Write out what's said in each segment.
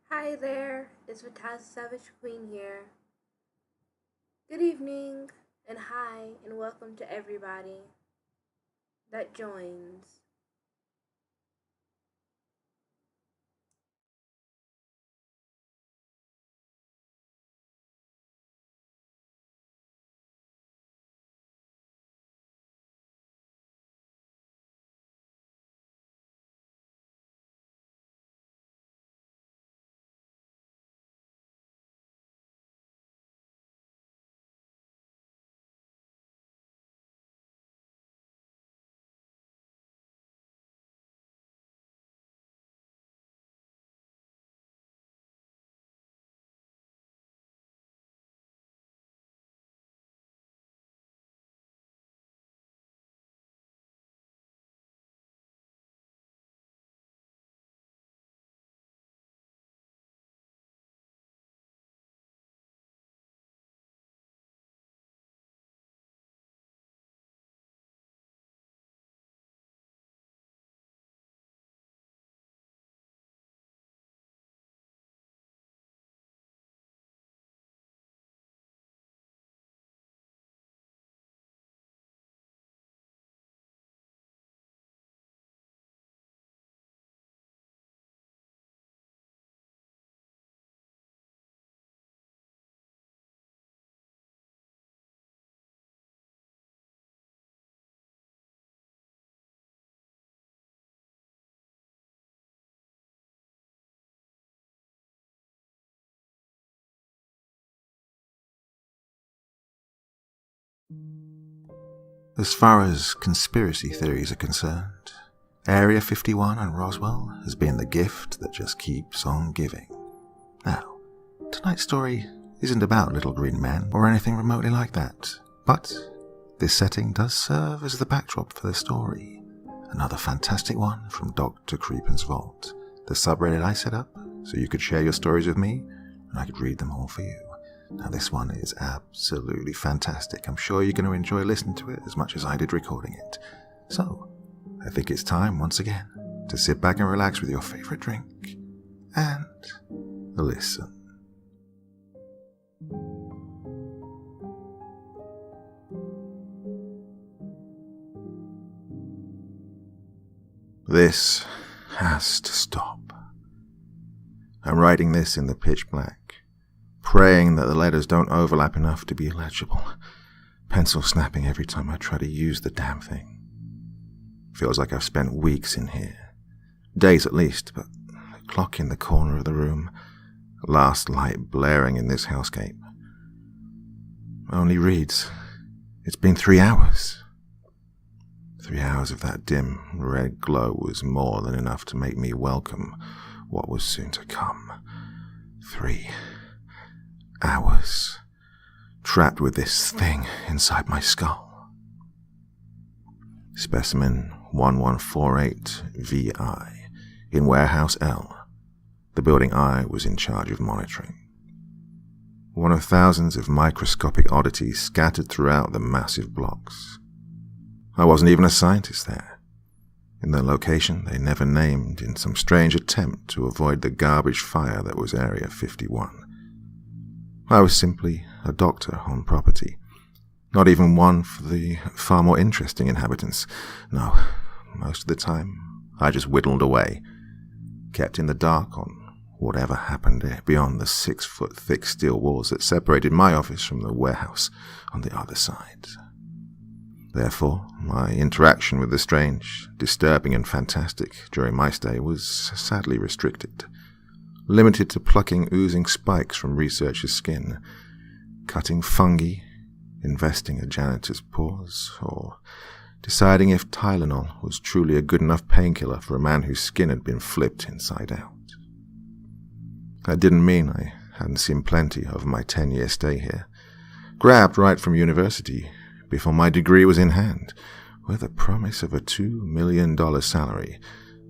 Hi there, it's Vataz Savage Queen here. Good evening, and hi, and welcome to everybody that joins. As far as conspiracy theories are concerned, Area 51 and Roswell has been the gift that just keeps on giving. Now, tonight's story isn't about little green men or anything remotely like that, but this setting does serve as the backdrop for the story. Another fantastic one from Dr. Creepin's Vault, the subreddit I set up so you could share your stories with me and I could read them all for you. Now this one is absolutely fantastic. I'm sure you're going to enjoy listening to it as much as I did recording it. So, I think it's time once again to sit back and relax with your favorite drink and listen. This has to stop. I'm writing this in the pitch black, praying that the letters don't overlap enough to be legible. Pencil snapping every time I try to use the damn thing. Feels like I've spent weeks in here. Days at least, but the clock in the corner of the room, last light blaring in this hellscape, only reads, it's been 3 hours. 3 hours of that dim red glow was more than enough to make me welcome what was soon to come. 3 hours, trapped with this thing inside my skull. Specimen 1148VI in Warehouse L, the building I was in charge of monitoring. One of thousands of microscopic oddities scattered throughout the massive blocks. I wasn't even a scientist there. In the location they never named in some strange attempt to avoid the garbage fire that was Area 51. I was simply a doctor on property, not even one for the far more interesting inhabitants. No, most of the time I just whittled away, kept in the dark on whatever happened beyond the 6-foot thick steel walls that separated my office from the warehouse on the other side. Therefore, my interaction with the strange, disturbing and fantastic during my stay was sadly restricted, limited to plucking oozing spikes from researchers' skin, cutting fungi, investing a janitor's paws, or deciding if Tylenol was truly a good enough painkiller for a man whose skin had been flipped inside out. That didn't mean I hadn't seen plenty over my 10-year stay here, grabbed right from university before my degree was in hand, with a promise of a $2 million salary,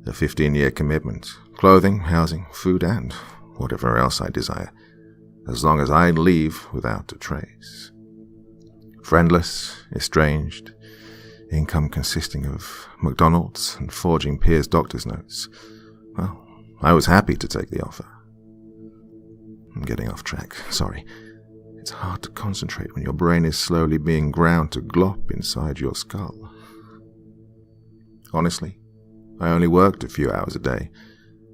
a 15-year commitment, clothing, housing, food, and whatever else I desire, as long as I leave without a trace. Friendless, estranged, income consisting of McDonald's and forging peers' doctor's notes. Well, I was happy to take the offer. I'm getting off track, sorry. It's hard to concentrate when your brain is slowly being ground to glop inside your skull. Honestly, I only worked a few hours a day,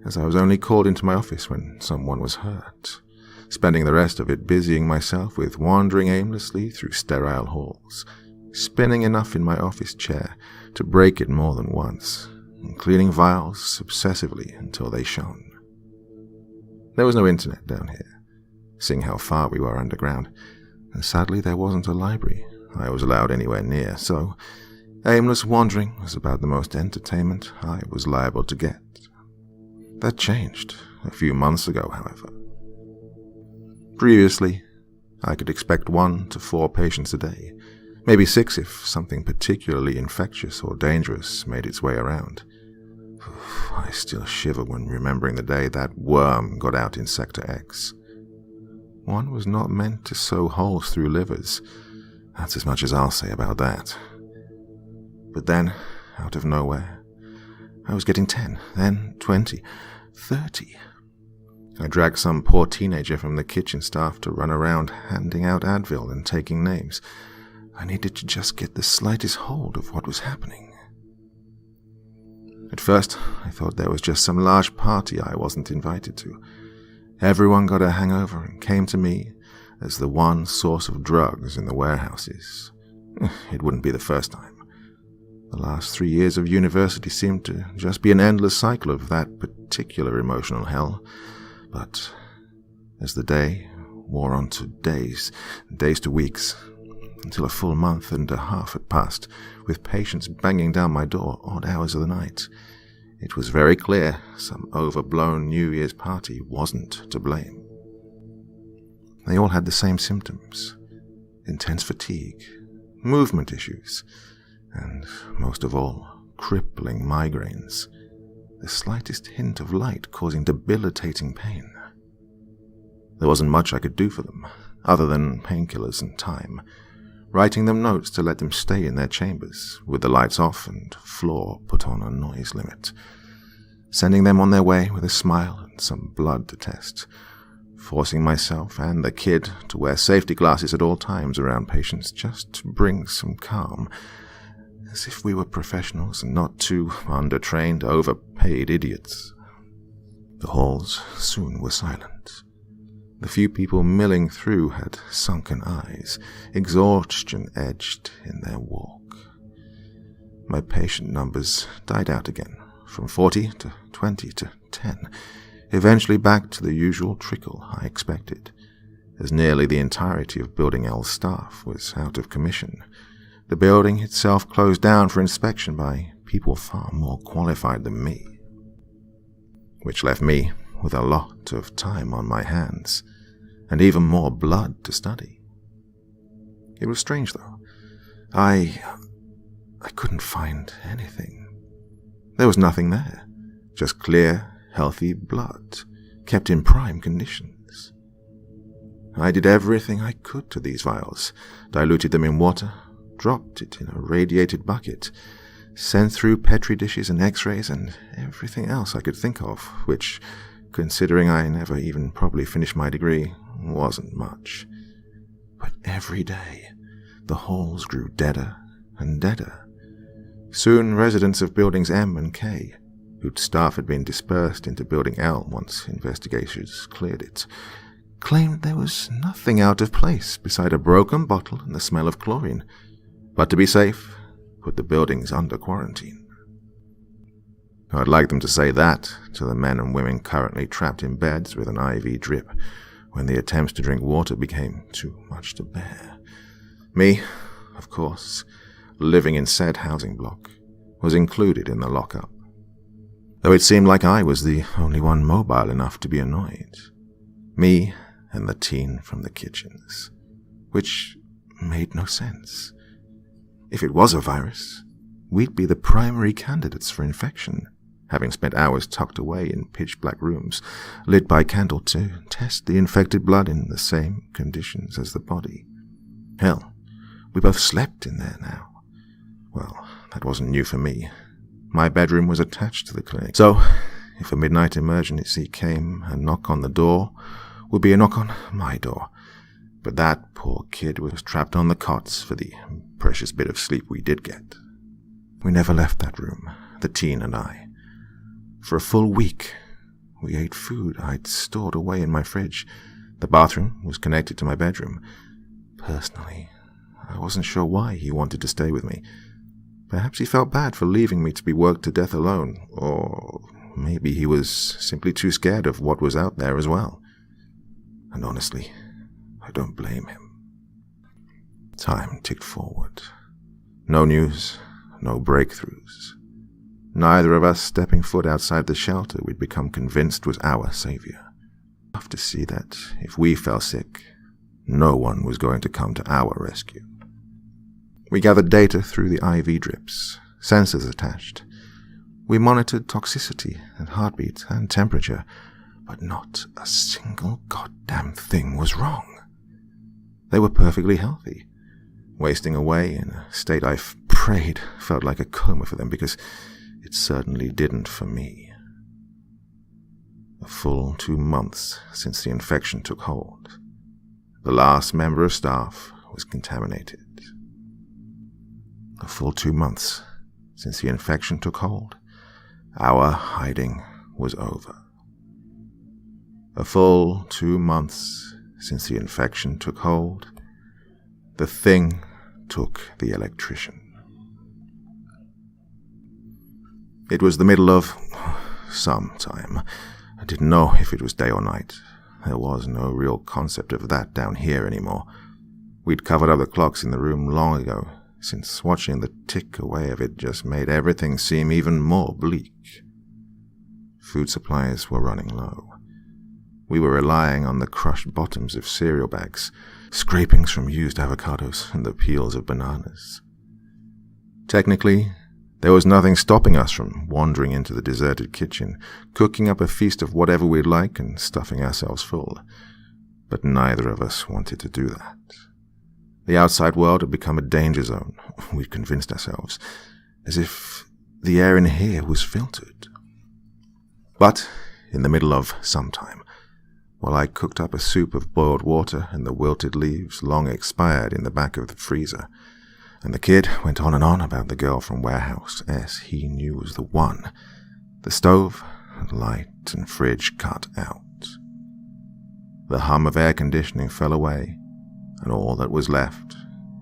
as I was only called into my office when someone was hurt, spending the rest of it busying myself with wandering aimlessly through sterile halls, spinning enough in my office chair to break it more than once, and cleaning vials obsessively until they shone. There was no internet down here, seeing how far we were underground, and sadly there wasn't a library I was allowed anywhere near, so aimless wandering was about the most entertainment I was liable to get. That changed a few months ago, however. Previously, I could expect 1 to 4 patients a day, maybe 6 if something particularly infectious or dangerous made its way around. I still shiver when remembering the day that worm got out in Sector X. One was not meant to sew holes through livers. That's as much as I'll say about that. But then, out of nowhere, I was getting 10, then 20, 30. I dragged some poor teenager from the kitchen staff to run around handing out Advil and taking names. I needed to just get the slightest hold of what was happening. At first, I thought there was just some large party I wasn't invited to. Everyone got a hangover and came to me as the one source of drugs in the warehouses. It wouldn't be the first time. The last 3 years of university seemed to just be an endless cycle of that particular emotional hell. But as the day wore on to days to weeks, until a full month and a half had passed, with patients banging down my door odd hours of the night, it was very clear some overblown New Year's party wasn't to blame. They all had the same symptoms: intense fatigue, movement issues, and, most of all, crippling migraines, the slightest hint of light causing debilitating pain. There wasn't much I could do for them, other than painkillers and time, writing them notes to let them stay in their chambers, with the lights off and floor put on a noise limit, sending them on their way with a smile and some blood to test, forcing myself and the kid to wear safety glasses at all times around patients just to bring some calm, as if we were professionals and not two undertrained, overpaid idiots. The halls soon were silent. The few people milling through had sunken eyes, exhaustion edged in their walk. My patient numbers died out again, from 40 to 20 to 10, eventually back to the usual trickle I expected, as nearly the entirety of Building L's staff was out of commission. The building itself closed down for inspection by people far more qualified than me, which left me with a lot of time on my hands, and even more blood to study. It was strange, though. I couldn't find anything. There was nothing there, just clear, healthy blood, kept in prime conditions. I did everything I could to these vials, diluted them in water, dropped it in a radiated bucket, sent through Petri dishes and x-rays and everything else I could think of, which, considering I never even probably finished my degree, wasn't much. But every day, the halls grew deader and deader. Soon residents of buildings M and K, whose staff had been dispersed into building L once investigators cleared it, claimed there was nothing out of place beside a broken bottle and the smell of chlorine, but to be safe, put the buildings under quarantine. I'd like them to say that to the men and women currently trapped in beds with an IV drip when the attempts to drink water became too much to bear. Me, of course, living in said housing block, was included in the lockup, though it seemed like I was the only one mobile enough to be annoyed. Me and the teen from the kitchens, which made no sense. If it was a virus, we'd be the primary candidates for infection, having spent hours tucked away in pitch-black rooms, lit by candle to test the infected blood in the same conditions as the body. Hell, we both slept in there now. Well, that wasn't new for me. My bedroom was attached to the clinic, so if a midnight emergency came and knocked on the door, would be a knock on my door, but that poor kid was trapped on the cots for the precious bit of sleep we did get. We never left that room, the teen and I. For a full week, we ate food I'd stored away in my fridge. The bathroom was connected to my bedroom. Personally, I wasn't sure why he wanted to stay with me. Perhaps he felt bad for leaving me to be worked to death alone, or maybe he was simply too scared of what was out there as well. And honestly, I don't blame him. Time ticked forward. No news, no breakthroughs. Neither of us stepping foot outside the shelter we'd become convinced was our savior. Enough to see that if we fell sick, no one was going to come to our rescue. We gathered data through the IV drips, sensors attached. We monitored toxicity and heartbeat and temperature, but not a single goddamn thing was wrong. They were perfectly healthy, wasting away in a state I prayed felt like a coma for them, because it certainly didn't for me. A full 2 months since the infection took hold. The last member of staff was contaminated. A full 2 months since the infection took hold. Our hiding was over. A full 2 months since the infection took hold. The thing took the electrician. It was the middle of some time. I didn't know if it was day or night. There was no real concept of that down here anymore. We'd covered up the clocks in the room long ago, since watching the tick away of it just made everything seem even more bleak. Food supplies were running low. We were relying on the crushed bottoms of cereal bags, scrapings from used avocados, and the peels of bananas. Technically, there was nothing stopping us from wandering into the deserted kitchen, cooking up a feast of whatever we'd like and stuffing ourselves full. But neither of us wanted to do that. The outside world had become a danger zone, we'd convinced ourselves, as if the air in here was filtered. But in the middle of some time, while I cooked up a soup of boiled water and the wilted leaves long expired in the back of the freezer, and the kid went on and on about the girl from Warehouse S he knew was the one, the stove, light, and fridge cut out. The hum of air conditioning fell away, and all that was left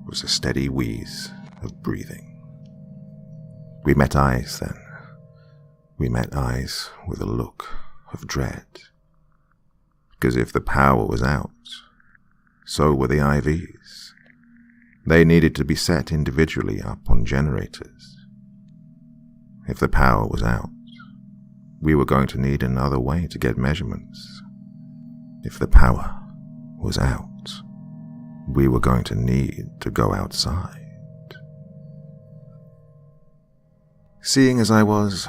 was a steady wheeze of breathing. We met eyes then. We met eyes with a look of dread. Because if the power was out, so were the IVs. They needed to be set individually up on generators. If the power was out, we were going to need another way to get measurements. If the power was out, we were going to need to go outside. Seeing as I was,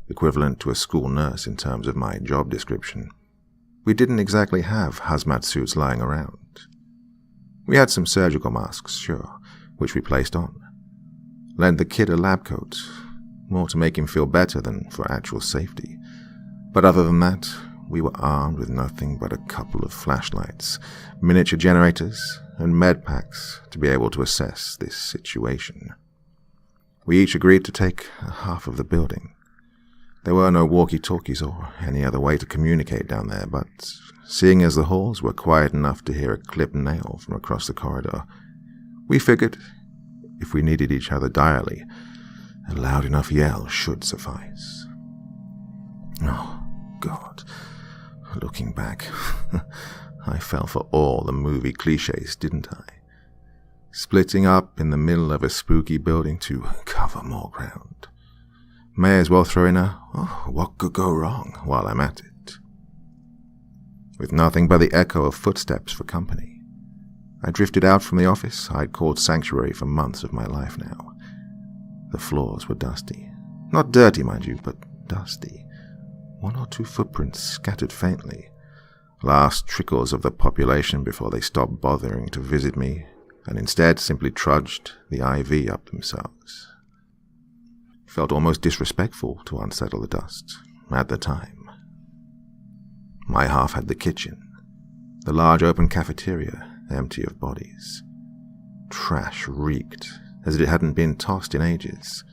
equivalent to a school nurse in terms of my job description, we didn't exactly have hazmat suits lying around. We had some surgical masks, sure, which we placed on. Lent the kid a lab coat, more to make him feel better than for actual safety. But other than that, we were armed with nothing but a couple of flashlights, miniature generators, and med packs to be able to assess this situation. We each agreed to take half of the building. There were no walkie-talkies or any other way to communicate down there, but seeing as the halls were quiet enough to hear a clipped nail from across the corridor, we figured if we needed each other direly, a loud enough yell should suffice. Oh, God. Looking back, I fell for all the movie cliches, didn't I? Splitting up in the middle of a spooky building to cover more ground. May as well throw in what could go wrong while I'm at it. With nothing but the echo of footsteps for company, I drifted out from the office I'd called sanctuary for months of my life now. The floors were dusty. Not dirty, mind you, but dusty. 1 or 2 footprints scattered faintly. Last trickles of the population before they stopped bothering to visit me and instead simply trudged the IV up themselves. It felt almost disrespectful to unsettle the dust at the time. My half had the kitchen, the large open cafeteria empty of bodies. Trash reeked as if it hadn't been tossed in ages,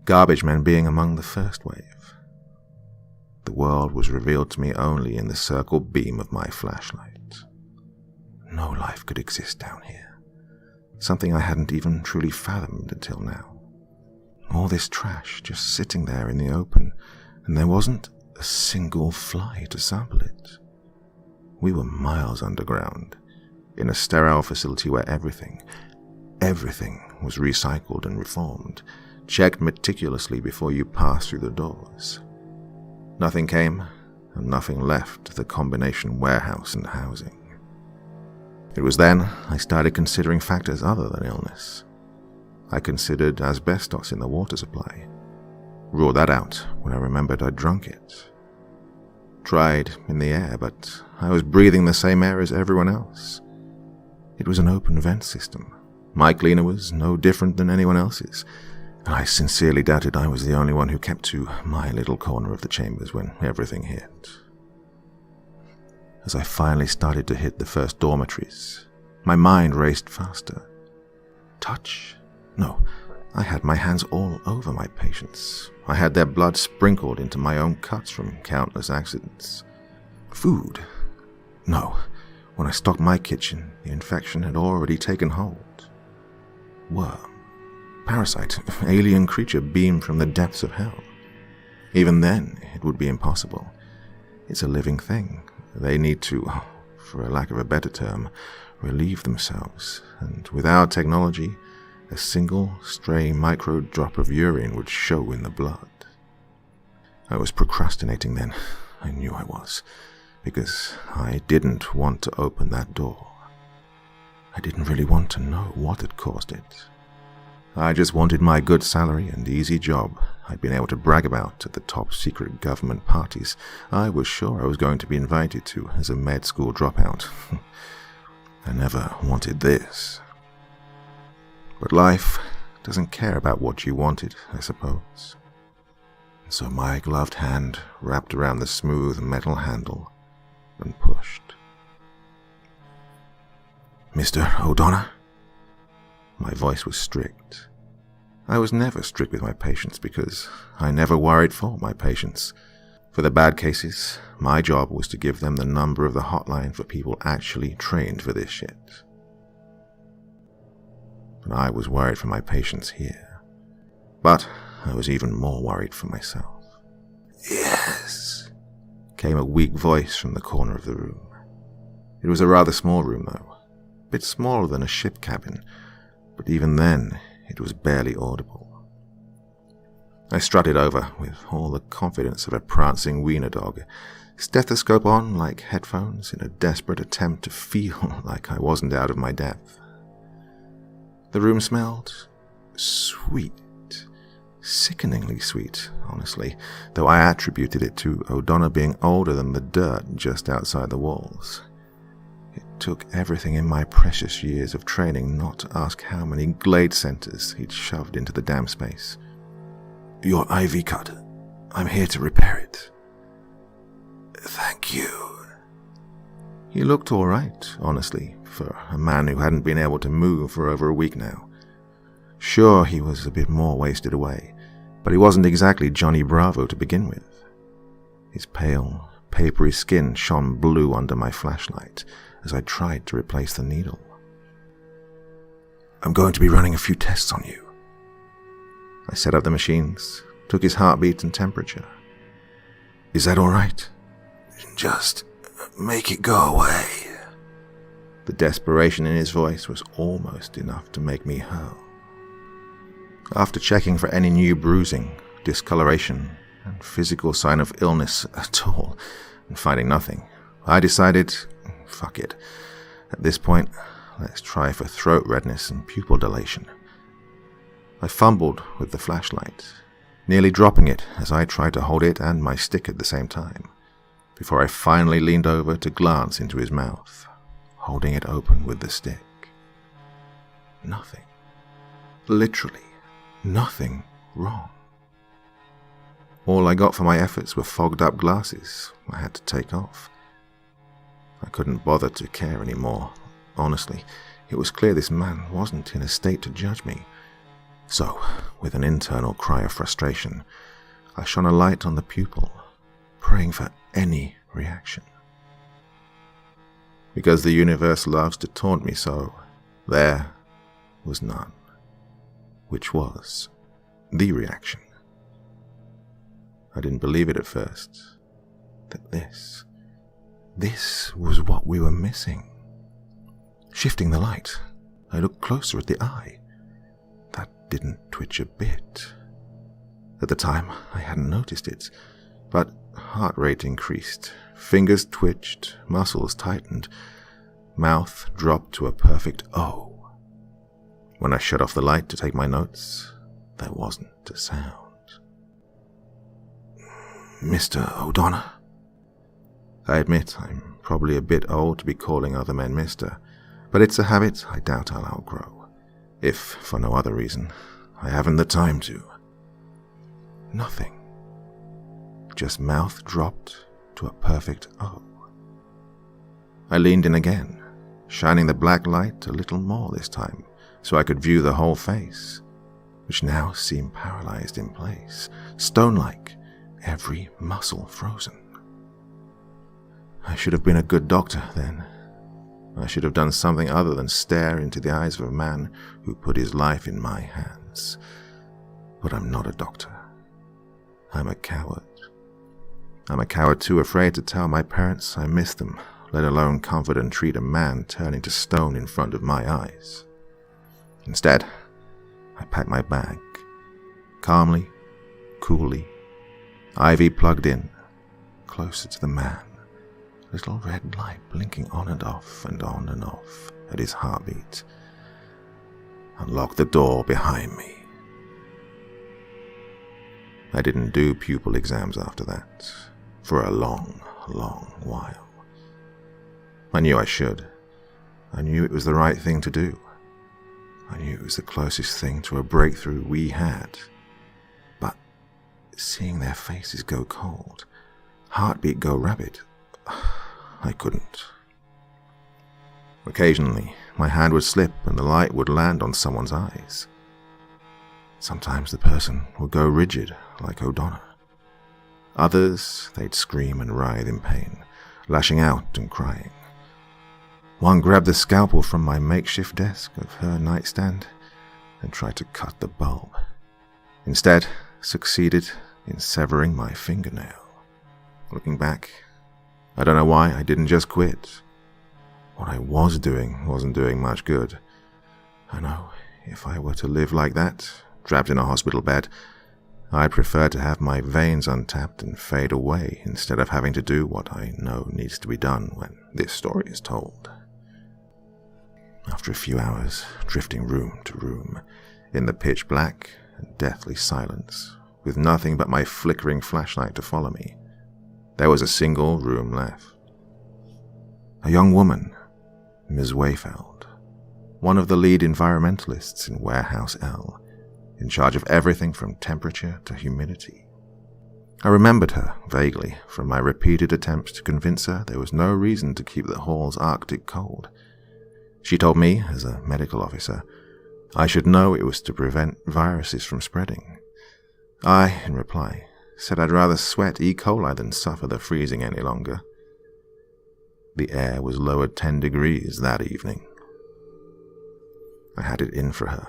garbage men being among the first wave. The world was revealed to me only in the circled beam of my flashlight. No life could exist down here, something I hadn't even truly fathomed until now. All this trash just sitting there in the open, and there wasn't a single fly to sample it. We were miles underground, in a sterile facility where everything was recycled and reformed, checked meticulously before you passed through the doors. Nothing came, and nothing left the combination warehouse and housing. It was then I started considering factors other than illness. I considered asbestos in the water supply. Ruled that out when I remembered I'd drunk it. Tried in the air, but I was breathing the same air as everyone else. It was an open vent system. My cleaner was no different than anyone else's, and I sincerely doubted I was the only one who kept to my little corner of the chambers when everything hit. As I finally started to hit the first dormitories, my mind raced faster. Touch? No, I had my hands all over my patients. I had their blood sprinkled into my own cuts from countless accidents. Food? No, when I stocked my kitchen, the infection had already taken hold. Worm? Parasite? Alien creature beamed from the depths of hell? Even then, it would be impossible. It's a living thing. They need to, for a lack of a better term, relieve themselves, and with our technology, a single stray micro drop of urine would show in the blood. I was procrastinating then. I knew I was, because I didn't want to open that door. I didn't really want to know what had caused it. I just wanted my good salary and easy job I'd been able to brag about at the top secret government parties I was sure I was going to be invited to as a med school dropout. I never wanted this. But life doesn't care about what you wanted, I suppose. So my gloved hand wrapped around the smooth metal handle and pushed. Mr. O'Donnell? My voice was strict. I was never strict with my patients because I never worried for my patients. For the bad cases, my job was to give them the number of the hotline for people actually trained for this shit. But I was worried for my patients here. But I was even more worried for myself. Yes, came a weak voice from the corner of the room. It was a rather small room, though. A bit smaller than a ship cabin, but even then, it was barely audible. I strutted over with all the confidence of a prancing wiener dog, stethoscope on like headphones in a desperate attempt to feel like I wasn't out of my depth. The room smelled sweet, sickeningly sweet, honestly, though I attributed it to O'Donnell being older than the dirt just outside the walls. It took everything in my precious years of training not to ask how many Glade centers he'd shoved into the damn space. Your IV cut. I'm here to repair it. Thank you. He looked all right, honestly, for a man who hadn't been able to move for over a week now. Sure, he was a bit more wasted away, but he wasn't exactly Johnny Bravo to begin with. His pale, papery skin shone blue under my flashlight as I tried to replace the needle. I'm going to be running a few tests on you. I set up the machines, took his heartbeat and temperature. Is that all right? Just make it go away. The desperation in his voice was almost enough to make me hurl. After checking for any new bruising, discoloration, and physical sign of illness at all, and finding nothing, I decided, fuck it. At this point, let's try for throat redness and pupil dilation. I fumbled with the flashlight, nearly dropping it as I tried to hold it and my stick at the same time, before I finally leaned over to glance into his mouth, holding it open with the stick. Nothing. Literally, nothing wrong. All I got for my efforts were fogged up glasses I had to take off, couldn't bother to care anymore. Honestly, it was clear this man wasn't in a state to judge me. So, with an internal cry of frustration, I shone a light on the pupil, praying for any reaction. Because the universe loves to taunt me so, there was none, which was the reaction. I didn't believe it at first, that this was what we were missing. Shifting the light, I looked closer at the eye. That didn't twitch a bit. At the time, I hadn't noticed it, but heart rate increased, fingers twitched, muscles tightened, mouth dropped to a perfect O. When I shut off the light to take my notes, there wasn't a sound. Mr. O'Donnell. I admit I'm probably a bit old to be calling other men Mr., but it's a habit I doubt I'll outgrow. If, for no other reason, I haven't the time to. Nothing. Just mouth dropped to a perfect O. I leaned in again, shining the black light a little more this time, so I could view the whole face, which now seemed paralyzed in place, stone-like, every muscle frozen. I should have been a good doctor then. I should have done something other than stare into the eyes of a man who put his life in my hands. But I'm not a doctor. I'm a coward. I'm a coward too afraid to tell my parents I miss them, let alone comfort and treat a man turning to stone in front of my eyes. Instead, I packed my bag, calmly, coolly, IV plugged in, closer to the man, little red light blinking on and off at his heartbeat. Unlocked the door behind me. I didn't do pupil exams after that, for a long, long while. I knew I should. I knew it was the right thing to do. I knew it was the closest thing to a breakthrough we had. But seeing their faces go cold, heartbeat go rapid, I couldn't. Occasionally, my hand would slip and the light would land on someone's eyes. Sometimes the person would go rigid, like O'Donnell. Others, they'd scream and writhe in pain, lashing out and crying. One grabbed the scalpel from my makeshift desk of her nightstand and tried to cut the bulb. Instead, succeeded in severing my fingernail. Looking back, I don't know why I didn't just quit. What I was doing wasn't doing much good. I know, if I were to live like that, trapped in a hospital bed, I'd prefer to have my veins untapped and fade away instead of having to do what I know needs to be done when this story is told. After a few hours, drifting room to room, in the pitch black and deathly silence, with nothing but my flickering flashlight to follow me, there was a single room left. A young woman, Ms. Wayfeld, one of the lead environmentalists in Warehouse L, in charge of everything from temperature to humidity. I remembered her vaguely from my repeated attempts to convince her there was no reason to keep the hall's Arctic cold. She told me, as a medical officer, I should know it was to prevent viruses from spreading. I, in reply, said I'd rather sweat E. coli than suffer the freezing any longer. The air was lowered 10 degrees that evening. I had it in for her,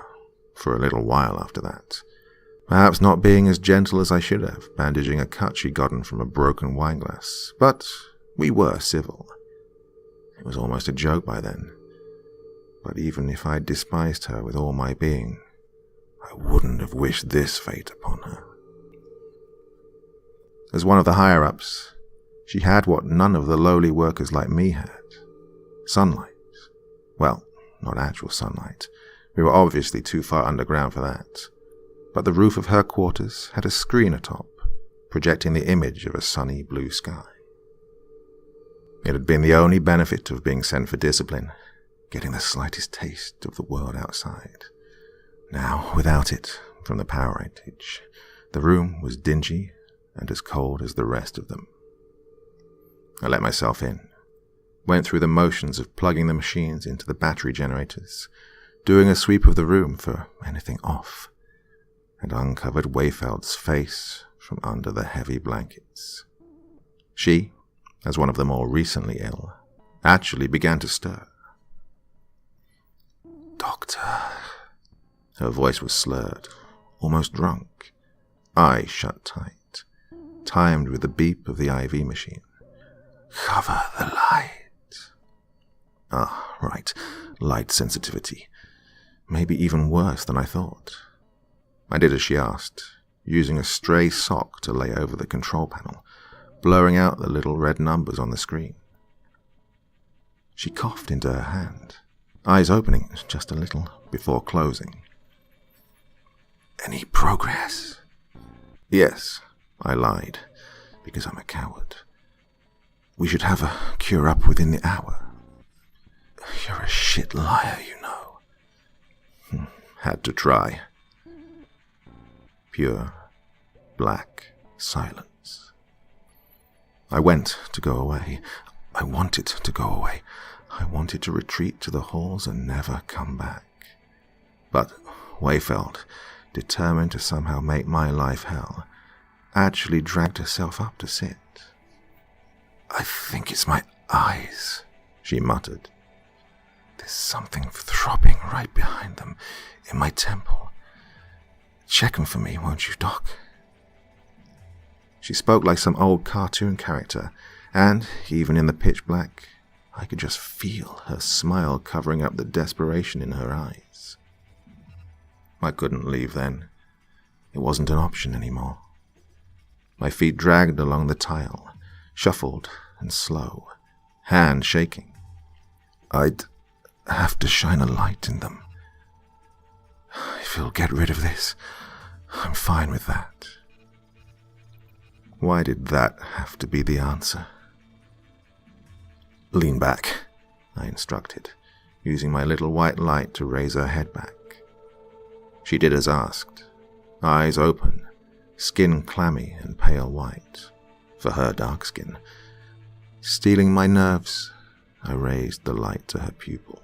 for a little while after that, perhaps not being as gentle as I should have, bandaging a cut she'd gotten from a broken wineglass, but we were civil. It was almost a joke by then. But even if I'd despised her with all my being, I wouldn't have wished this fate upon her. As one of the higher-ups, she had what none of the lowly workers like me had. Sunlight. Well, not actual sunlight. We were obviously too far underground for that. But the roof of her quarters had a screen atop, projecting the image of a sunny blue sky. It had been the only benefit of being sent for discipline, getting the slightest taste of the world outside. Now, without it, from the power outage, the room was dingy and as cold as the rest of them. I let myself in. went through the motions of plugging the machines into the battery generators, doing a sweep of the room for anything off, and uncovered Wayfeld's face from under the heavy blankets. She, as one of the more recently ill, actually began to stir. "Doctor." Her voice was slurred, almost drunk, eyes shut tight, timed with the beep of the IV machine. "Cover the light." Ah, right, light sensitivity. Maybe even worse than I thought. I did as she asked, using a stray sock to lay over the control panel, blurring out the little red numbers on the screen. She coughed into her hand, eyes opening just a little before closing. "Any progress?" "Yes," I lied, because I'm a coward. "We should have a cure up within the hour." "You're a shit liar, you know." Had to try. Pure, black silence. I went to go away. I wanted to go away. I wanted to retreat to the halls and never come back. But Wayfeld, determined to somehow make my life hell, actually dragged herself up to sit. "I think it's my eyes," she muttered. "There's something throbbing right behind them, in my temple. Check them for me, won't you, Doc?" She spoke like some old cartoon character, and, even in the pitch black, I could just feel her smile covering up the desperation in her eyes. I couldn't leave then. It wasn't an option anymore. My feet dragged along the tile, shuffled and slow, hand shaking. I'd have to shine a light in them. If you'll get rid of this, I'm fine with that. Why did that have to be the answer? "Lean back," I instructed, using my little white light to raise her head back. She did as asked, eyes open, skin clammy and pale white, for her dark skin. Stealing my nerves, I raised the light to her pupil.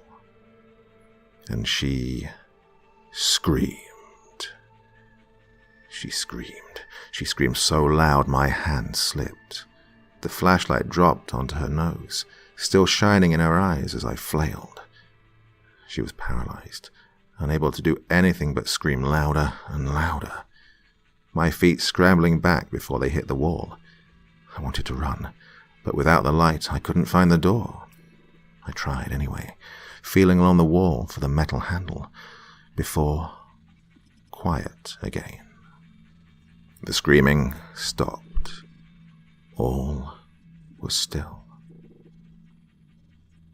And she screamed. She screamed so loud my hand slipped. The flashlight dropped onto her nose, still shining in her eyes as I flailed. She was paralyzed, unable to do anything but scream louder and louder. My feet scrambling back before they hit the wall. I wanted to run, but without the light I couldn't find the door. I tried anyway, feeling along the wall for the metal handle, before quiet again. The screaming stopped. All was still.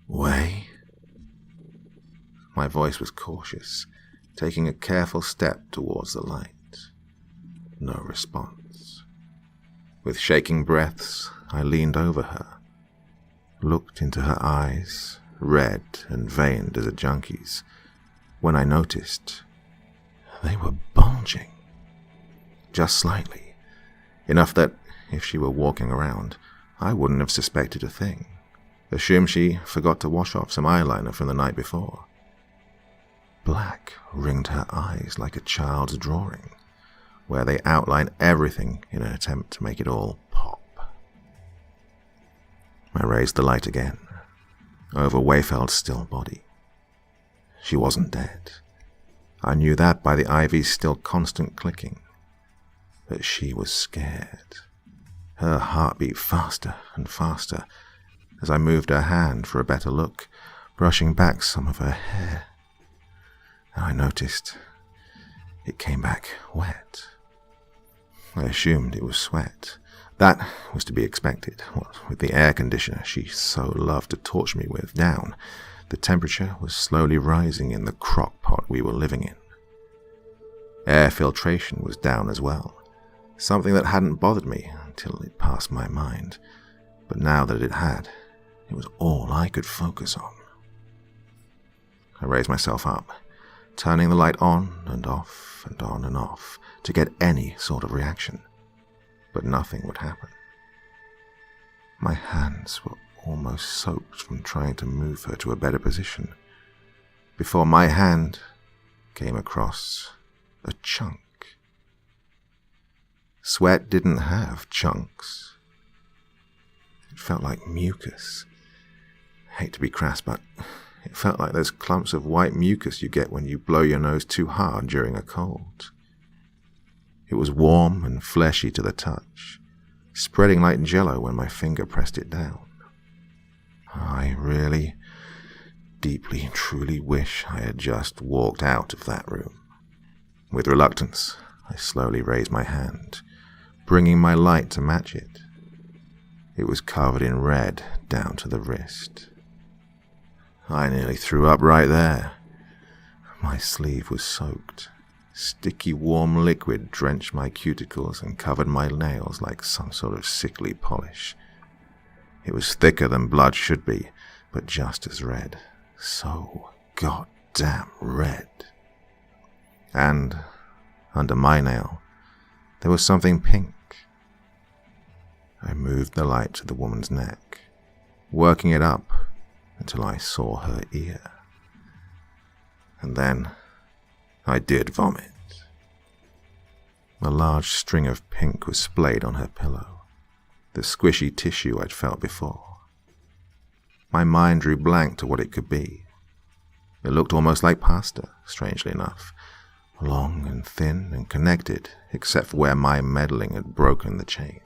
"Way?" My voice was cautious, taking a careful step towards the light. No response. With shaking breaths, I leaned over her, looked into her eyes, red and veined as a junkie's, when I noticed they were bulging. Just slightly, enough that, if she were walking around, I wouldn't have suspected a thing. Assumed she forgot to wash off some eyeliner from the night before. Black ringed her eyes like a child's drawing, where they outline everything in an attempt to make it all pop. I raised the light again, over Wayfeld's still body. She wasn't dead. I knew that by the ivy's still constant clicking. But she was scared. Her heart beat faster and faster as I moved her hand for a better look, brushing back some of her hair. And I noticed it came back wet. I assumed it was sweat. That was to be expected. What with the air conditioner she so loved to torture me with down, the temperature was slowly rising in the crock pot we were living in. Air filtration was down as well, something that hadn't bothered me until it passed my mind, but now that it had, it was all I could focus on. I raised myself up, turning the light on and off and on and off to get any sort of reaction, but nothing would happen. My hands were almost soaked from trying to move her to a better position, before my hand came across a chunk. Sweat didn't have chunks. It felt like mucus. I hate to be crass, but it felt like those clumps of white mucus you get when you blow your nose too hard during a cold. It was warm and fleshy to the touch, spreading like jello when my finger pressed it down. I really, deeply, truly wish I had just walked out of that room. With reluctance, I slowly raised my hand, bringing my light to match it. It was covered in red down to the wrist. I nearly threw up right there. My sleeve was soaked. Sticky, warm liquid drenched my cuticles and covered my nails like some sort of sickly polish. It was thicker than blood should be, but just as red. So goddamn red. And under my nail, there was something pink. I moved the light to the woman's neck, working it up until I saw her ear. And then I did vomit. A large string of pink was splayed on her pillow, the squishy tissue I'd felt before. My mind drew blank to what it could be. It looked almost like pasta, strangely enough, long and thin and connected, except for where my meddling had broken the chain.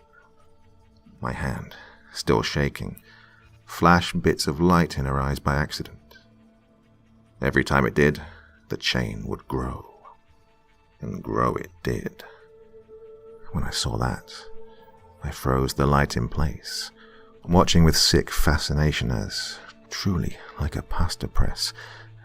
My hand, still shaking, flashed bits of light in her eyes by accident. Every time it did, the chain would grow. And grow it did. When I saw that, I froze the light in place, watching with sick fascination as, truly like a pasta press,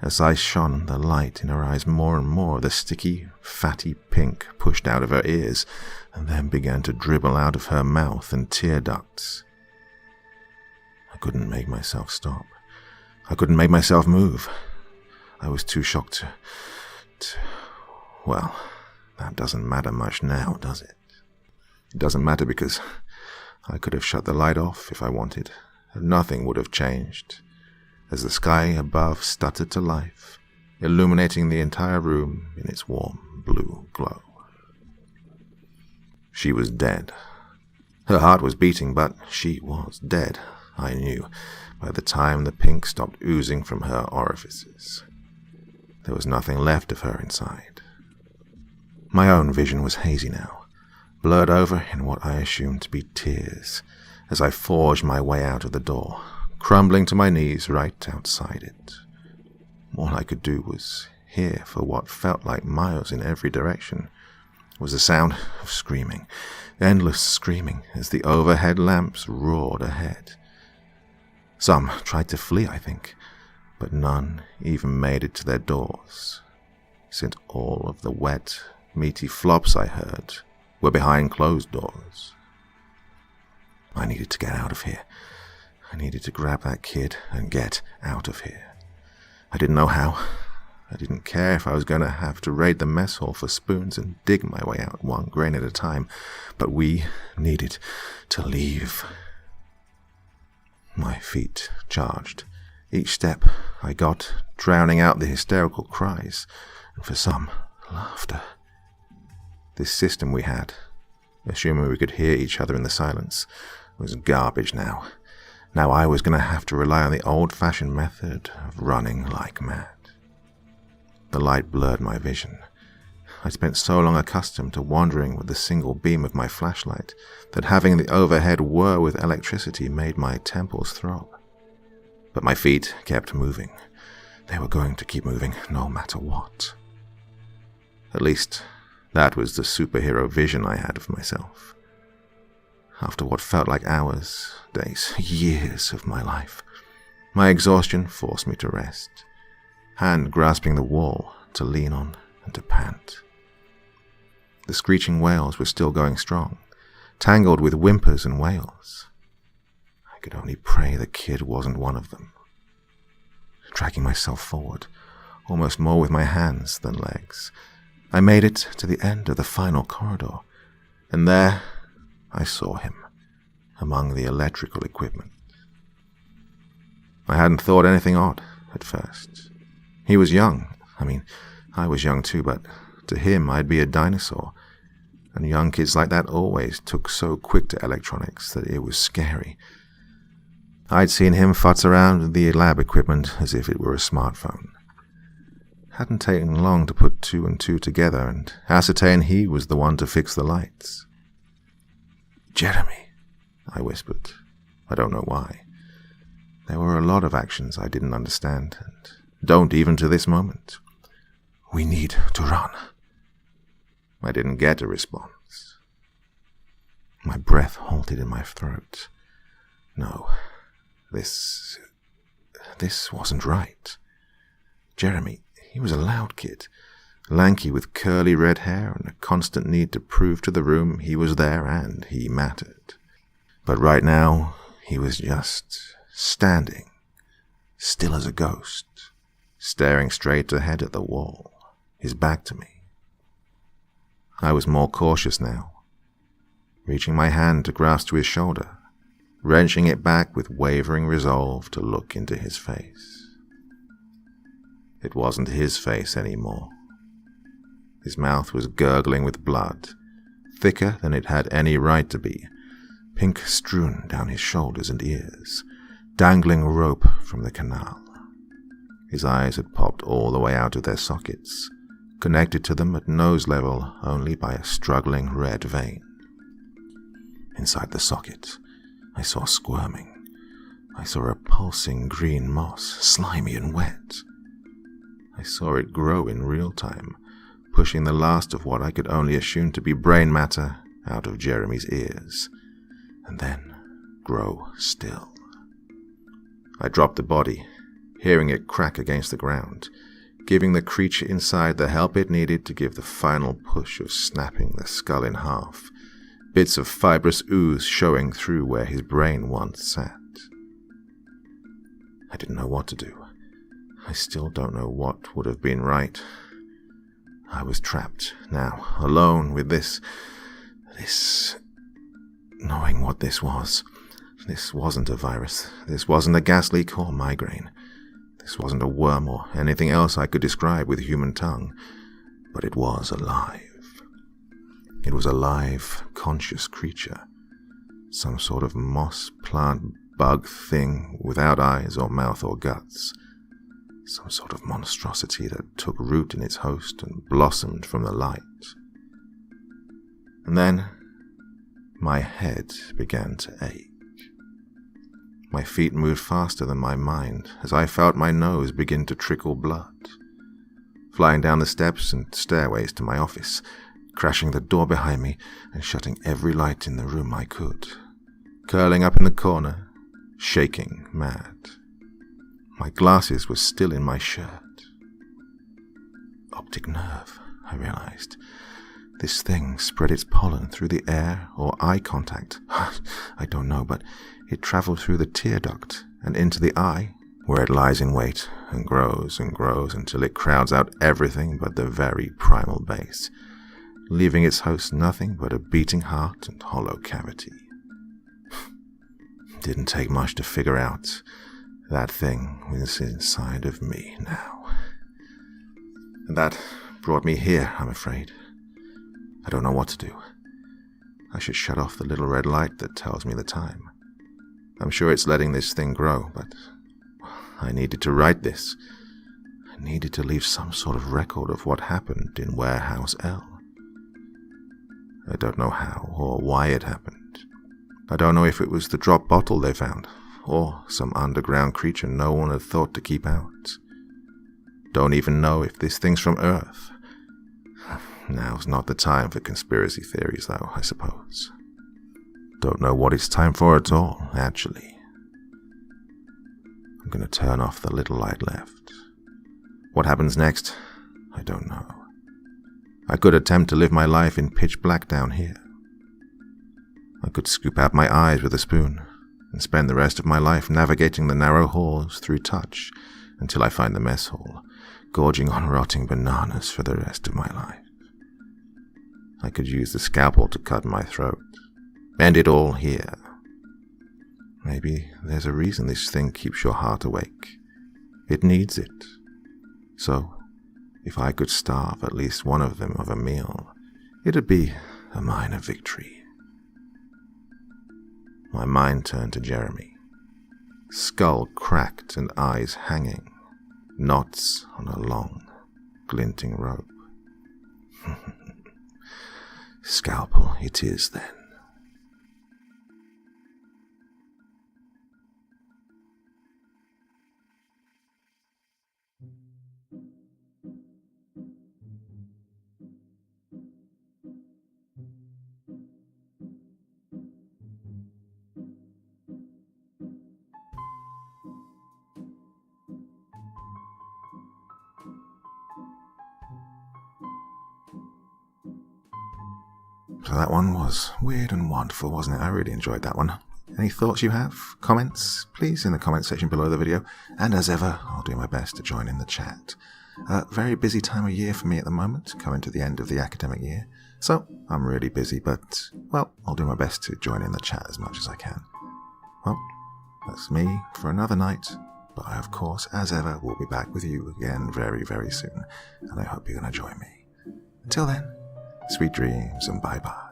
as I shone the light in her eyes more and more, the sticky, fatty pink pushed out of her ears and then began to dribble out of her mouth and tear ducts. I couldn't make myself stop. I couldn't make myself move. I was too shocked to... Well, that doesn't matter much now, does it? It doesn't matter because I could have shut the light off if I wanted, and nothing would have changed, as the sky above stuttered to life, illuminating the entire room in its warm blue glow. She was dead. Her heart was beating, but she was dead, I knew, by the time the pink stopped oozing from her orifices. There was nothing left of her inside. My own vision was hazy now, blurred over in what I assumed to be tears, as I forged my way out of the door, crumbling to my knees right outside it. All I could do was hear, for what felt like miles in every direction, was the sound of screaming, endless screaming, as the overhead lamps roared ahead. Some tried to flee, I think, but none even made it to their doors, since all of the wet, meaty flops I heard were behind closed doors. I needed to get out of here. I needed to grab that kid and get out of here. I didn't know how. I didn't care if I was going to have to raid the mess hall for spoons and dig my way out one grain at a time, but we needed to leave. My feet charged. Each step I got drowning out the hysterical cries, and for some, laughter. This system we had, assuming we could hear each other in the silence, was garbage now. Now I was going to have to rely on the old-fashioned method of running like mad. The light blurred my vision. I spent so long accustomed to wandering with the single beam of my flashlight that having the overhead whir with electricity made my temples throb. But my feet kept moving. They were going to keep moving no matter what. At least, that was the superhero vision I had of myself. After what felt like hours, days, years of my life, my exhaustion forced me to rest, hand grasping the wall to lean on and to pant. The screeching wails were still going strong, tangled with whimpers and wails. I could only pray the kid wasn't one of them. Dragging myself forward, almost more with my hands than legs, I made it to the end of the final corridor, and there I saw him, among the electrical equipment. I hadn't thought anything odd at first. He was young. I was young too, but to him I'd be a dinosaur. And young kids like that always took so quick to electronics that it was scary. I'd seen him futz around with the lab equipment as if it were a smartphone. Hadn't taken long to put two and two together and ascertain he was the one to fix the lights. "Jeremy," I whispered. I don't know why. There were a lot of actions I didn't understand, and don't even to this moment. "We need to run." I didn't get a response. My breath halted in my throat. No, this wasn't right. Jeremy, he was a loud kid, lanky with curly red hair and a constant need to prove to the room he was there and he mattered. But right now, he was just standing, still as a ghost, staring straight ahead at the wall, his back to me. I was more cautious now, reaching my hand to grasp to his shoulder, wrenching it back with wavering resolve to look into his face. It wasn't his face anymore. His mouth was gurgling with blood, thicker than it had any right to be, pink strewn down his shoulders and ears, dangling rope from the canal. His eyes had popped all the way out of their sockets, connected to them at nose level only by a struggling red vein. Inside the socket, I saw squirming. I saw a pulsing green moss, slimy and wet. I saw it grow in real time, pushing the last of what I could only assume to be brain matter out of Jeremy's ears, and then grow still. I dropped the body, hearing it crack against the ground, giving the creature inside the help it needed to give the final push of snapping the skull in half, bits of fibrous ooze showing through where his brain once sat. I didn't know what to do. I still don't know what would have been right. I was trapped now, alone with this, knowing what this was. This wasn't a virus. This wasn't a gas leak or migraine. This wasn't a worm or anything else I could describe with human tongue, but it was alive. It was a live, conscious creature, some sort of moss plant bug thing without eyes or mouth or guts, some sort of monstrosity that took root in its host and blossomed from the light. And then my head began to ache. My feet moved faster than my mind as I felt my nose begin to trickle blood. Flying down the steps and stairways to my office, crashing the door behind me and shutting every light in the room I could. Curling up in the corner, shaking mad. My glasses were still in my shirt. Optic nerve, I realized. This thing spread its pollen through the air or eye contact. I don't know, but it traveled through the tear duct and into the eye, where it lies in wait and grows until it crowds out everything but the very primal base, leaving its host nothing but a beating heart and hollow cavity. Didn't take much to figure out. That thing was inside of me now. And that brought me here, I'm afraid. I don't know what to do. I should shut off the little red light that tells me the time. I'm sure it's letting this thing grow, but I needed to write this. I needed to leave some sort of record of what happened in Warehouse L. I don't know how or why it happened. I don't know if it was the drop bottle they found, or some underground creature no one had thought to keep out. Don't even know if this thing's from Earth. Now's not the time for conspiracy theories, though, I suppose. Don't know what it's time for at all, actually. I'm going to turn off the little light left. What happens next? I don't know. I could attempt to live my life in pitch black down here. I could scoop out my eyes with a spoon and spend the rest of my life navigating the narrow halls through touch until I find the mess hall, gorging on rotting bananas for the rest of my life. I could use the scalpel to cut my throat. End it all here. Maybe there's a reason this thing keeps your heart awake. It needs it. So, if I could starve at least one of them of a meal, it'd be a minor victory. My mind turned to Jeremy. Skull cracked and eyes hanging, knots on a long, glinting rope. Scalpel it is then. So that one was weird and wonderful, wasn't it? I really enjoyed that one. Any thoughts you have? Comments? Please in the comment section below the video. And as ever, I'll do my best to join in the chat. Very busy time of year for me at the moment, coming to the end of the academic year. So, I'm really busy, but, well, I'll do my best to join in the chat as much as I can. Well, that's me for another night. But I, of course, as ever, will be back with you again very, very soon. And I hope you're going to join me. Until then, sweet dreams and bye-bye.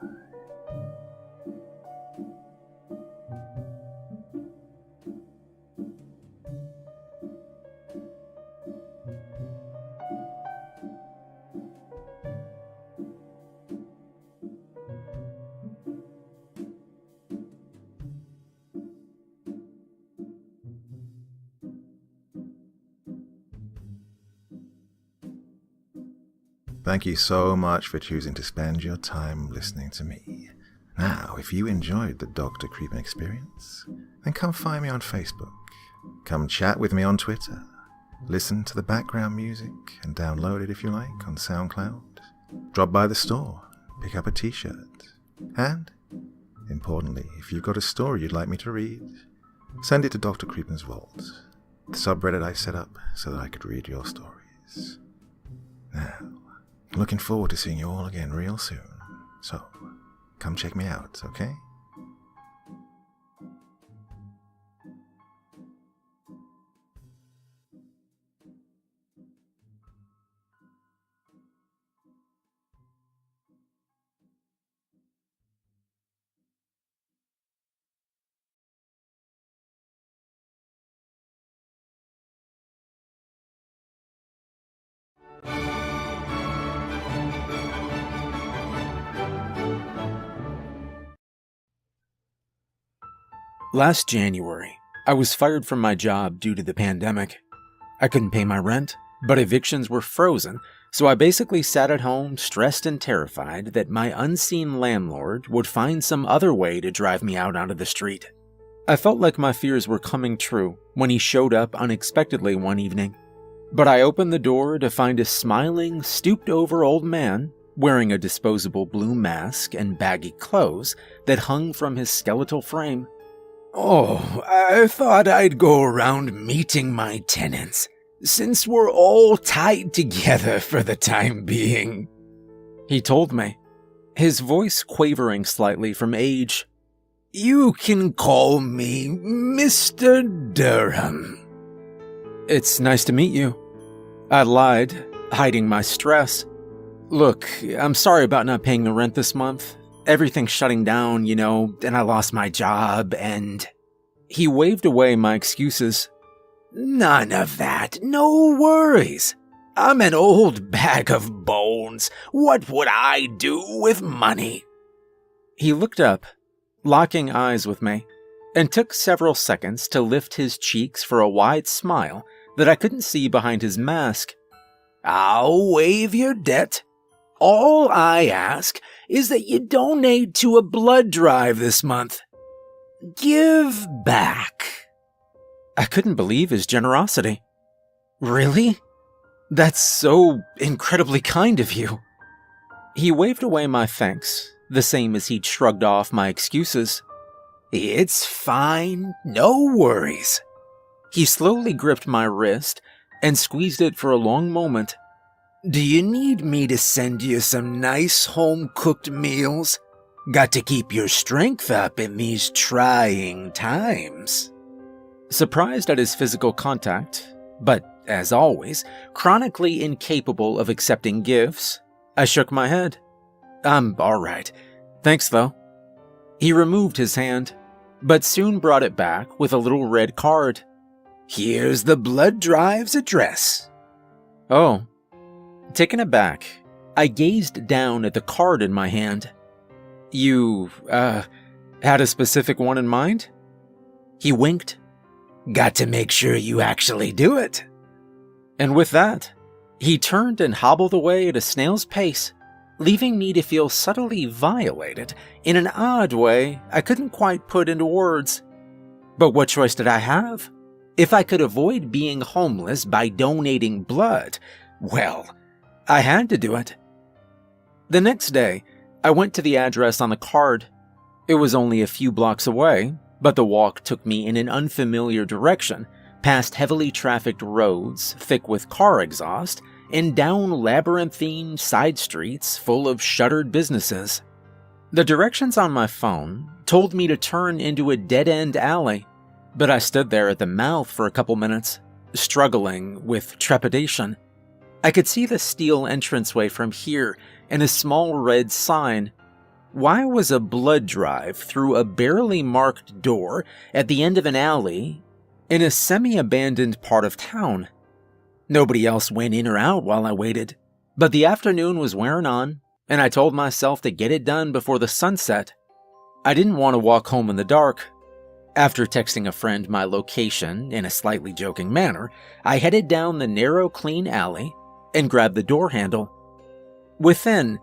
Thank you so much for choosing to spend your time listening to me. Now, if you enjoyed the Dr. Creeping experience, then come find me on Facebook. Come chat with me on Twitter. Listen to the background music and download it if you like on SoundCloud. Drop by the store, pick up a t-shirt. And, importantly, if you've got a story you'd like me to read, send it to Dr. Creeping's Vault, the subreddit I set up so that I could read your stories. Now, looking forward to seeing you all again real soon. So, come check me out, okay? Last January, I was fired from my job due to the pandemic. I couldn't pay my rent, but evictions were frozen, so I basically sat at home stressed and terrified that my unseen landlord would find some other way to drive me out onto the street. I felt like my fears were coming true when he showed up unexpectedly one evening. But I opened the door to find a smiling, stooped-over old man wearing a disposable blue mask and baggy clothes that hung from his skeletal frame. "Oh, I thought I'd go around meeting my tenants, since we're all tied together for the time being," he told me, his voice quavering slightly from age. "You can call me Mr. Durham." "It's nice to meet you," I lied, hiding my stress. "Look, I'm sorry about not paying the rent this month. Everything's shutting down, and I lost my job, and..." He waved away my excuses. "None of that, no worries. I'm an old bag of bones. What would I do with money?" He looked up, locking eyes with me, and took several seconds to lift his cheeks for a wide smile that I couldn't see behind his mask. "I'll waive your debt. All I ask is that you donate to a blood drive this month. Give back." I couldn't believe his generosity. "Really? That's so incredibly kind of you." He waved away my thanks, the same as he'd shrugged off my excuses. "It's fine, no worries." He slowly gripped my wrist and squeezed it for a long moment. "Do you need me to send you some nice home-cooked meals? Got to keep your strength up in these trying times. Surprised at his physical contact, but, as always, chronically incapable of accepting gifts, I shook my head. I'm alright. Thanks, though. He removed his hand, but soon brought it back with a little red card. Here's the blood drive's address. Oh. Taken aback, I gazed down at the card in my hand. You, had a specific one in mind? He winked. Got to make sure you actually do it. And with that, he turned and hobbled away at a snail's pace, leaving me to feel subtly violated in an odd way I couldn't quite put into words. But what choice did I have? If I could avoid being homeless by donating blood, well, I had to do it. The next day, I went to the address on the card. It was only a few blocks away, but the walk took me in an unfamiliar direction, past heavily trafficked roads thick with car exhaust, and down labyrinthine side streets full of shuttered businesses. The directions on my phone told me to turn into a dead-end alley, but I stood there at the mouth for a couple minutes, struggling with trepidation. I could see the steel entranceway from here and a small red sign. Why was a blood drive through a barely marked door at the end of an alley in a semi-abandoned part of town? Nobody else went in or out while I waited, but the afternoon was wearing on, and I told myself to get it done before the sun set. I didn't want to walk home in the dark. After texting a friend my location in a slightly joking manner, I headed down the narrow, clean alley and grabbed the door handle. Within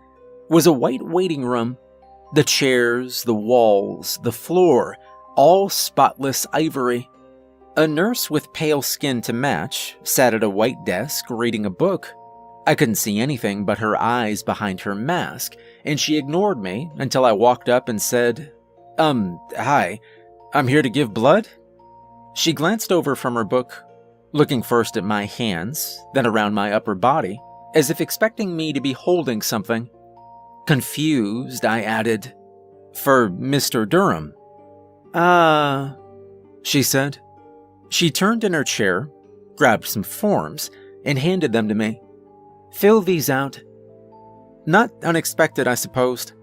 was a white waiting room. The chairs, the walls, the floor, all spotless ivory. A nurse with pale skin to match sat at a white desk reading a book. I couldn't see anything but her eyes behind her mask, and she ignored me until I walked up and said, hi, I'm here to give blood? She glanced over from her book, looking first at my hands, then around my upper body, as if expecting me to be holding something. Confused, I added, For Mr. Durham. She said. She turned in her chair, grabbed some forms, and handed them to me. Fill these out. Not unexpected, I supposed.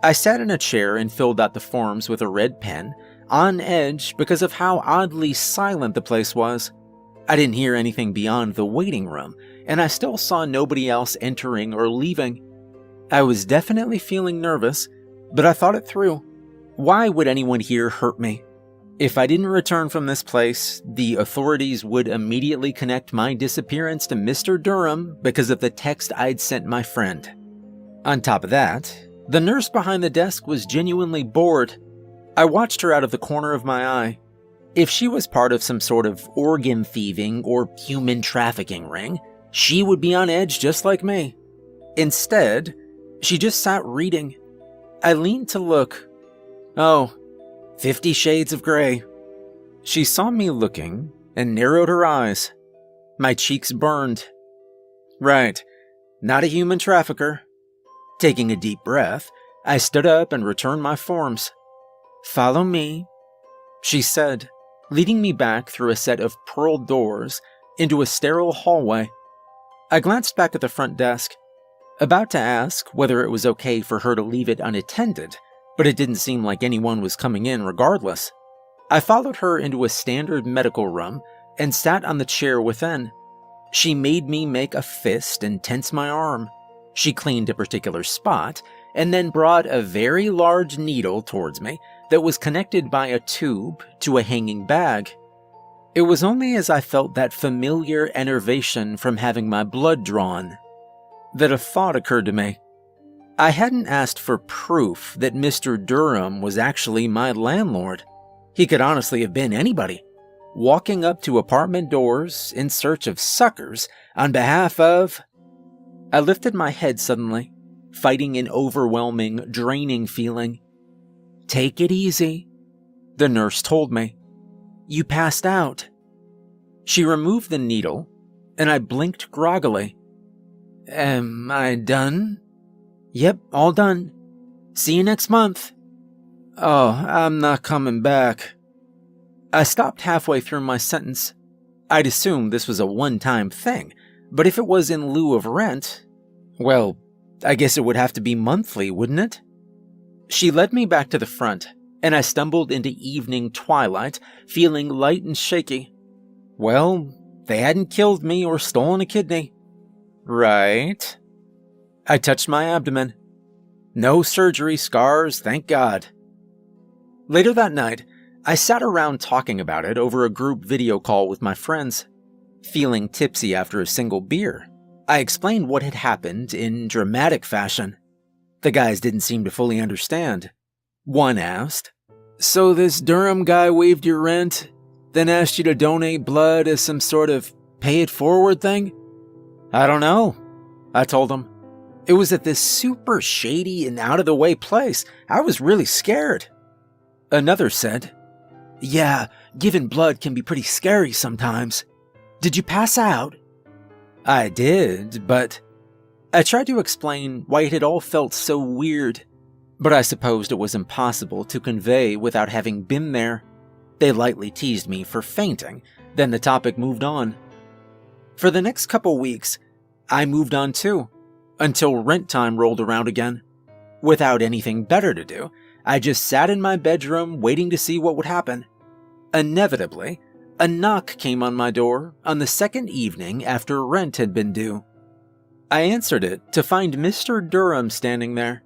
I sat in a chair and filled out the forms with a red pen, on edge because of how oddly silent the place was. I didn't hear anything beyond the waiting room, and I still saw nobody else entering or leaving. I was definitely feeling nervous, but I thought it through. Why would anyone here hurt me? If I didn't return from this place, the authorities would immediately connect my disappearance to Mr. Durham because of the text I'd sent my friend. On top of that, the nurse behind the desk was genuinely bored. I watched her out of the corner of my eye. If she was part of some sort of organ thieving or human trafficking ring, she would be on edge just like me. Instead, she just sat reading. I leaned to look. Oh, 50 Shades of Grey. She saw me looking and narrowed her eyes. My cheeks burned. Right, not a human trafficker. Taking a deep breath, I stood up and returned my forms. Follow me, she said, leading me back through a set of pearl doors into a sterile hallway. I glanced back at the front desk, about to ask whether it was okay for her to leave it unattended, but it didn't seem like anyone was coming in regardless. I followed her into a standard medical room and sat on the chair within. She made me make a fist and tense my arm. She cleaned a particular spot and then brought a very large needle towards me that was connected by a tube to a hanging bag. It was only as I felt that familiar enervation from having my blood drawn that a thought occurred to me. I hadn't asked for proof that Mr. Durham was actually my landlord. He could honestly have been anybody, walking up to apartment doors in search of suckers on behalf of... I lifted my head suddenly, fighting an overwhelming, draining feeling. Take it easy, the nurse told me. You passed out. She removed the needle, and I blinked groggily. Am I done? Yep, all done. See you next month. Oh, I'm not coming back. I stopped halfway through my sentence. I'd assumed this was a one-time thing, but if it was in lieu of rent, well, I guess it would have to be monthly, wouldn't it? She led me back to the front, and I stumbled into evening twilight, feeling light and shaky. Well, they hadn't killed me or stolen a kidney. Right? I touched my abdomen. No surgery scars, thank God. Later that night, I sat around talking about it over a group video call with my friends. Feeling tipsy after a single beer, I explained what had happened in dramatic fashion. The guys didn't seem to fully understand. One asked, "So this Durham guy waived your rent, then asked you to donate blood as some sort of pay-it-forward thing?" "I don't know," I told him. "It was at this super shady and out-of-the-way place. I was really scared." Another said, "Yeah, giving blood can be pretty scary sometimes. Did you pass out?" I did, but I tried to explain why it had all felt so weird, but I supposed it was impossible to convey without having been there. They lightly teased me for fainting, then the topic moved on. For the next couple weeks, I moved on too, until rent time rolled around again. Without anything better to do, I just sat in my bedroom waiting to see what would happen. Inevitably, a knock came on my door on the second evening after rent had been due. I answered it to find Mr. Durham standing there.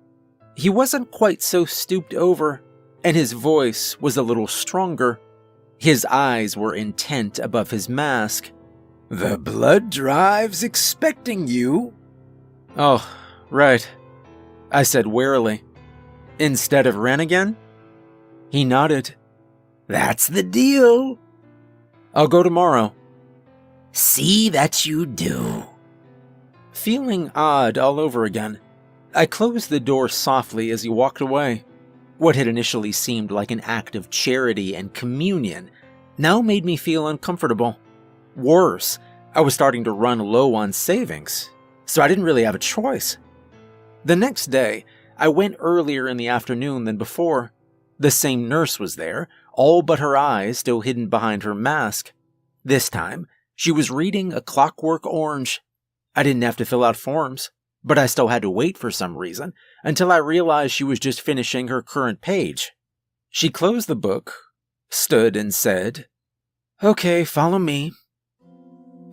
He wasn't quite so stooped over, and his voice was a little stronger. His eyes were intent above his mask. "The blood drive's expecting you." "Oh, right," I said warily. "Instead of rent again?" He nodded. "That's the deal." "I'll go tomorrow." "See that you do." Feeling odd all over again, I closed the door softly as he walked away. What had initially seemed like an act of charity and communion now made me feel uncomfortable. Worse, I was starting to run low on savings, so I didn't really have a choice. The next day, I went earlier in the afternoon than before. The same nurse was there, all but her eyes still hidden behind her mask. This time, she was reading A Clockwork Orange. I didn't have to fill out forms, but I still had to wait for some reason until I realized she was just finishing her current page. She closed the book, stood and said, "Okay, follow me."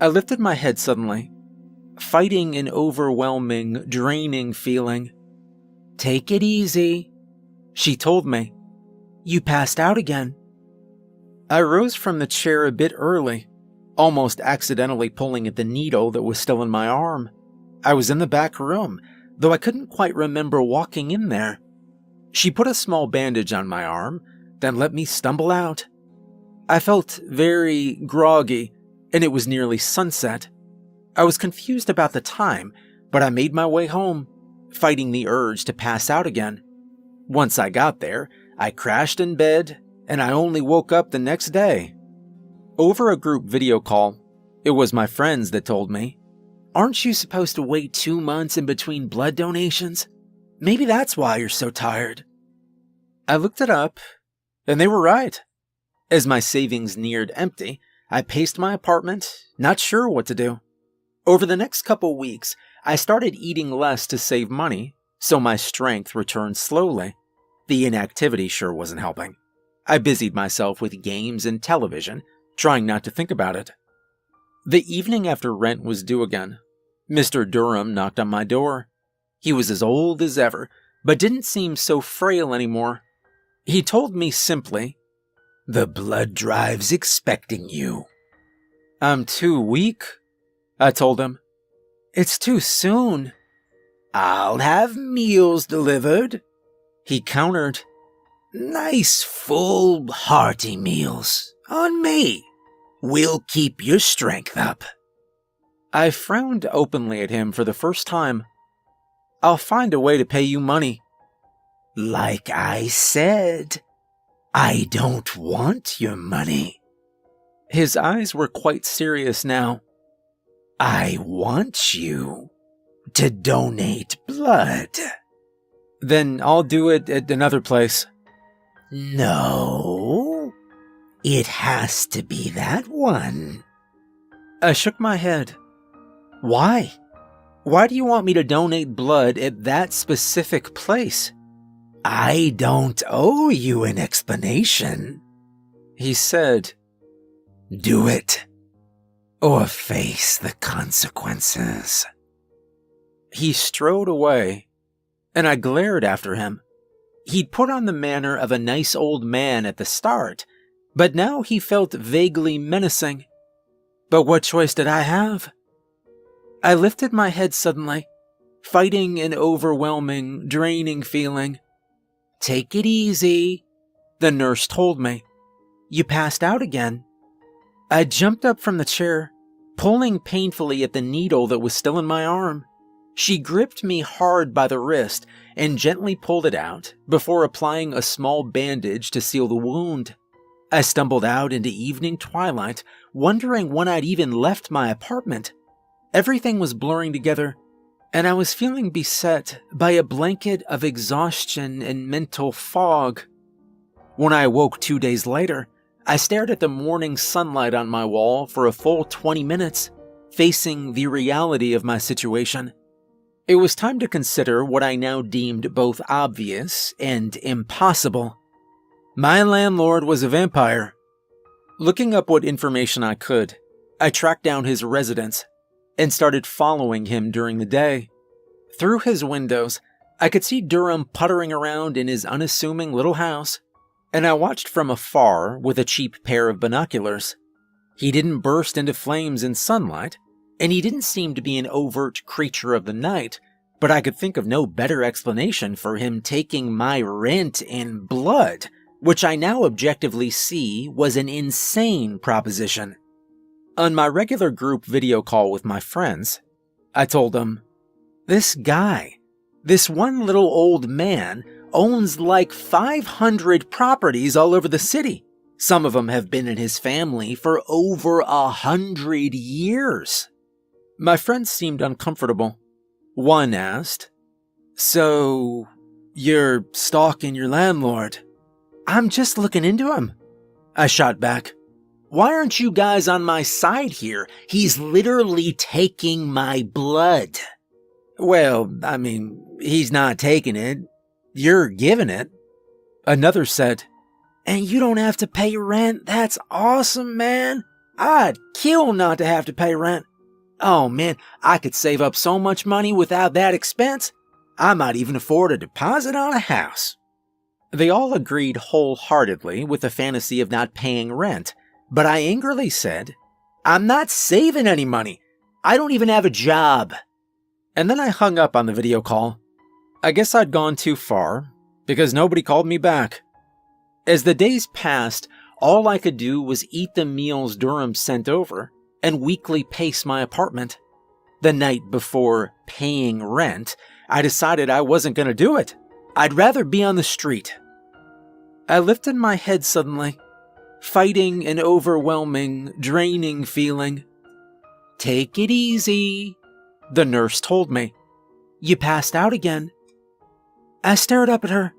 I lifted my head suddenly, fighting an overwhelming, draining feeling. "Take it easy," she told me. "You passed out again." I rose from the chair a bit early, almost accidentally pulling at the needle that was still in my arm. I was in the back room, though I couldn't quite remember walking in there. She put a small bandage on my arm, then let me stumble out. I felt very groggy, and it was nearly sunset. I was confused about the time, but I made my way home, fighting the urge to pass out again. Once I got there, I crashed in bed, and I only woke up the next day. Over a group video call, it was my friends that told me, "Aren't you supposed to wait 2 months in between blood donations? Maybe that's why you're so tired." I looked it up, and they were right. As my savings neared empty, I paced my apartment, not sure what to do. Over the next couple weeks, I started eating less to save money, so my strength returned slowly. The inactivity sure wasn't helping. I busied myself with games and television, trying not to think about it. The evening after rent was due again, Mr. Durham knocked on my door. He was as old as ever, but didn't seem so frail anymore. He told me simply, "The blood drive's expecting you." "I'm too weak," I told him. "It's too soon." "I'll have meals delivered," he countered. "Nice, full, hearty meals. On me. We'll keep your strength up." I frowned openly at him for the first time. "I'll find a way to pay you money." "Like I said, I don't want your money." His eyes were quite serious now. "I want you to donate blood." Then I'll do it at another place. No, it has to be that one. I shook my head. Why? Why do you want me to donate blood at that specific place? I don't owe you an explanation, He said. Do it, or face the consequences. He strode away, and I glared after him. He'd put on the manner of a nice old man at the start, but now he felt vaguely menacing. But what choice did I have? I lifted my head suddenly, fighting an overwhelming, draining feeling. Take it easy, the nurse told me. You passed out again. I jumped up from the chair, pulling painfully at the needle that was still in my arm. She gripped me hard by the wrist and gently pulled it out before applying a small bandage to seal the wound. I stumbled out into evening twilight, wondering when I'd even left my apartment. Everything was blurring together, and I was feeling beset by a blanket of exhaustion and mental fog. When I awoke 2 days later, I stared at the morning sunlight on my wall for a full 20 minutes, facing the reality of my situation. It was time to consider what I now deemed both obvious and impossible. My landlord was a vampire. Looking up what information I could, I tracked down his residence and started following him during the day. Through his windows, I could see Durham puttering around in his unassuming little house, and I watched from afar with a cheap pair of binoculars. He didn't burst into flames in sunlight, and he didn't seem to be an overt creature of the night, but I could think of no better explanation for him taking my rent in blood, which I now objectively see was an insane proposition. On my regular group video call with my friends, I told them, this guy, this one little old man, owns like 500 properties all over the city. Some of them have been in his family for over 100 years. My friends seemed uncomfortable. One asked, So, you're stalking your landlord? I'm just looking into him, I shot back. Why aren't you guys on my side here? He's literally taking my blood. Well, I mean, he's not taking it. You're giving it. Another said, And you don't have to pay rent? That's awesome, man. I'd kill not to have to pay rent. Oh man, I could save up so much money without that expense. I might even afford a deposit on a house. They all agreed wholeheartedly with the fantasy of not paying rent, but I angrily said, I'm not saving any money. I don't even have a job. And then I hung up on the video call. I guess I'd gone too far, because nobody called me back. As the days passed, all I could do was eat the meals Durham sent over and weekly pace my apartment. The night before paying rent, I decided I wasn't going to do it. I'd rather be on the street. I lifted my head suddenly, fighting an overwhelming, draining feeling. Take it easy, the nurse told me. You passed out again. I stared up at her.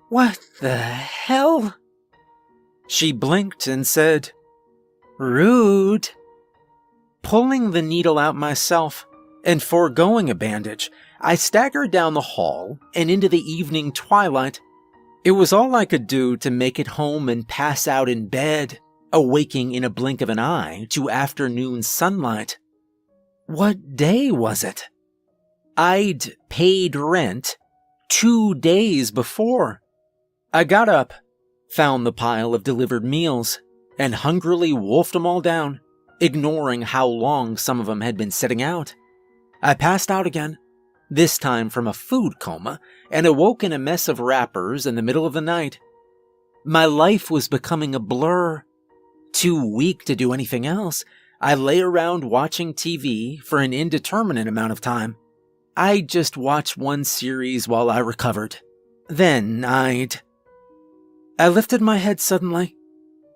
What the hell? She blinked and said, Rude. Pulling the needle out myself and foregoing a bandage, I staggered down the hall and into the evening twilight. It was all I could do to make it home and pass out in bed, awaking in a blink of an eye to afternoon sunlight. What day was it? I'd paid rent 2 days before. I got up, found the pile of delivered meals, and hungrily wolfed them all down, ignoring how long some of them had been sitting out. I passed out again, this time from a food coma, and awoke in a mess of wrappers in the middle of the night. My life was becoming a blur. Too weak to do anything else, I lay around watching TV for an indeterminate amount of time. I'd just watch one series while I recovered. Then I lifted my head suddenly,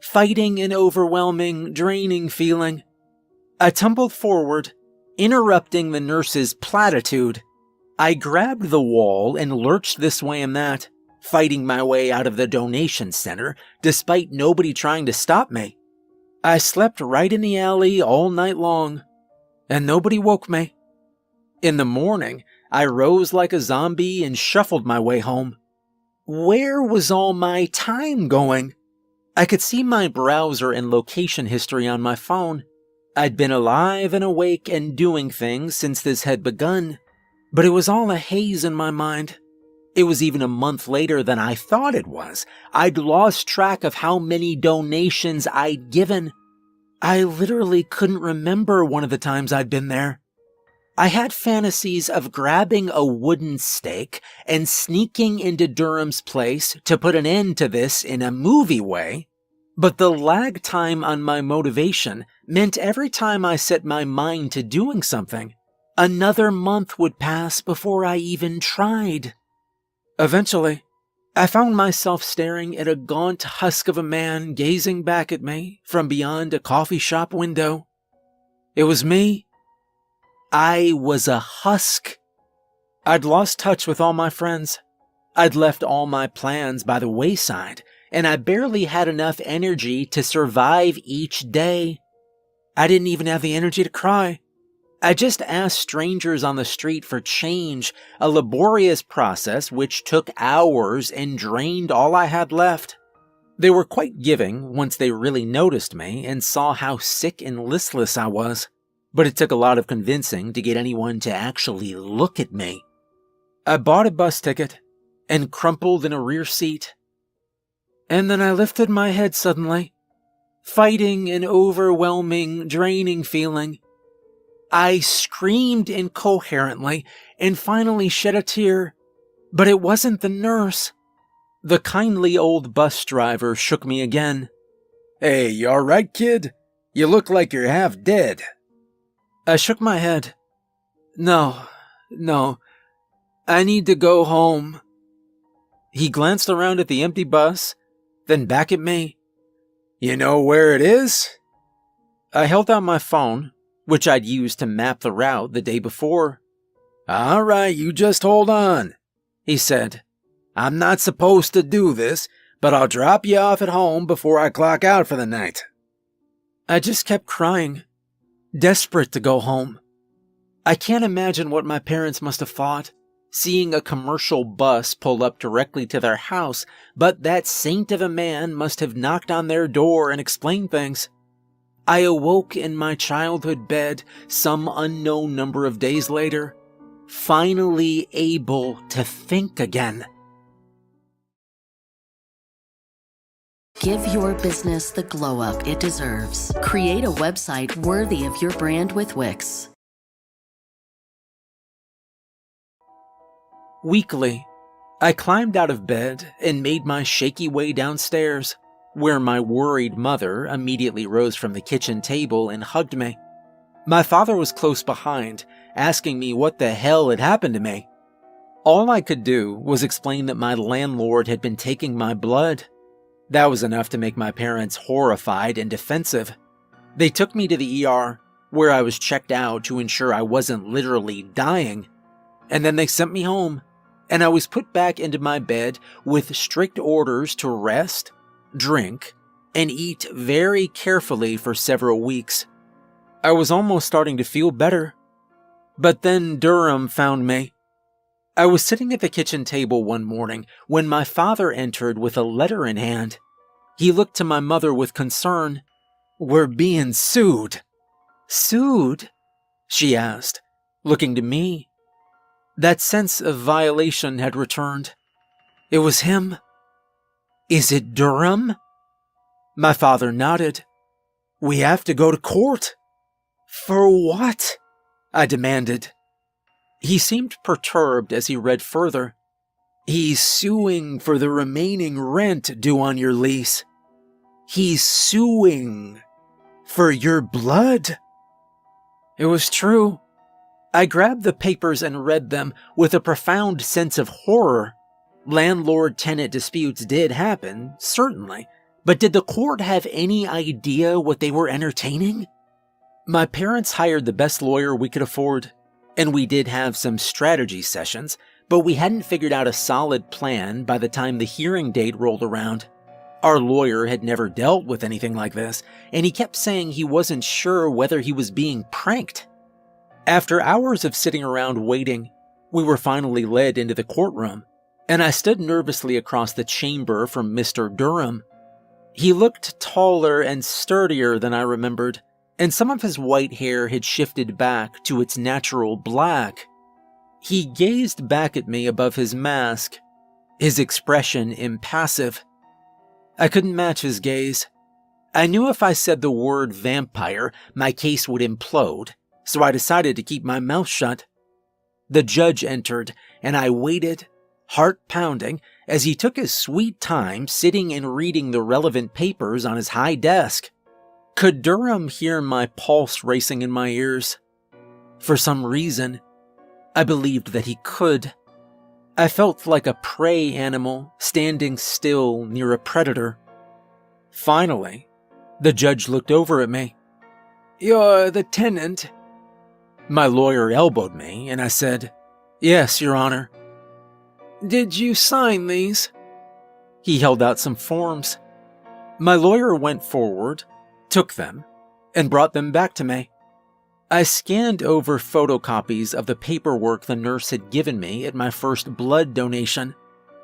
fighting an overwhelming, draining feeling. I tumbled forward, interrupting the nurse's platitude. I grabbed the wall and lurched this way and that, fighting my way out of the donation center despite nobody trying to stop me. I slept right in the alley all night long, and nobody woke me. In the morning, I rose like a zombie and shuffled my way home. Where was all my time going? I could see my browser and location history on my phone. I'd been alive and awake and doing things since this had begun, but it was all a haze in my mind. It was even a month later than I thought it was. I'd lost track of how many donations I'd given. I literally couldn't remember one of the times I'd been there. I had fantasies of grabbing a wooden stake and sneaking into Durham's place to put an end to this in a movie way, but the lag time on my motivation meant every time I set my mind to doing something, another month would pass before I even tried. Eventually, I found myself staring at a gaunt husk of a man gazing back at me from beyond a coffee shop window. It was me. I was a husk. I'd lost touch with all my friends. I'd left all my plans by the wayside, and I barely had enough energy to survive each day. I didn't even have the energy to cry. I just asked strangers on the street for change, a laborious process which took hours and drained all I had left. They were quite giving once they really noticed me and saw how sick and listless I was, but it took a lot of convincing to get anyone to actually look at me. I bought a bus ticket and crumpled in a rear seat. And then I lifted my head suddenly, fighting an overwhelming, draining feeling. I screamed incoherently and finally shed a tear, but it wasn't the nurse. The kindly old bus driver shook me again. "Hey, you alright, kid? You look like you're half dead." I shook my head. No, I need to go home." He glanced around at the empty bus, then back at me. "You know where it is?" I held out my phone, which I'd used to map the route the day before. "All right, you just hold on," he said. "I'm not supposed to do this, but I'll drop you off at home before I clock out for the night." I just kept crying, desperate to go home. I can't imagine what my parents must have thought, seeing a commercial bus pull up directly to their house, but that saint of a man must have knocked on their door and explained things. I awoke in my childhood bed some unknown number of days later, finally able to think again. Give your business the glow up it deserves. Create a website worthy of your brand with Wix. Weakly, I climbed out of bed and made my shaky way downstairs, where my worried mother immediately rose from the kitchen table and hugged me. My father was close behind, asking me what the hell had happened to me. All I could do was explain that my landlord had been taking my blood. That was enough to make my parents horrified and defensive. They took me to the ER, where I was checked out to ensure I wasn't literally dying, and then they sent me home, and I was put back into my bed with strict orders to rest, drink, and eat very carefully for several weeks. I was almost starting to feel better, but then Durham found me. I was sitting at the kitchen table one morning when my father entered with a letter in hand. He looked to my mother with concern. "We're being sued." "Sued?" she asked, looking to me. That sense of violation had returned. It was him. "Is it Durham?" My father nodded. "We have to go to court." "For what?" I demanded. He seemed perturbed as he read further. "He's suing for the remaining rent due on your lease. He's suing for your blood." It was true. I grabbed the papers and read them with a profound sense of horror. Landlord-tenant disputes did happen, certainly, but did the court have any idea what they were entertaining? My parents hired the best lawyer we could afford, and we did have some strategy sessions, but we hadn't figured out a solid plan by the time the hearing date rolled around. Our lawyer had never dealt with anything like this, and he kept saying he wasn't sure whether he was being pranked. After hours of sitting around waiting, we were finally led into the courtroom, and I stood nervously across the chamber from Mr. Durham. He looked taller and sturdier than I remembered, and some of his white hair had shifted back to its natural black. He gazed back at me above his mask, his expression impassive. I couldn't match his gaze. I knew if I said the word vampire, my case would implode, so I decided to keep my mouth shut. The judge entered, and I waited, heart pounding, as he took his sweet time sitting and reading the relevant papers on his high desk. Could Durham hear my pulse racing in my ears? For some reason, I believed that he could. I felt like a prey animal standing still near a predator. Finally, the judge looked over at me. "You're the tenant?" My lawyer elbowed me, and I said, "Yes, Your Honor." "Did you sign these?" He held out some forms. My lawyer went forward, took them, and brought them back to me. I scanned over photocopies of the paperwork the nurse had given me at my first blood donation.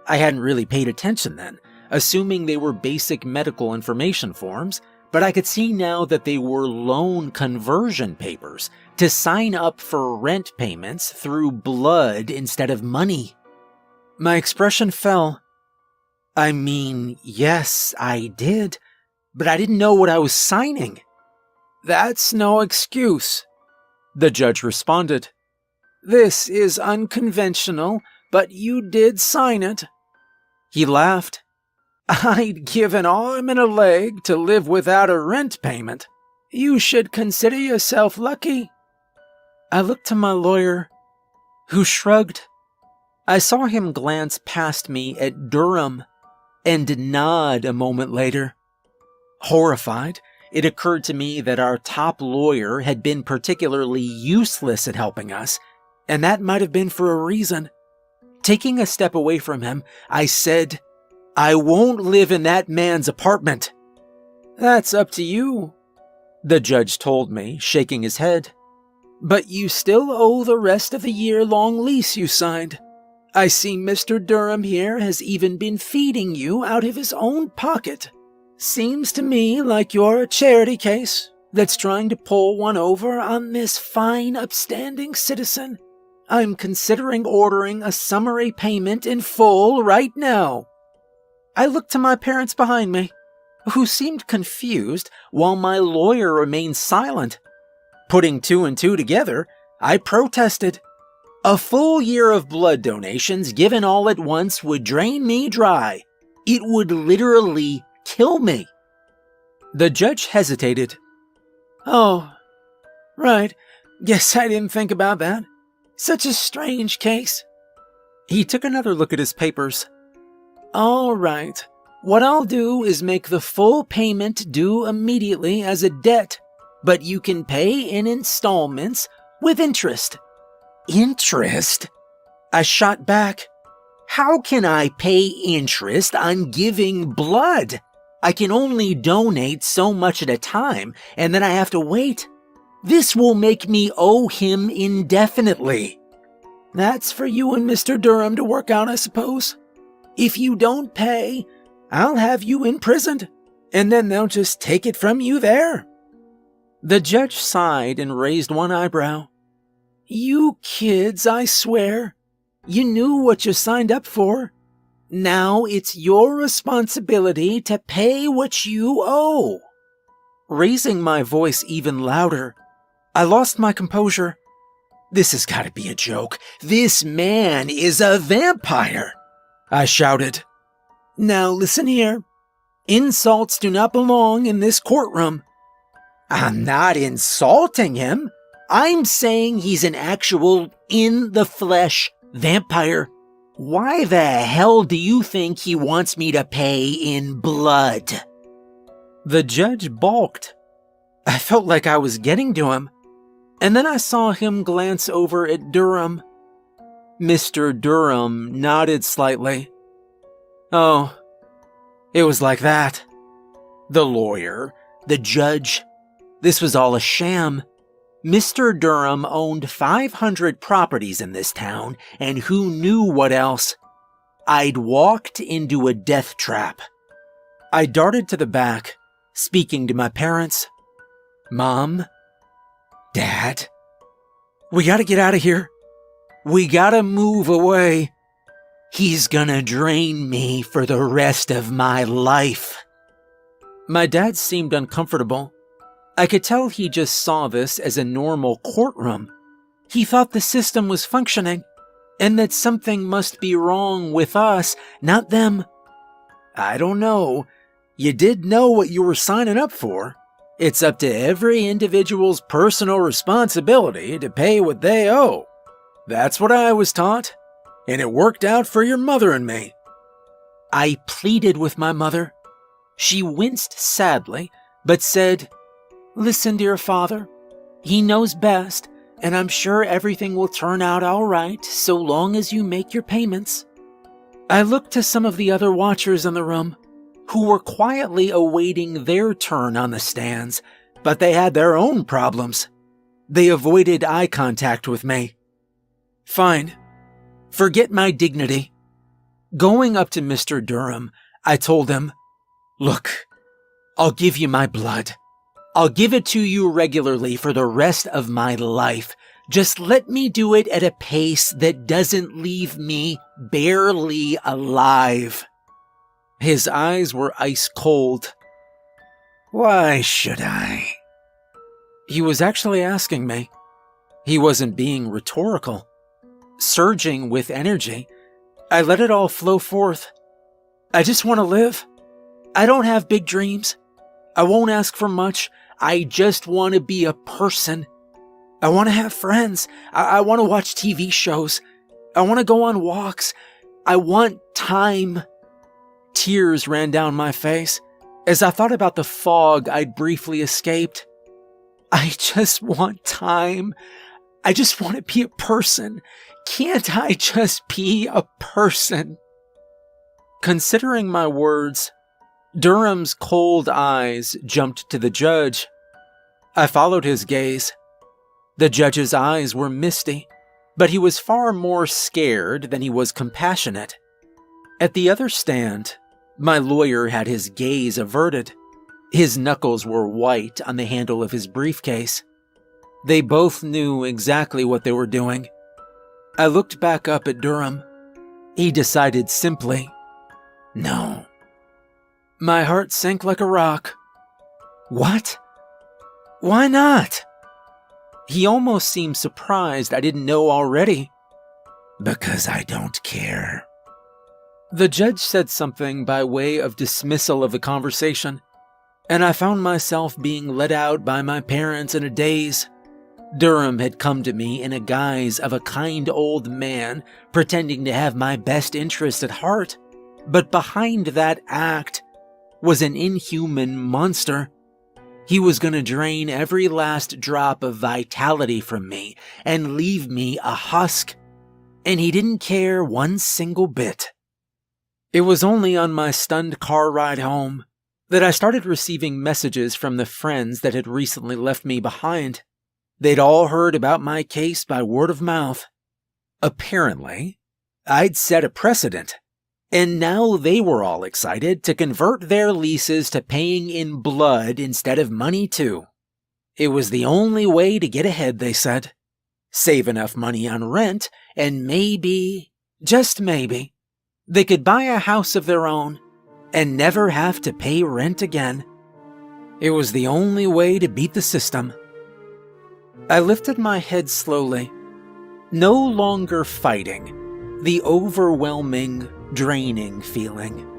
I hadn't really paid attention then, assuming they were basic medical information forms, but I could see now that they were loan conversion papers to sign up for rent payments through blood instead of money. My expression fell. I mean, yes, I did, but I didn't know what I was signing. "That's no excuse," the judge responded. "This is unconventional, but you did sign it." He laughed. "I'd give an arm and a leg to live without a rent payment. You should consider yourself lucky." I looked to my lawyer, who shrugged. I saw him glance past me at Durham and nod a moment later. Horrified, it occurred to me that our top lawyer had been particularly useless at helping us, and that might have been for a reason. Taking a step away from him, I said, "I won't live in that man's apartment." "That's up to you," the judge told me, shaking his head. "But you still owe the rest of the year-long lease you signed. I see Mr. Durham here has even been feeding you out of his own pocket. Seems to me like you're a charity case that's trying to pull one over on this fine, upstanding citizen. I'm considering ordering a summary payment in full right now." I looked to my parents behind me, who seemed confused while my lawyer remained silent. Putting two and two together, I protested. A full year of blood donations given all at once would drain me dry. It would literally kill me. The judge hesitated. "Oh, right. Guess I didn't think about that. Such a strange case." He took another look at his papers. "All right. What I'll do is make the full payment due immediately as a debt, but you can pay in installments with interest." "Interest?" I shot back. "How can I pay interest on giving blood? I can only donate so much at a time, and then I have to wait. This will make me owe him indefinitely." "That's for you and Mr. Durham to work out, I suppose. If you don't pay, I'll have you imprisoned, and then they'll just take it from you there." The judge sighed and raised one eyebrow. "You kids, I swear. You knew what you signed up for. Now it's your responsibility to pay what you owe." Raising my voice even louder, I lost my composure. "This has got to be a joke. This man is a vampire," I shouted. "Now listen here. Insults do not belong in this courtroom." "I'm not insulting him. I'm saying he's an actual, in-the-flesh vampire. Why the hell do you think he wants me to pay in blood?" The judge balked. I felt like I was getting to him. And then I saw him glance over at Durham. Mr. Durham nodded slightly. Oh, it was like that. The lawyer, the judge, this was all a sham. Mr. Durham owned 500 properties in this town, and who knew what else? I'd walked into a death trap. I darted to the back, speaking to my parents. Mom, Dad, we gotta get out of here. We gotta move away. He's gonna drain me for the rest of my life. My dad seemed uncomfortable. I could tell he just saw this as a normal courtroom. He thought the system was functioning, and that something must be wrong with us, not them. I don't know. You did know what you were signing up for. It's up to every individual's personal responsibility to pay what they owe. That's what I was taught, and it worked out for your mother and me. I pleaded with my mother. She winced sadly, but said, Listen, dear father, he knows best, and I'm sure everything will turn out all right so long as you make your payments. I looked to some of the other watchers in the room, who were quietly awaiting their turn on the stands, but they had their own problems. They avoided eye contact with me. Fine. Forget my dignity. Going up to Mr. Durham, I told him, Look, I'll give you my blood. I'll give it to you regularly for the rest of my life. Just let me do it at a pace that doesn't leave me barely alive. His eyes were ice cold. Why should I? He was actually asking me. He wasn't being rhetorical. Surging with energy, I let it all flow forth. I just want to live. I don't have big dreams. I won't ask for much. I just want to be a person. I want to have friends. I want to watch TV shows. I want to go on walks. I want time. Tears ran down my face as I thought about the fog I'd briefly escaped. I just want time. I just want to be a person. Can't I just be a person? Considering my words, Durham's cold eyes jumped to the judge. I followed his gaze. The judge's eyes were misty, but he was far more scared than he was compassionate. At the other stand, my lawyer had his gaze averted. His knuckles were white on the handle of his briefcase. They both knew exactly what they were doing. I looked back up at Durham. He decided simply, no. My heart sank like a rock. What? Why not? He almost seemed surprised I didn't know already. Because I don't care. The judge said something by way of dismissal of the conversation, and I found myself being let out by my parents in a daze. Durham had come to me in a guise of a kind old man, pretending to have my best interest at heart. But behind that act was an inhuman monster. He was going to drain every last drop of vitality from me and leave me a husk. And he didn't care one single bit. It was only on my stunned car ride home that I started receiving messages from the friends that had recently left me behind. They'd all heard about my case by word of mouth. Apparently, I'd set a precedent, and now they were all excited to convert their leases to paying in blood instead of money too. It was the only way to get ahead, they said. Save enough money on rent, and maybe, just maybe, they could buy a house of their own and never have to pay rent again. It was the only way to beat the system. I lifted my head slowly, no longer fighting the overwhelming, draining feeling.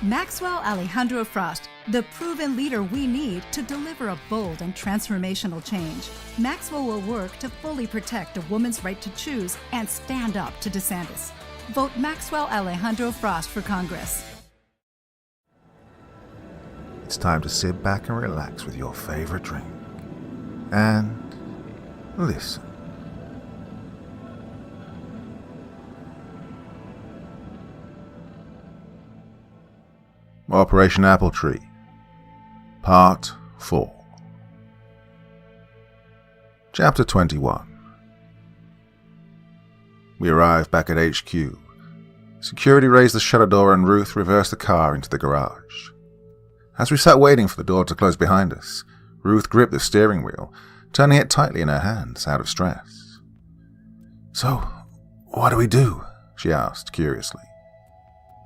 Maxwell Alejandro Frost, the proven leader we need to deliver a bold and transformational change. Maxwell will work to fully protect a woman's right to choose and stand up to DeSantis. Vote Maxwell Alejandro Frost for Congress. It's time to sit back and relax with your favorite drink. And listen. Operation Apple Tree, Part 4. Chapter 21. We arrived back at HQ. Security raised the shutter door and Ruth reversed the car into the garage. As we sat waiting for the door to close behind us, Ruth gripped the steering wheel, turning it tightly in her hands out of stress. "So, what do we do?" she asked curiously.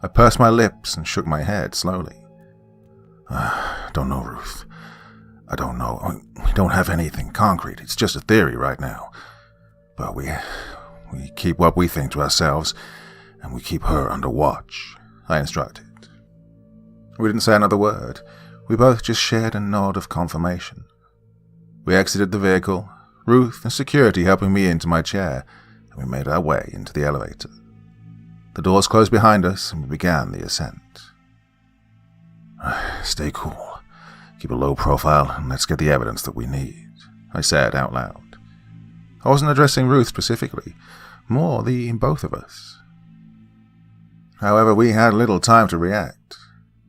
I pursed my lips and shook my head slowly. Don't know, Ruth. I don't know. We don't have anything concrete. It's just a theory right now. But we keep what we think to ourselves, and we keep her under watch, I instructed. We didn't say another word. We both just shared a nod of confirmation. We exited the vehicle, Ruth and security helping me into my chair, and we made our way into the elevator. The doors closed behind us, and we began the ascent. "Stay cool. Keep a low profile, and let's get the evidence that we need," I said out loud. I wasn't addressing Ruth specifically, more the both of us. However, we had little time to react.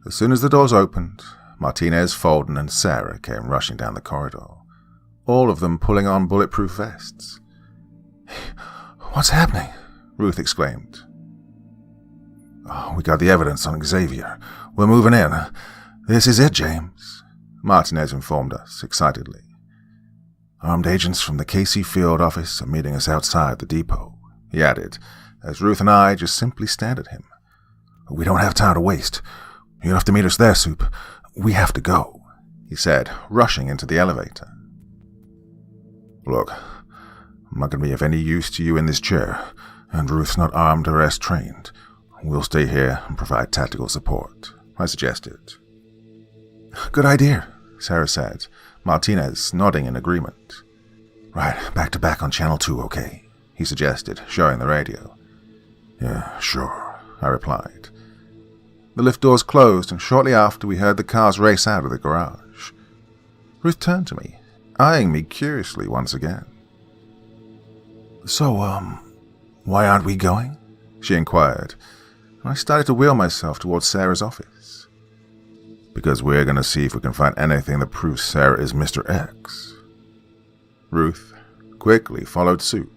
As soon as the doors opened, Martinez, Folden, and Sarah came rushing down the corridor, all of them pulling on bulletproof vests. "What's happening?" Ruth exclaimed. "Oh, we got the evidence on Xavier. We're moving in. This is it, James," Martinez informed us excitedly. "Armed agents from the KC field office are meeting us outside the depot," he added, as Ruth and I just simply stared at him. "We don't have time to waste. You have to meet us there, Soup. We have to go," he said, rushing into the elevator. "Look, I'm not going to be of any use to you in this chair, and Ruth's not armed or S-trained. We'll stay here and provide tactical support," I suggested. "Good idea," Sarah said, Martinez nodding in agreement. "Right, back to back on Channel 2, okay?" he suggested, showing the radio. "Yeah, sure," I replied. The lift doors closed, and shortly after we heard the cars race out of the garage. Ruth turned to me, eyeing me curiously once again. "So, why aren't we going?" she inquired, and I started to wheel myself towards Sarah's office. "Because we're going to see if we can find anything that proves Sarah is Mr. X." Ruth quickly followed suit.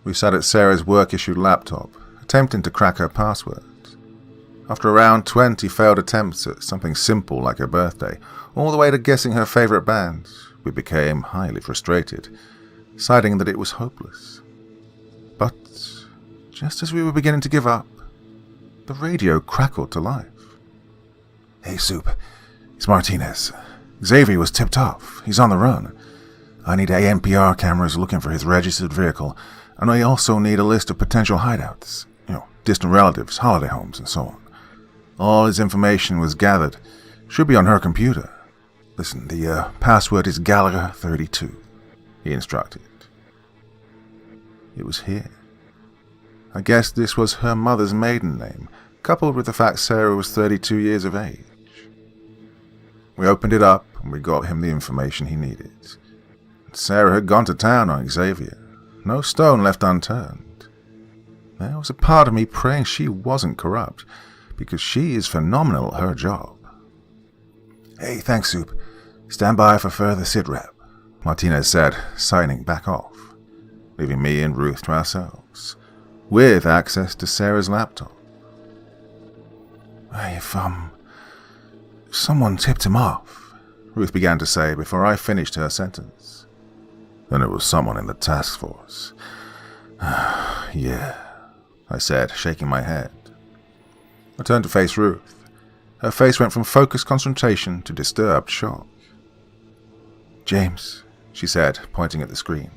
We sat at Sarah's work-issued laptop, attempting to crack her password. After around 20 failed attempts at something simple like her birthday, all the way to guessing her favorite band, we became highly frustrated, citing that it was hopeless. But just as we were beginning to give up, the radio crackled to life. "Hey, Soup, it's Martinez. Xavier was tipped off. He's on the run. I need ANPR cameras looking for his registered vehicle, and I also need a list of potential hideouts, distant relatives, holiday homes, and so on. All his information was gathered. Should be on her computer. Listen, the password is Gallagher 32, he instructed. It was here. I guess this was her mother's maiden name, coupled with the fact Sarah was 32 years of age. We opened it up, and we got him the information he needed. Sarah had gone to town on Xavier. No stone left unturned. There was a part of me praying she wasn't corrupt, because she is phenomenal at her job. "Hey, thanks, Soup. Stand by for further sit-rep," Martinez said, signing back off, leaving me and Ruth to ourselves, with access to Sarah's laptop. If someone tipped him off," Ruth began to say before I finished her sentence. "Then it was someone in the task force." "Yeah," I said, shaking my head. I turned to face Ruth. Her face went from focused concentration to disturbed shock. "James," she said, pointing at the screen.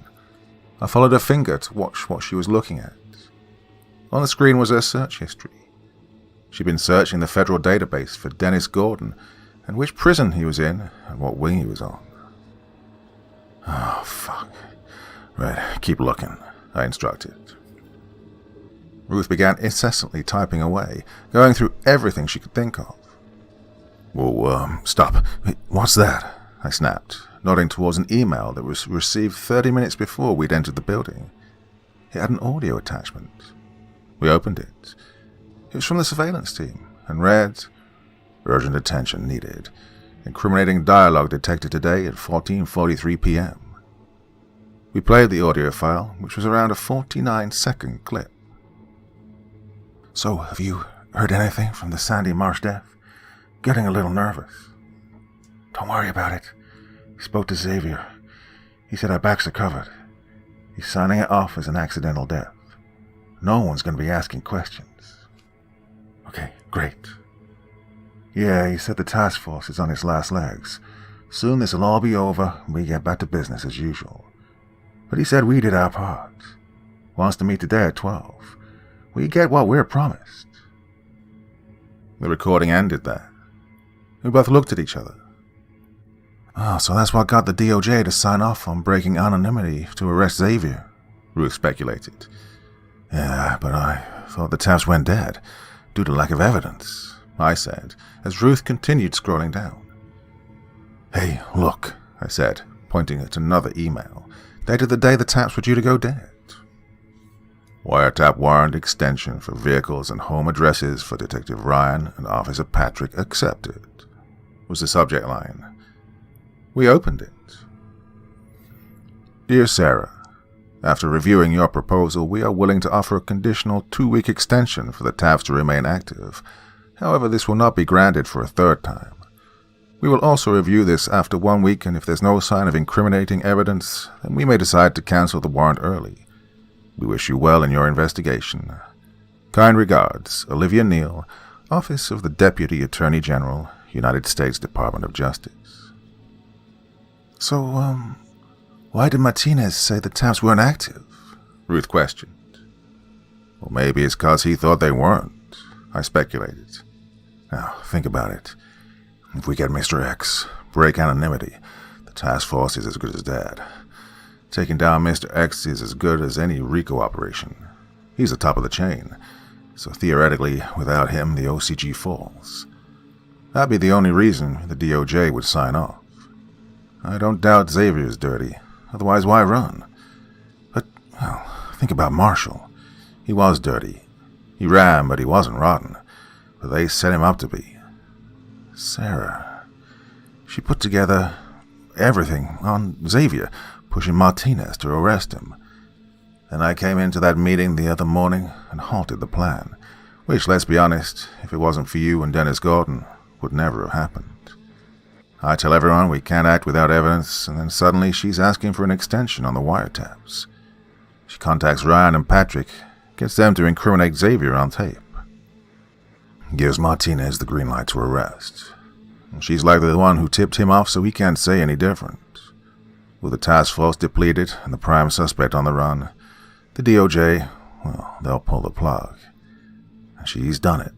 I followed her finger to watch what she was looking at. On the screen was her search history. She'd been searching the federal database for Dennis Gordon and which prison he was in and what wing he was on. "Oh, fuck. Right, keep looking," I instructed. Ruth began incessantly typing away, going through everything she could think of. "Whoa, stop. What's that?" I snapped, nodding towards an email that was received 30 minutes before we'd entered the building. It had an audio attachment. We opened it. It was from the surveillance team, and read, "Urgent attention needed. Incriminating dialogue detected today at 14:43 p.m. We played the audio file, which was around a 49-second clip. "So, have you heard anything from the Sandy Marsh death? Getting a little nervous." "Don't worry about it. Spoke to Xavier. He said our backs are covered. He's signing it off as an accidental death. No one's going to be asking questions." "Okay, great." "Yeah, he said the task force is on its last legs. Soon this'll all be over and we get back to business as usual. But he said we did our part. Wants to meet today at 12. We get what we're promised." The recording ended there. We both looked at each other. "Oh, so that's what got the DOJ to sign off on breaking anonymity to arrest Xavier," Ruth speculated. "Yeah, but I thought the taps went dead, due to lack of evidence," I said, as Ruth continued scrolling down. "Hey, look," I said, pointing at another email, dated the day the taps were due to go dead. "Wiretap warrant extension for vehicles and home addresses for Detective Ryan and Officer Patrick accepted," was the subject line. We opened it. "Dear Sarah, after reviewing your proposal, we are willing to offer a conditional 2-week extension for the TAFs to remain active. However, this will not be granted for a third time. We will also review this after 1 week, and if there's no sign of incriminating evidence, then we may decide to cancel the warrant early. We wish you well in your investigation. Kind regards, Olivia Neal, Office of the Deputy Attorney General, United States Department of Justice." "So, why did Martinez say the taps weren't active?" Ruth questioned. "Well, maybe it's because he thought they weren't," I speculated. "Now, think about it. If we get Mr. X, break anonymity, the task force is as good as dead. Taking down Mr. X is as good as any RICO operation. He's the top of the chain, so theoretically, without him, the OCG falls. That'd be the only reason the DOJ would sign off. I don't doubt Xavier's dirty, otherwise why run? But, well, think about Marshall. He was dirty. He ran, but he wasn't rotten. But they set him up to be. Sarah, she put together everything on Xavier, pushing Martinez to arrest him. Then I came into that meeting the other morning and halted the plan, which, let's be honest, if it wasn't for you and Dennis Gordon, would never have happened. I tell everyone we can't act without evidence, and then suddenly she's asking for an extension on the wiretaps. She contacts Ryan and Patrick, gets them to incriminate Xavier on tape. Gives Martinez the green light to arrest. She's likely the one who tipped him off, so he can't say any different. With the task force depleted and the prime suspect on the run, the DOJ, well, they'll pull the plug. And she's done it,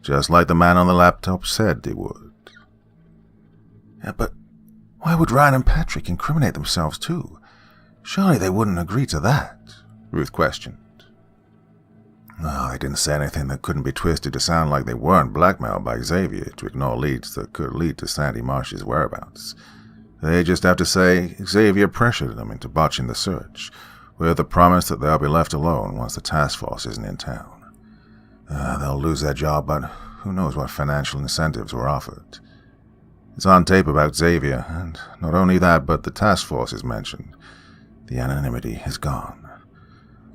just like the man on the laptop said they would. Yeah, but why would Ryan and Patrick incriminate themselves too? Surely they wouldn't agree to that, Ruth questioned. No, they didn't say anything that couldn't be twisted to sound like they weren't blackmailed by Xavier to ignore leads that could lead to Sandy Marsh's whereabouts. They just have to say Xavier pressured them into botching the search, with the promise that they'll be left alone once the task force isn't in town. They'll lose their job, but who knows what financial incentives were offered. It's on tape about Xavier, and not only that, but the task force is mentioned. The anonymity is gone.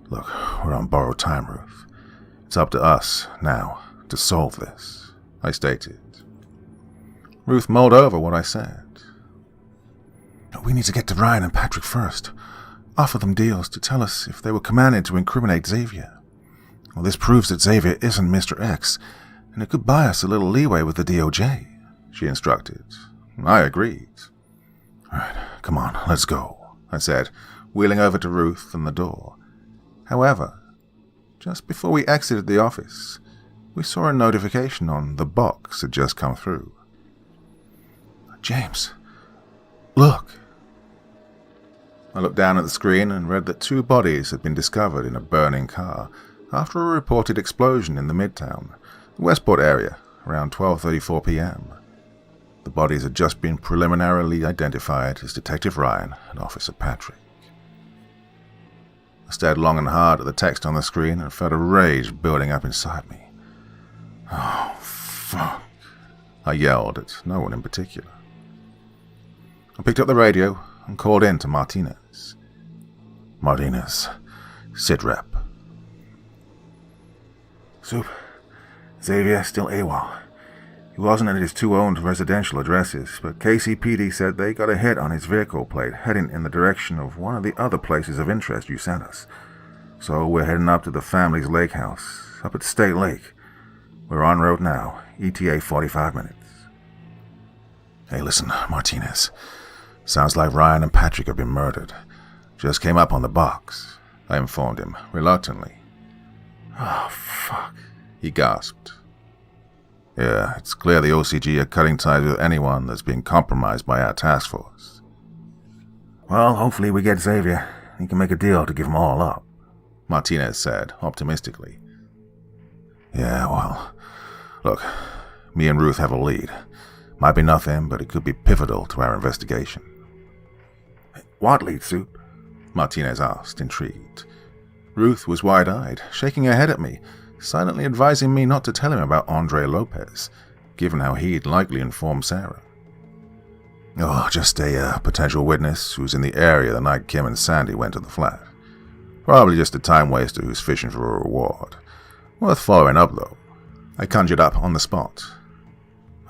Look, we're on borrowed time, Ruth. It's up to us, now, to solve this, I stated. Ruth mulled over what I said. We need to get to Ryan and Patrick first. Offer them deals to tell us if they were commanded to incriminate Xavier. Well, this proves that Xavier isn't Mr. X, and it could buy us a little leeway with the DOJ, she instructed. I agreed. All right, come on, let's go, I said, wheeling over to Ruth and the door. However, just before we exited the office, we saw a notification on the box had just come through. James, look. I looked down at the screen and read that 2 bodies had been discovered in a burning car after a reported explosion in the Midtown, Westport area, around 12:34 p.m. The bodies had just been preliminarily identified as Detective Ryan and Officer Patrick. I stared long and hard at the text on the screen and felt a rage building up inside me. Oh, fuck. I yelled at no one in particular. I picked up the radio and called in to Martinez. Martinez, sit rep. Soup, Xavier still AWOL. He wasn't at his two owned residential addresses, but KCPD said they got a hit on his vehicle plate heading in the direction of one of the other places of interest you sent us. So we're heading up to the family's lake house, up at State Lake. We're en route now, ETA 45 minutes. Hey, listen, Martinez. Sounds like Ryan and Patrick have been murdered. Just came up on the box, I informed him, reluctantly. Oh, fuck, he gasped. Yeah, it's clear the OCG are cutting ties with anyone that's been compromised by our task force. Well, hopefully we get Xavier. He can make a deal to give them all up, Martinez said, optimistically. Yeah, well, look, me and Ruth have a lead. Might be nothing, but it could be pivotal to our investigation. What lead, Soup? Martinez asked, intrigued. Ruth was wide-eyed, shaking her head at me, silently advising me not to tell him about Andre Lopez, given how he'd likely inform Sarah. Oh, just a potential witness who's in the area the night Kim and Sandy went to the flat. Probably just a time waster who's fishing for a reward. Worth following up, though. I conjured up on the spot.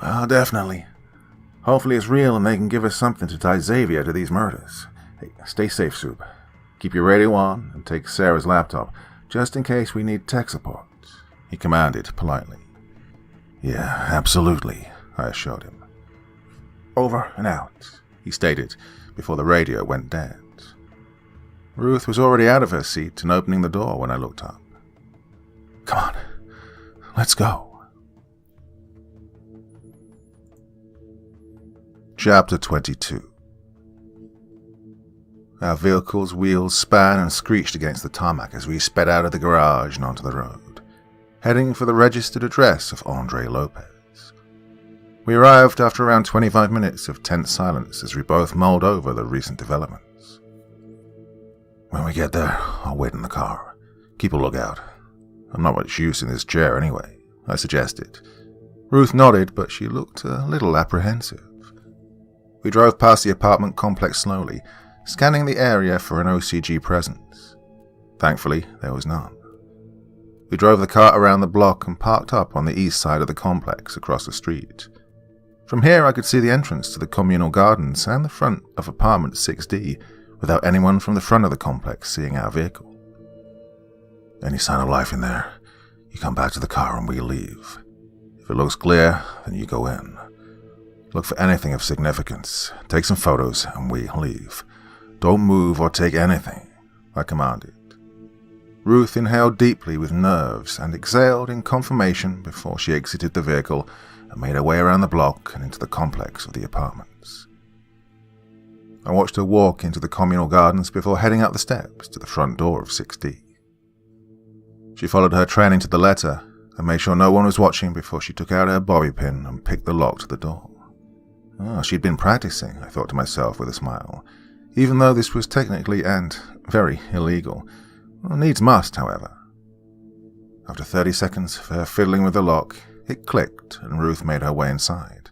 Well, definitely. Hopefully it's real and they can give us something to tie Xavier to these murders. Hey, stay safe, Soup. Keep your radio on and take Sarah's laptop, just in case we need tech support, he commanded politely. Yeah, absolutely, I assured him. Over and out, he stated before the radio went dead. Ruth was already out of her seat and opening the door when I looked up. Come on, let's go. Chapter 22. Our vehicle's wheels span and screeched against the tarmac as we sped out of the garage and onto the road, heading for the registered address of Andre Lopez. We arrived after around 25 minutes of tense silence as we both mulled over the recent developments. When we get there, I'll wait in the car. Keep a lookout. I'm not much use in this chair anyway, I suggested. Ruth nodded, but she looked a little apprehensive. We drove past the apartment complex slowly, scanning the area for an OCG presence. Thankfully, there was none. We drove the car around the block and parked up on the east side of the complex across the street. From here I could see the entrance to the communal gardens and the front of apartment 6D without anyone from the front of the complex seeing our vehicle. Any sign of life in there, you come back to the car and we leave. If it looks clear, then you go in. Look for anything of significance, take some photos, and we leave. Don't move or take anything, I commanded. Ruth inhaled deeply with nerves and exhaled in confirmation before she exited the vehicle and made her way around the block and into the complex of the apartments. I watched her walk into the communal gardens before heading up the steps to the front door of 6D. She followed her training to the letter and made sure no one was watching before she took out her bobby pin and picked the lock to the door. She'd been practicing, I thought to myself with a smile, even though this was technically and very illegal. Needs must, however. After 30 seconds of her fiddling with the lock, it clicked and Ruth made her way inside.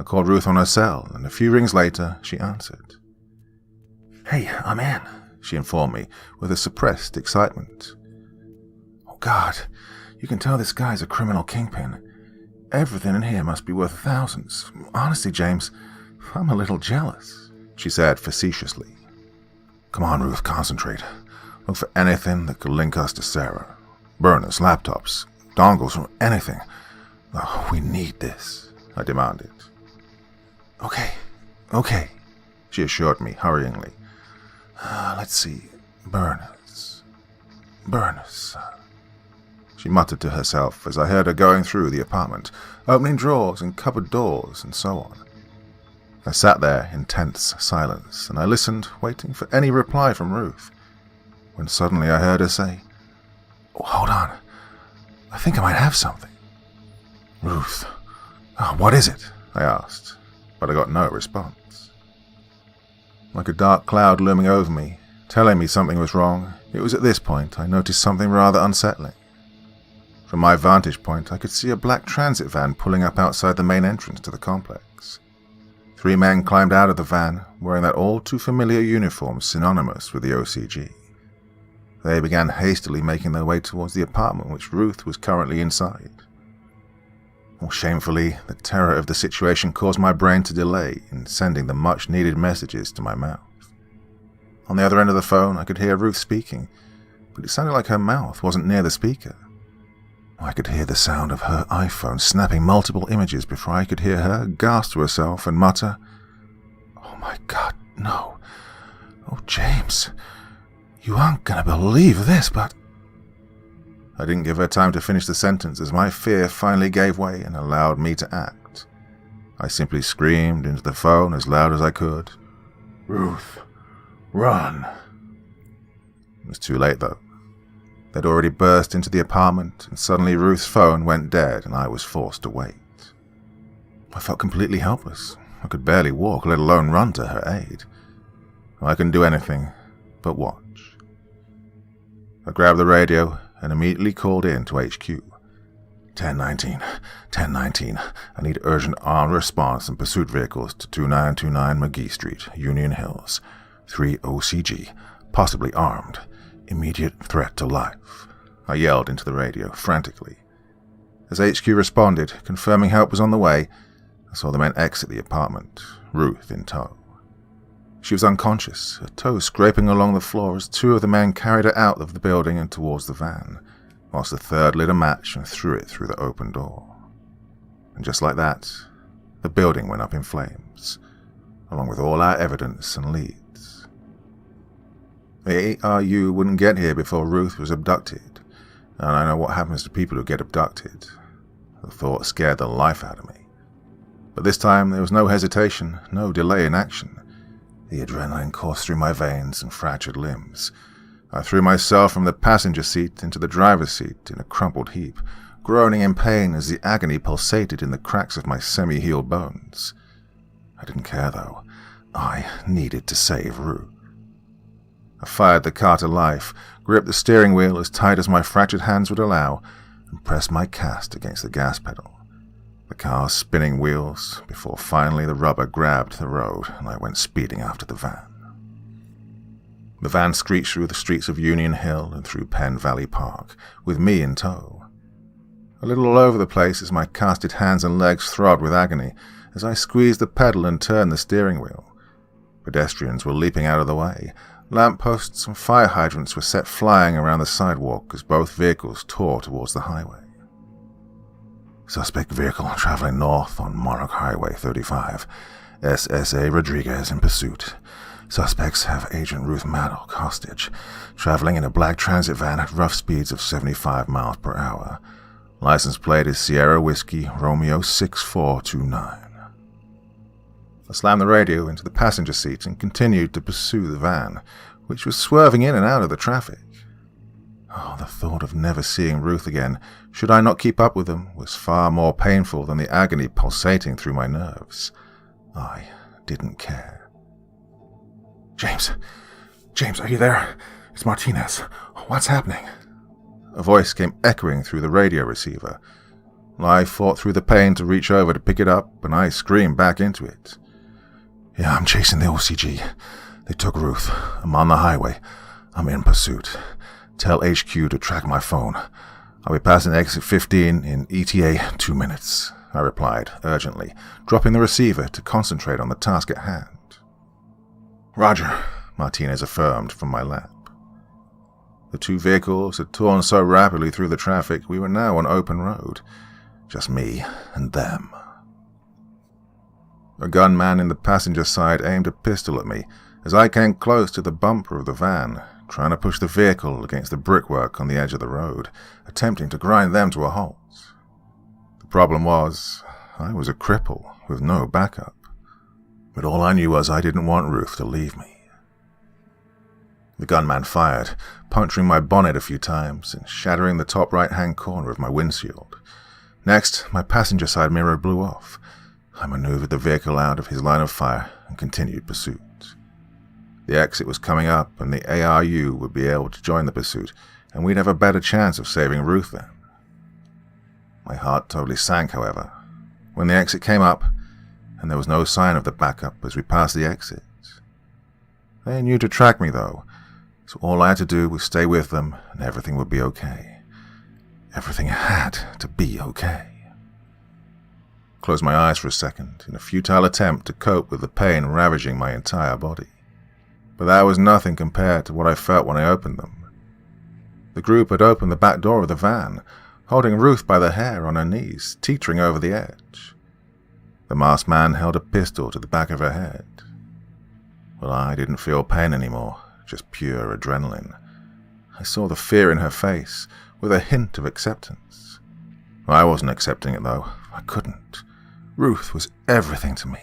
I called Ruth on her cell, and a few rings later, she answered. Hey, I'm in, she informed me with a suppressed excitement. Oh God, you can tell this guy's a criminal kingpin. Everything in here must be worth thousands. Honestly, James, I'm a little jealous, she said facetiously. Come on, Ruth, concentrate. Look for anything that could link us to Sarah. Burners, laptops, dongles, or anything. Oh, we need this, I demanded. Okay, she assured me hurriedly. Let's see. Burners. She muttered to herself as I heard her going through the apartment, opening drawers and cupboard doors and so on. I sat there in tense silence, and I listened, waiting for any reply from Ruth, when suddenly I heard her say, Oh, hold on. I think I might have something. Ruth. Oh, what is it? I asked, but I got no response. Like a dark cloud looming over me, telling me something was wrong, it was at this point I noticed something rather unsettling. From my vantage point, I could see a black transit van pulling up outside the main entrance to the complex. 3 men climbed out of the van, wearing that all-too-familiar uniform synonymous with the OCG. They began hastily making their way towards the apartment which Ruth was currently inside. Shamefully, the terror of the situation caused my brain to delay in sending the much-needed messages to my mouth. On the other end of the phone, I could hear Ruth speaking, but it sounded like her mouth wasn't near the speaker. I could hear the sound of her iPhone snapping multiple images before I could hear her gasp to herself and mutter, "Oh my God, no. Oh, James, you aren't gonna believe this, but..." I didn't give her time to finish the sentence as my fear finally gave way and allowed me to act. I simply screamed into the phone as loud as I could, "Ruth, run." It was too late, though. They'd already burst into the apartment, and suddenly Ruth's phone went dead and I was forced to wait. I felt completely helpless. I could barely walk, let alone run to her aid. I couldn't do anything but watch. I grabbed the radio and immediately called in to HQ. 1019. I need urgent armed response and pursuit vehicles to 2929 McGee Street, Union Hills. 3 OCG, possibly armed. Immediate threat to life. I yelled into the radio, frantically. As HQ responded, confirming help was on the way, I saw the men exit the apartment, Ruth in tow. She was unconscious, her toes scraping along the floor as 2 of the men carried her out of the building and towards the van, whilst the third lit a match and threw it through the open door. And just like that, the building went up in flames, along with all our evidence and leads. The ARU wouldn't get here before Ruth was abducted, and I know what happens to people who get abducted. The thought scared the life out of me. But this time there was no hesitation, no delay in action. The adrenaline coursed through my veins and fractured limbs. I threw myself from the passenger seat into the driver's seat in a crumpled heap, groaning in pain as the agony pulsated in the cracks of my semi-healed bones. I didn't care, though. I needed to save Ruth. I fired the car to life, gripped the steering wheel as tight as my fractured hands would allow, and pressed my cast against the gas pedal. The car's spinning wheels, before finally the rubber grabbed the road and I went speeding after the van. The van screeched through the streets of Union Hill and through Penn Valley Park, with me in tow. A little all over the place as my casted hands and legs throbbed with agony as I squeezed the pedal and turned the steering wheel. Pedestrians were leaping out of the way. Lampposts and fire hydrants were set flying around the sidewalk as both vehicles tore towards the highway. Suspect vehicle traveling north on Monarch Highway 35. SSA Rodriguez in pursuit. Suspects have Agent Ruth Maddock hostage, traveling in a black transit van at rough speeds of 75 miles per hour. License plate is Sierra Whiskey Romeo 6429. I slammed the radio into the passenger seat and continued to pursue the van, which was swerving in and out of the traffic. Oh, the thought of never seeing Ruth again, should I not keep up with them, was far more painful than the agony pulsating through my nerves. I didn't care. James, are you there? It's Martinez. What's happening? A voice came echoing through the radio receiver. I fought through the pain to reach over to pick it up, and I screamed back into it. Yeah, I'm chasing the OCG. They took Ruth. I'm on the highway. I'm in pursuit. Tell HQ to track my phone. I'll be passing exit 15 in ETA 2 minutes, I replied urgently, dropping the receiver to concentrate on the task at hand. Roger, Martinez affirmed from my lap. The 2 vehicles had torn so rapidly through the traffic we were now on open road. Just me and them. A gunman in the passenger side aimed a pistol at me as I came close to the bumper of the van, trying to push the vehicle against the brickwork on the edge of the road, attempting to grind them to a halt. The problem was, I was a cripple with no backup. But all I knew was I didn't want Ruth to leave me. The gunman fired, puncturing my bonnet a few times and shattering the top right-hand corner of my windshield. Next, my passenger side mirror blew off. I maneuvered the vehicle out of his line of fire and continued pursuit. The exit was coming up, and the ARU would be able to join the pursuit, and we'd have a better chance of saving Ruth then. My heart totally sank, however, when the exit came up, and there was no sign of the backup as we passed the exit. They knew to track me, though, so all I had to do was stay with them, and everything would be okay. Everything had to be okay. Closed my eyes for a second, in a futile attempt to cope with the pain ravaging my entire body. But that was nothing compared to what I felt when I opened them. The group had opened the back door of the van, holding Ruth by the hair on her knees, teetering over the edge. The masked man held a pistol to the back of her head. Well, I didn't feel pain anymore, just pure adrenaline. I saw the fear in her face, with a hint of acceptance. I wasn't accepting it, though. I couldn't. Ruth was everything to me.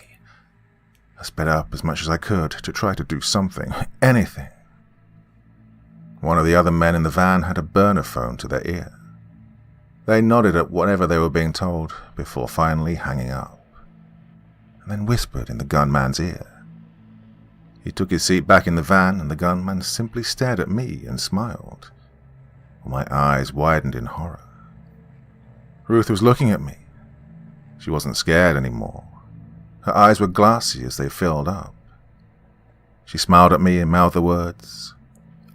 I sped up as much as I could to try to do something, anything. One of the other men in the van had a burner phone to their ear. They nodded at whatever they were being told before finally hanging up, and then whispered in the gunman's ear. He took his seat back in the van, and the gunman simply stared at me and smiled, while my eyes widened in horror. Ruth was looking at me. She wasn't scared anymore. Her eyes were glassy as they filled up. She smiled at me and mouthed the words,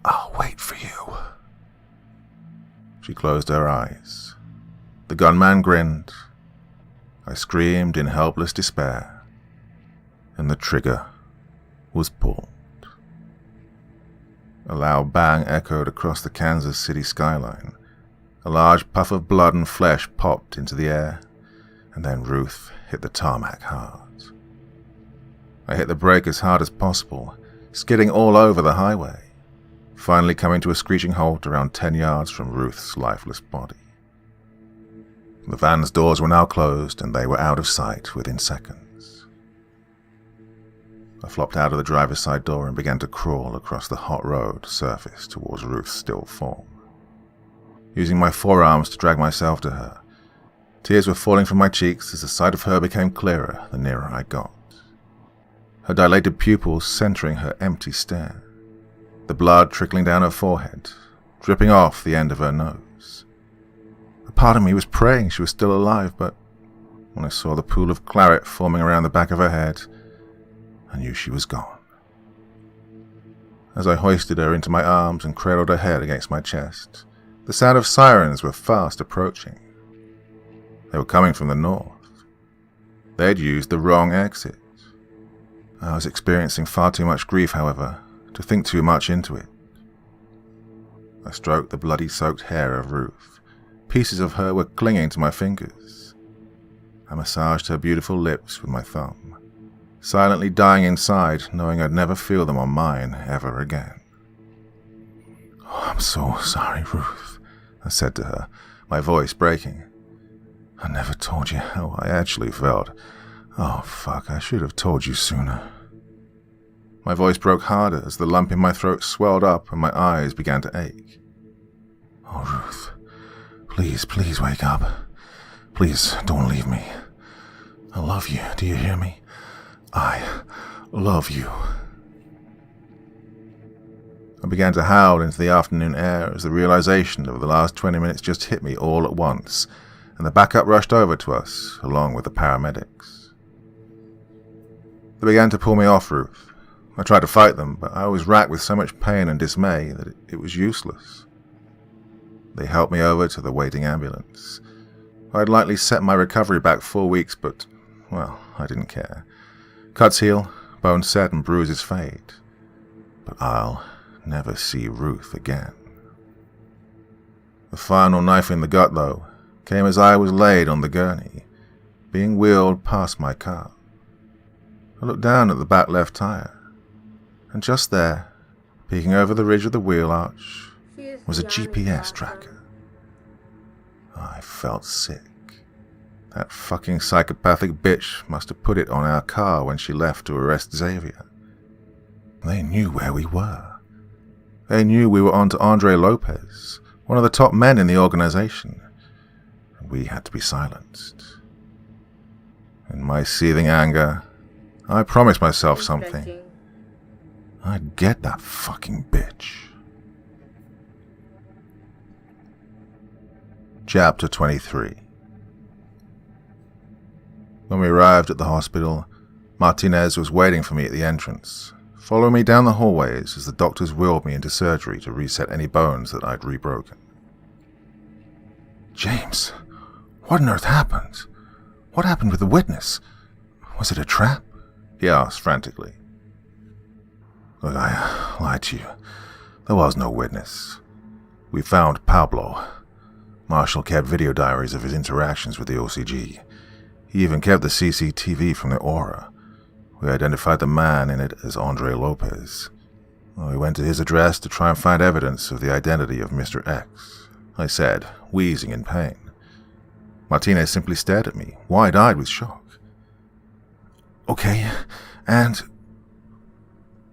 "I'll wait for you." She closed her eyes. The gunman grinned. I screamed in helpless despair, and the trigger was pulled. A loud bang echoed across the Kansas City skyline. A large puff of blood and flesh popped into the air, and then Ruth hit the tarmac hard. I hit the brake as hard as possible, skidding all over the highway, finally coming to a screeching halt around 10 yards from Ruth's lifeless body. The van's doors were now closed, and they were out of sight within seconds. I flopped out of the driver's side door and began to crawl across the hot road surface towards Ruth's still form, using my forearms to drag myself to her. Tears were falling from my cheeks as the sight of her became clearer the nearer I got. Her dilated pupils centering her empty stare, the blood trickling down her forehead, dripping off the end of her nose. A part of me was praying she was still alive, but when I saw the pool of claret forming around the back of her head, I knew she was gone. As I hoisted her into my arms and cradled her head against my chest, the sound of sirens were fast approaching. They were coming from the north. They'd used the wrong exit. I was experiencing far too much grief, however, to think too much into it. I stroked the bloody-soaked hair of Ruth. Pieces of her were clinging to my fingers. I massaged her beautiful lips with my thumb, silently dying inside, knowing I'd never feel them on mine ever again. "Oh, I'm so sorry, Ruth," I said to her, my voice breaking. "I never told you how I actually felt. Oh, fuck, I should have told you sooner." My voice broke harder as the lump in my throat swelled up and my eyes began to ache. "Oh, Ruth, please wake up. Please don't leave me. I love you, do you hear me? I love you." I began to howl into the afternoon air as the realization of the last 20 minutes just hit me all at once, and the backup rushed over to us, along with the paramedics. They began to pull me off Ruth. I tried to fight them, but I was racked with so much pain and dismay that it was useless. They helped me over to the waiting ambulance. I'd likely set my recovery back 4 weeks, but, well, I didn't care. Cuts heal, bones set, and bruises fade. But I'll never see Ruth again. The final knife in the gut, though, came as I was laid on the gurney, being wheeled past my car. I looked down at the back left tire, and just there, peeking over the ridge of the wheel arch, was a GPS tracker. I felt sick. That fucking psychopathic bitch must have put it on our car when she left to arrest Xavier. They knew where we were. They knew we were on to Andre Lopez, one of the top men in the organization, and we had to be silenced. In my seething anger, I promised myself something. I'd get that fucking bitch. Chapter 23. When we arrived at the hospital, Martinez was waiting for me at the entrance, following me down the hallways as the doctors wheeled me into surgery to reset any bones that I'd rebroken. James, what on earth happened? What happened with the witness? Was it a trap? He asked frantically. Look, I lied to you. There was no witness. We found Pablo. Marshall kept video diaries of his interactions with the OCG. He even kept the CCTV from the Aura. We identified the man in it as Andre Lopez. We went to his address to try and find evidence of the identity of Mr. X, I said, wheezing in pain. Martinez simply stared at me, wide-eyed with shock. Okay, and...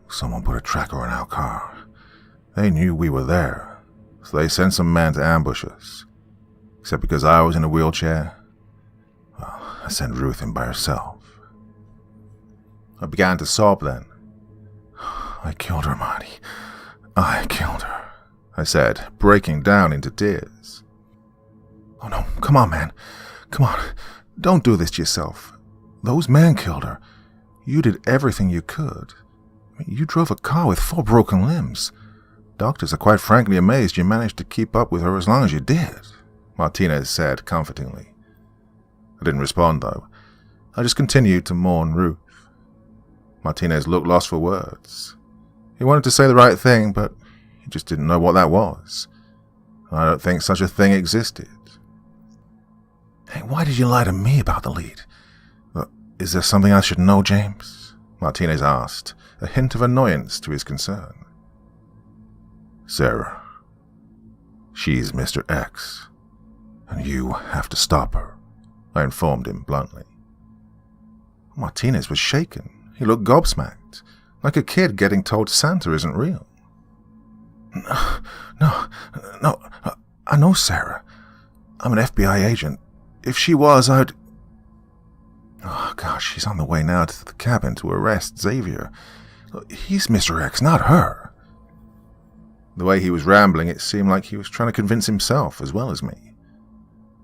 Someone put a tracker in our car. They knew we were there, so they sent some men to ambush us. Except because I was in a wheelchair, well, I sent Ruth in by herself. I began to sob then. I killed her, Marty. I killed her, I said, breaking down into tears. Oh no, come on, man. Come on. Don't do this to yourself. Those men killed her. You did everything you could. You drove a car with 4 broken limbs. Doctors are quite frankly amazed you managed to keep up with her as long as you did, Martinez said comfortingly. I didn't respond, though. I just continued to mourn Ruth. Martinez looked lost for words. He wanted to say the right thing, but he just didn't know what that was. I don't think such a thing existed. Hey, why did you lie to me about the lead? Is there something I should know, James? Martinez asked, a hint of annoyance to his concern. Sarah, she's Mr. X, and you have to stop her, I informed him bluntly. Martinez was shaken. He looked gobsmacked, like a kid getting told Santa isn't real. No, I know Sarah. I'm an FBI agent. If she was, I'd... Oh, gosh, she's on the way now to the cabin to arrest Xavier. He's Mr. X, not her. The way he was rambling, it seemed like he was trying to convince himself as well as me.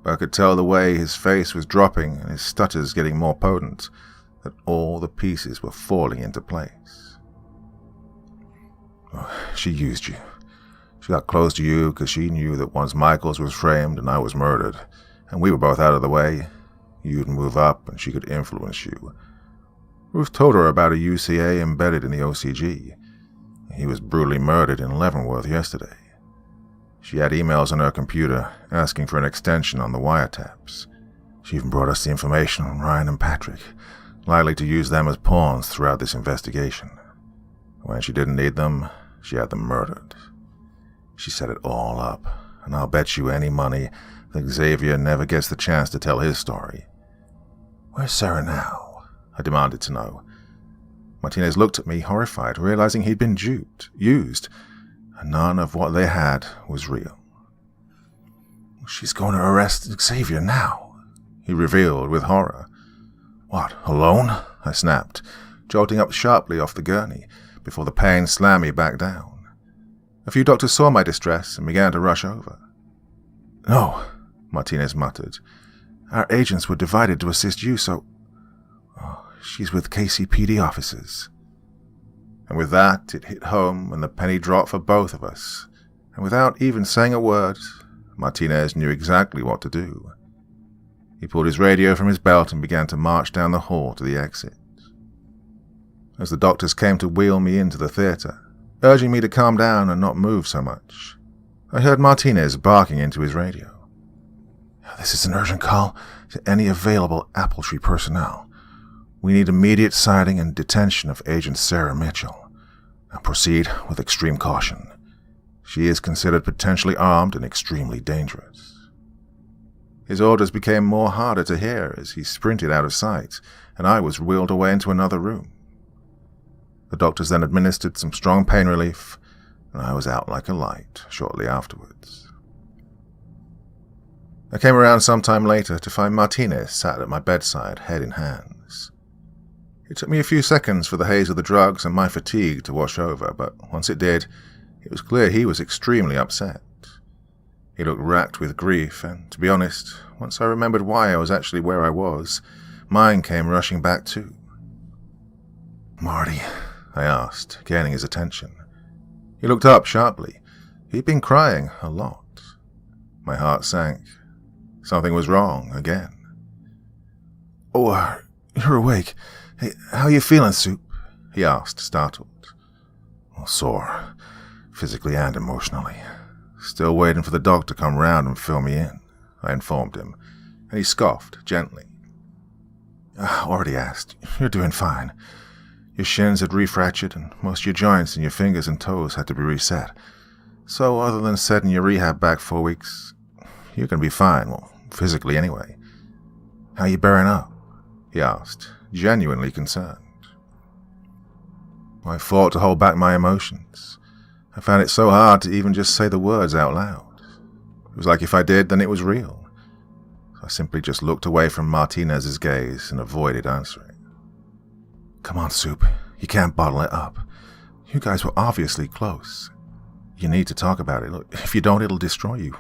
But I could tell the way his face was dropping and his stutters getting more potent, that all the pieces were falling into place. Oh, she used you. She got close to you because she knew that once Michaels was framed and I was murdered, and we were both out of the way, you'd move up and she could influence you. Ruth told her about a UCA embedded in the OCG. He was brutally murdered in Leavenworth yesterday. She had emails on her computer asking for an extension on the wiretaps. She even brought us the information on Ryan and Patrick, likely to use them as pawns throughout this investigation. When she didn't need them, she had them murdered. She set it all up, and I'll bet you any money that Xavier never gets the chance to tell his story. Where's Sarah now? I demanded to know. Martinez looked at me horrified, realizing he'd been duped, used, and none of what they had was real. She's going to arrest Xavier now, he revealed with horror. What, alone? I snapped, jolting up sharply off the gurney before the pain slammed me back down. A few doctors saw my distress and began to rush over. No, Martinez muttered. Our agents were divided to assist you, so... Oh, she's with KCPD officers. And with that, it hit home and the penny dropped for both of us. And without even saying a word, Martinez knew exactly what to do. He pulled his radio from his belt and began to march down the hall to the exit. As the doctors came to wheel me into the theater, urging me to calm down and not move so much, I heard Martinez barking into his radio. This is an urgent call to any available Apple Tree personnel. We need immediate sighting and detention of Agent Sarah Mitchell. Now proceed with extreme caution. She is considered potentially armed and extremely dangerous. His orders became more harder to hear as he sprinted out of sight, and I was wheeled away into another room. The doctors then administered some strong pain relief, and I was out like a light shortly afterwards. I came around some time later to find Martinez sat at my bedside, head in hands. It took me a few seconds for the haze of the drugs and my fatigue to wash over, but once it did, it was clear he was extremely upset. He looked racked with grief, and to be honest, once I remembered why I was actually where I was, mine came rushing back too. "Marty," I asked, gaining his attention. He looked up sharply. He'd been crying a lot. My heart sank. Something was wrong again. "Oh, you're awake. Hey, how you feeling, Soup?" he asked, startled. "Sore, physically and emotionally. Still waiting for the doc to come round and fill me in," I informed him, and he scoffed gently. "Already asked. You're doing fine. Your shins had refractured, and most of your joints and your fingers and toes had to be reset. So other than setting your rehab back 4 weeks, you're going to be fine, well, physically anyway. How you bearing up?" he asked, genuinely concerned. I fought to hold back my emotions. I found it so hard to even just say the words out loud. It was like if I did, then it was real. So I simply just looked away from Martinez's gaze and avoided answering. "Come on, Soup. You can't bottle it up. You guys were obviously close. You need to talk about it. Look, if you don't, it'll destroy you.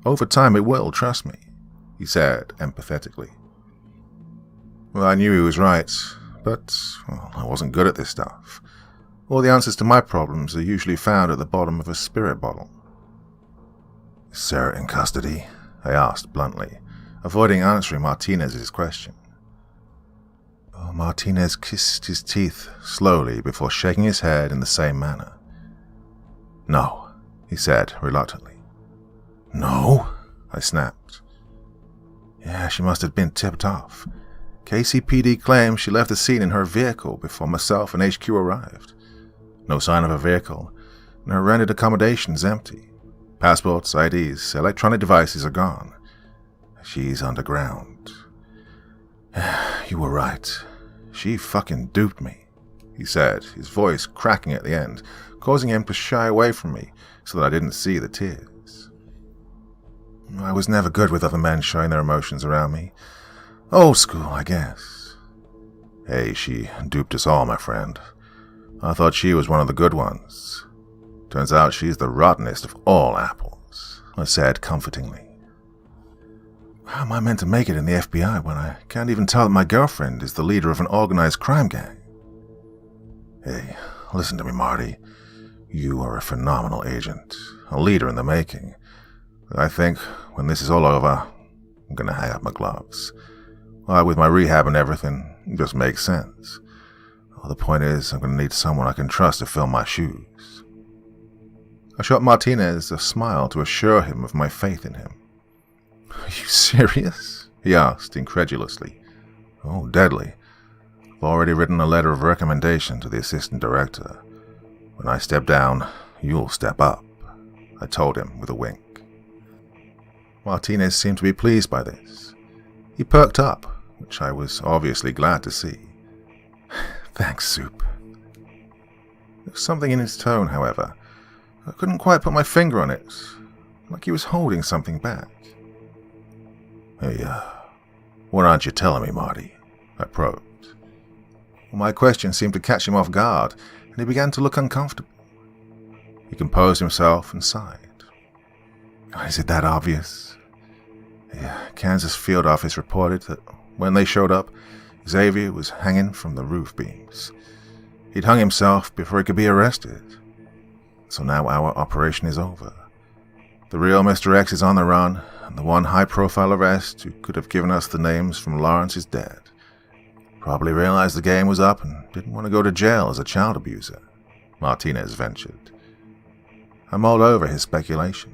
Over time, it will, trust me," he said empathetically. Well, I knew he was right, but I wasn't good at this stuff. All the answers to my problems are usually found at the bottom of a spirit bottle. "Is Sarah in custody?" I asked bluntly, avoiding answering Martinez's question. Martinez kissed his teeth slowly before shaking his head in the same manner. "No," he said reluctantly. "No?" I snapped. "Yeah, she must have been tipped off. KCPD claims she left the scene in her vehicle before myself and HQ arrived. No sign of her vehicle, and her rented accommodation's empty. Passports, IDs, electronic devices are gone. She's underground." "You were right. She fucking duped me," he said, his voice cracking at the end, causing him to shy away from me so that I didn't see the tears. I was never good with other men showing their emotions around me. Old school, I guess. "Hey, she duped us all, my friend. I thought she was one of the good ones. Turns out she's the rottenest of all apples," I said comfortingly. "How am I meant to make it in the FBI when I can't even tell that my girlfriend is the leader of an organized crime gang?" "Hey, listen to me, Marty. You are a phenomenal agent, a leader in the making. I think when this is all over, I'm going to hang up my gloves. With my rehab and everything, it just makes sense. The point is, I'm going to need someone I can trust to fill my shoes." I shot Martinez a smile to assure him of my faith in him. "Are you serious?" he asked incredulously. "Oh, deadly. I've already written a letter of recommendation to the assistant director. When I step down, you'll step up," I told him with a wink. Martinez seemed to be pleased by this. He perked up, which I was obviously glad to see. "Thanks, Soup." There was something in his tone, however. I couldn't quite put my finger on it, like he was holding something back. "Hey, what aren't you telling me, Marty?" I probed. My question seemed to catch him off guard, and he began to look uncomfortable. He composed himself and sighed. "Is it that obvious?" Kansas field office reported that when they showed up, Xavier was hanging from the roof beams. He'd hung himself before he could be arrested. So now our operation is over. The real Mr. X is on the run, and the one high-profile arrest who could have given us the names from Lawrence is dead. Probably realized the game was up and didn't want to go to jail as a child abuser," Martinez ventured. I mulled over his speculation.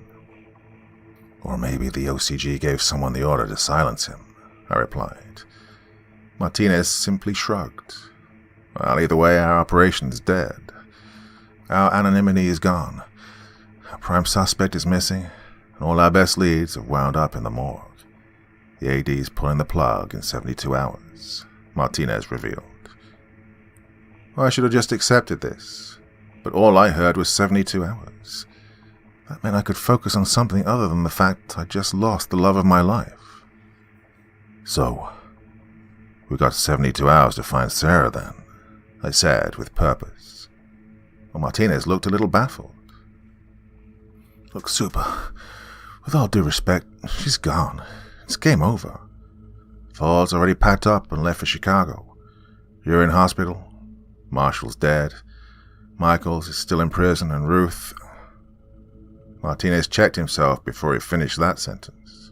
"Or maybe the OCG gave someone the order to silence him," I replied. Martinez simply shrugged. "Well, either way, our operation's dead. Our anonymity is gone. Our prime suspect is missing, and all our best leads have wound up in the morgue. The AD's pulling the plug in 72 hours, Martinez revealed. I should have just accepted this, but all I heard was 72 hours. That meant I could focus on something other than the fact I just lost the love of my life. So, we got 72 hours to find Sarah then, I said with purpose. Well, Martinez looked a little baffled. Look, Super, with all due respect, she's gone. It's game over. Ford's already packed up and left for Chicago. You're in hospital. Marshall's dead. Michaels is still in prison, and Ruth... Martinez checked himself before he finished that sentence.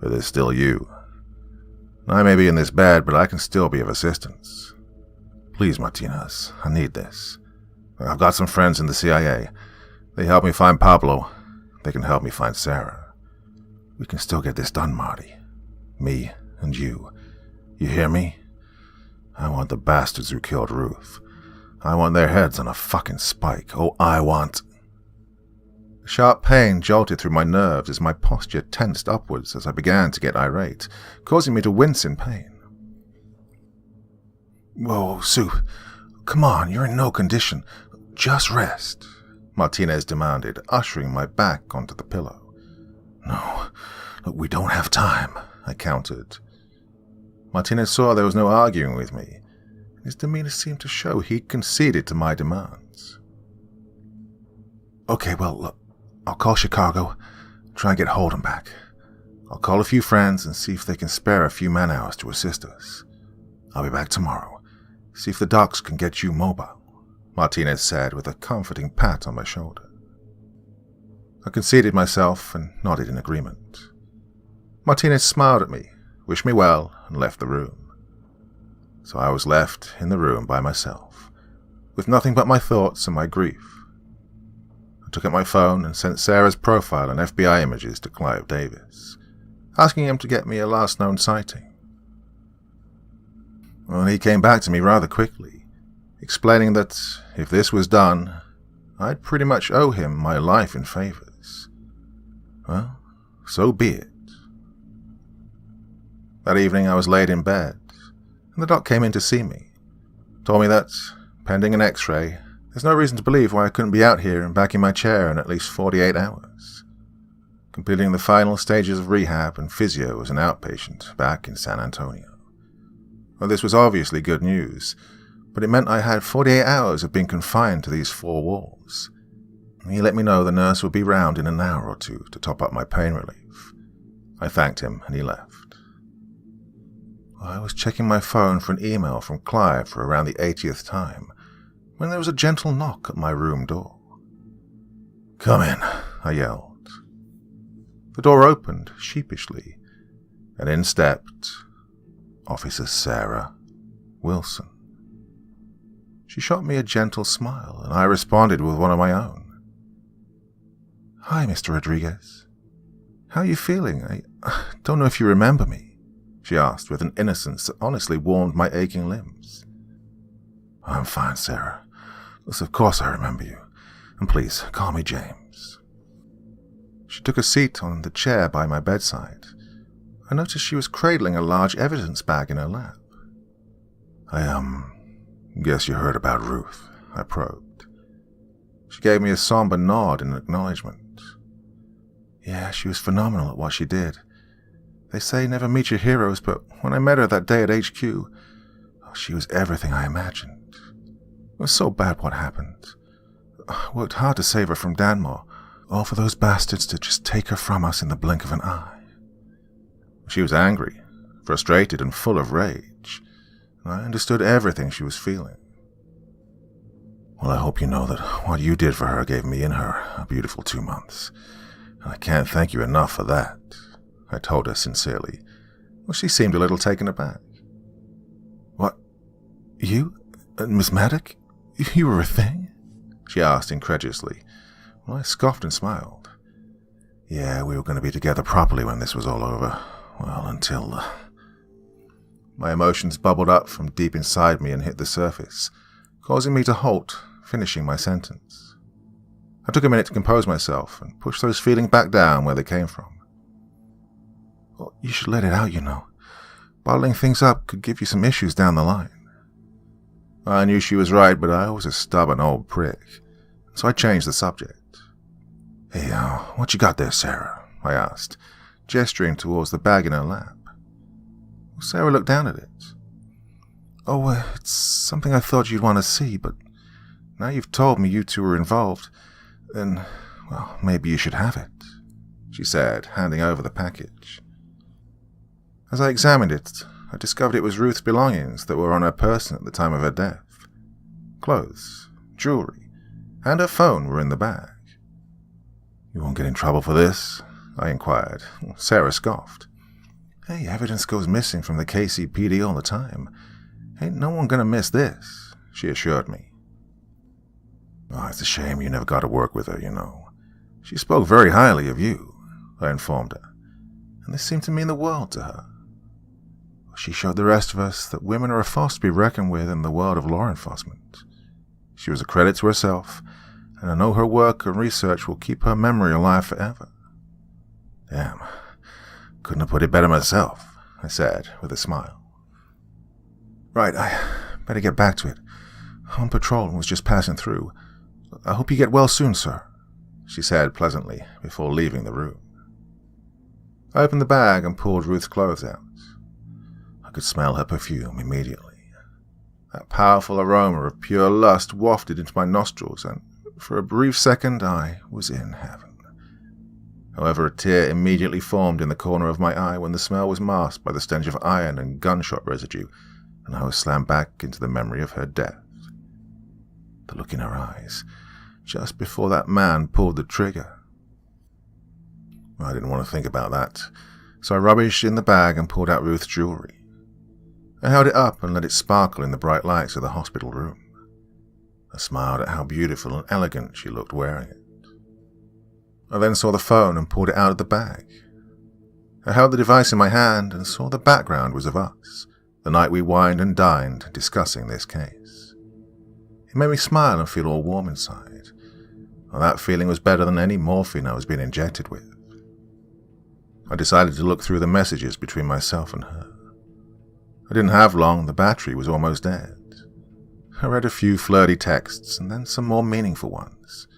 But there's still you. I may be in this bad, but I can still be of assistance. Please, Martinez, I need this. I've got some friends in the CIA. They helped me find Pablo. They can help me find Sarah. We can still get this done, Marty. Me and you. You hear me? I want the bastards who killed Ruth. I want their heads on a fucking spike. Oh, I want... Sharp pain jolted through my nerves as my posture tensed upwards as I began to get irate, causing me to wince in pain. Whoa, Sue. Come on, you're in no condition. Just rest, Martinez demanded, ushering my back onto the pillow. No, look, we don't have time, I countered. Martinez saw there was no arguing with me. His demeanor seemed to show he'd conceded to my demands. Okay, well, look, I'll call Chicago, try and get Holden back. I'll call a few friends and see if they can spare a few man-hours to assist us. I'll be back tomorrow. See if the docs can get you mobile, Martinez said with a comforting pat on my shoulder. I conceded myself and nodded in agreement. Martinez smiled at me, wished me well, and left the room. So I was left in the room by myself, with nothing but my thoughts and my grief. I took out my phone and sent Sarah's profile and FBI images to Clive Davis, asking him to get me a last known sighting. Well, he came back to me rather quickly, explaining that if this was done, I'd pretty much owe him my life in favors. Well, so be it. That evening I was laid in bed, and the doc came in to see me. Told me that, pending an x-ray, there's no reason to believe why I couldn't be out here and back in my chair in at least 48 hours, completing the final stages of rehab and physio as an outpatient back in San Antonio. Well, this was obviously good news, but it meant I had 48 hours of being confined to these four walls. He let me know the nurse would be round in an hour or two to top up my pain relief. I thanked him and he left. I was checking my phone for an email from Clive for around the 80th time, when there was a gentle knock at my room door. Come in, I yelled. The door opened sheepishly, and in stepped Officer Sarah Wilson. She shot me a gentle smile, and I responded with one of my own. Hi, Mr. Rodriguez. How are you feeling? I don't know if you remember me, she asked with an innocence that honestly warmed my aching limbs. I'm fine, Sarah. Yes, of course I remember you. And please, call me James. She took a seat on the chair by my bedside. I noticed she was cradling a large evidence bag in her lap. I, guess you heard about Ruth, I probed. She gave me a somber nod in acknowledgement. Yeah, she was phenomenal at what she did. They say never meet your heroes, but when I met her that day at HQ, she was everything I imagined. It was so bad what happened. I worked hard to save her from Danmore, all for those bastards to just take her from us in the blink of an eye. She was angry, frustrated, and full of rage. I understood everything she was feeling. Well, I hope you know that what you did for her gave me and her a beautiful 2 months. And I can't thank you enough for that, I told her sincerely. Well, she seemed a little taken aback. What? You? Miss Maddock? You were a thing? She asked incredulously. Well, I scoffed and smiled. Yeah, we were going to be together properly when this was all over. Well, until... My emotions bubbled up from deep inside me and hit the surface, causing me to halt, finishing my sentence. I took a minute to compose myself and push those feelings back down where they came from. Well, you should let it out, you know. Bottling things up could give you some issues down the line. I knew she was right, but I was a stubborn old prick, so I changed the subject. Hey, what you got there, Sarah? I asked, gesturing towards the bag in her lap. Sarah looked down at it. Oh, it's something I thought you'd want to see, but now you've told me you two were involved, then, well, maybe you should have it, she said, handing over the package. As I examined it, I discovered it was Ruth's belongings that were on her person at the time of her death. Clothes, jewelry, and her phone were in the bag. You won't get in trouble for this? I inquired. Sarah scoffed. Hey, evidence goes missing from the KCPD all the time. Ain't no one gonna miss this, she assured me. Oh, it's a shame you never got to work with her, you know. She spoke very highly of you, I informed her, and this seemed to mean the world to her. She showed the rest of us that women are a force to be reckoned with in the world of law enforcement. She was a credit to herself, and I know her work and research will keep her memory alive forever. Damn, couldn't have put it better myself, I said with a smile. Right, I better get back to it. I'm on patrol and was just passing through. I hope you get well soon, sir, she said pleasantly before leaving the room. I opened the bag and pulled Ruth's clothes out. I could smell her perfume immediately. That powerful aroma of pure lust wafted into my nostrils, and for a brief second I was in heaven. However, a tear immediately formed in the corner of my eye when the smell was masked by the stench of iron and gunshot residue, and I was slammed back into the memory of her death. The look in her eyes, just before that man pulled the trigger. I didn't want to think about that, so I rummaged in the bag and pulled out Ruth's jewelry. I held it up and let it sparkle in the bright lights of the hospital room. I smiled at how beautiful and elegant she looked wearing it. I then saw the phone and pulled it out of the bag. I held the device in my hand and saw the background was of us, the night we wined and dined discussing this case. It made me smile and feel all warm inside. Well, that feeling was better than any morphine I was being injected with. I decided to look through the messages between myself and her. I didn't have long, the battery was almost dead. I read a few flirty texts and then some more meaningful ones.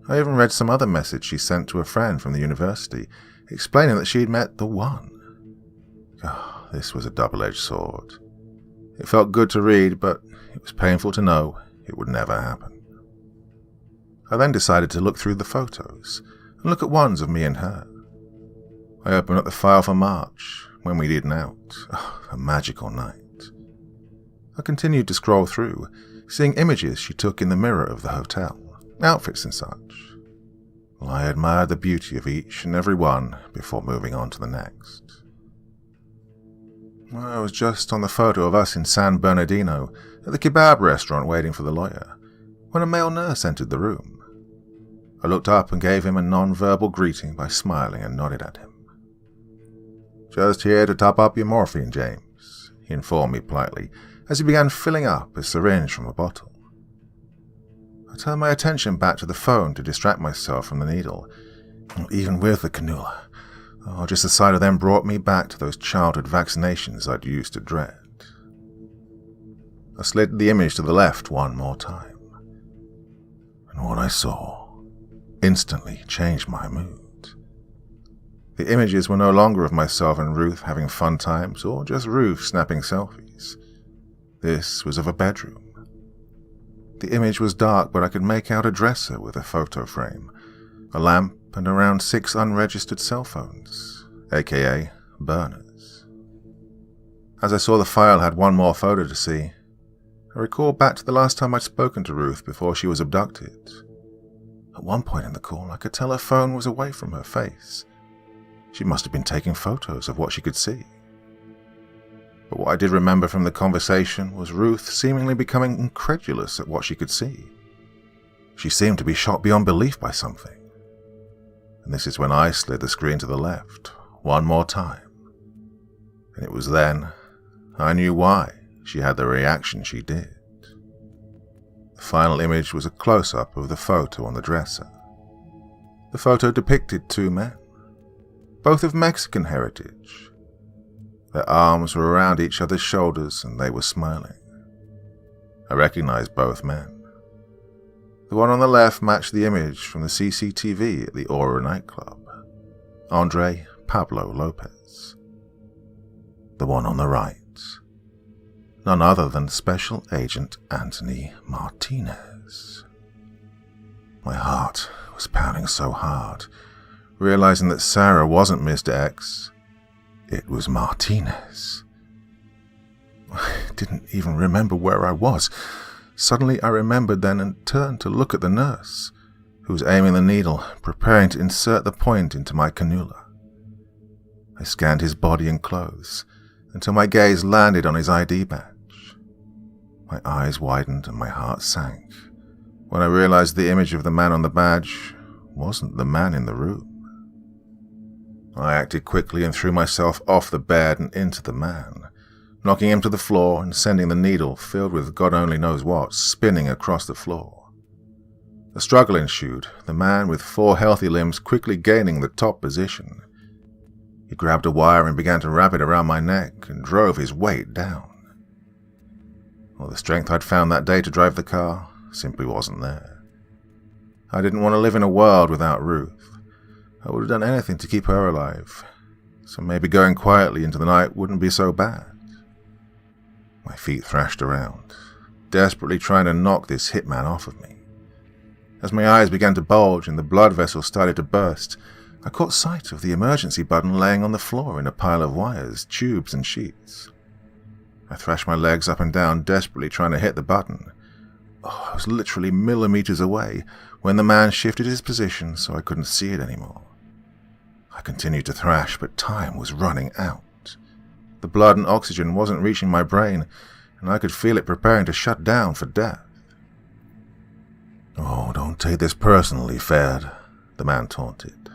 I even read some other message she sent to a friend from the university, explaining that she'd met the one. Oh, this was a double-edged sword. It felt good to read, but it was painful to know it would never happen. I then decided to look through the photos and look at ones of me and her. I opened up the file for March, when we'd eaten out. Oh, a magical night. I continued to scroll through, seeing images she took in the mirror of the hotel, outfits and such. Well, I admired the beauty of each and every one before moving on to the next. Well, I was just on the photo of us in San Bernardino at the kebab restaurant waiting for the lawyer, when a male nurse entered the room. I looked up and gave him a non-verbal greeting by smiling and nodded at him. Just here to top up your morphine, James, he informed me politely, as he began filling up a syringe from a bottle. I turned my attention back to the phone to distract myself from the needle. Even with the cannula, just the sight of them brought me back to those childhood vaccinations I'd used to dread. I slid the image to the left one more time, and what I saw instantly changed my mood. The images were no longer of myself and Ruth having fun times, or just Ruth snapping selfies. This was of a bedroom. The image was dark, but I could make out a dresser with a photo frame, a lamp, and around 6 unregistered cell phones, aka burners. As I saw the file had one more photo to see, I recalled back to the last time I'd spoken to Ruth before she was abducted. At one point in the call, I could tell her phone was away from her face. She must have been taking photos of what she could see. But what I did remember from the conversation was Ruth seemingly becoming incredulous at what she could see. She seemed to be shocked beyond belief by something. And this is when I slid the screen to the left one more time. And it was then I knew why she had the reaction she did. The final image was a close-up of the photo on the dresser. The photo depicted 2 men, both of Mexican heritage. Their arms were around each other's shoulders and they were smiling. I recognized both men. The one on the left matched the image from the CCTV at the Aura nightclub. Andre Pablo Lopez. The one on the right, none other than Special Agent Anthony Martinez. My heart was pounding so hard, realizing that Sarah wasn't Mr. X, it was Martinez. I didn't even remember where I was. Suddenly I remembered then and turned to look at the nurse, who was aiming the needle, preparing to insert the point into my cannula. I scanned his body and clothes until my gaze landed on his ID badge. My eyes widened and my heart sank when I realized the image of the man on the badge wasn't the man in the room. I acted quickly and threw myself off the bed and into the man, knocking him to the floor and sending the needle, filled with God only knows what, spinning across the floor. A struggle ensued, the man with 4 healthy limbs quickly gaining the top position. He grabbed a wire and began to wrap it around my neck and drove his weight down. Well, the strength I'd found that day to drive the car simply wasn't there. I didn't want to live in a world without Ruth. I would have done anything to keep her alive, so maybe going quietly into the night wouldn't be so bad. My feet thrashed around, desperately trying to knock this hitman off of me. As my eyes began to bulge and the blood vessels started to burst, I caught sight of the emergency button laying on the floor in a pile of wires, tubes, and sheets. I thrashed my legs up and down, desperately trying to hit the button. I was literally millimeters away when the man shifted his position so I couldn't see it anymore. I continued to thrash, but time was running out. The blood and oxygen wasn't reaching my brain, and I could feel it preparing to shut down for death. "Oh, don't take this personally, Fed," the man taunted.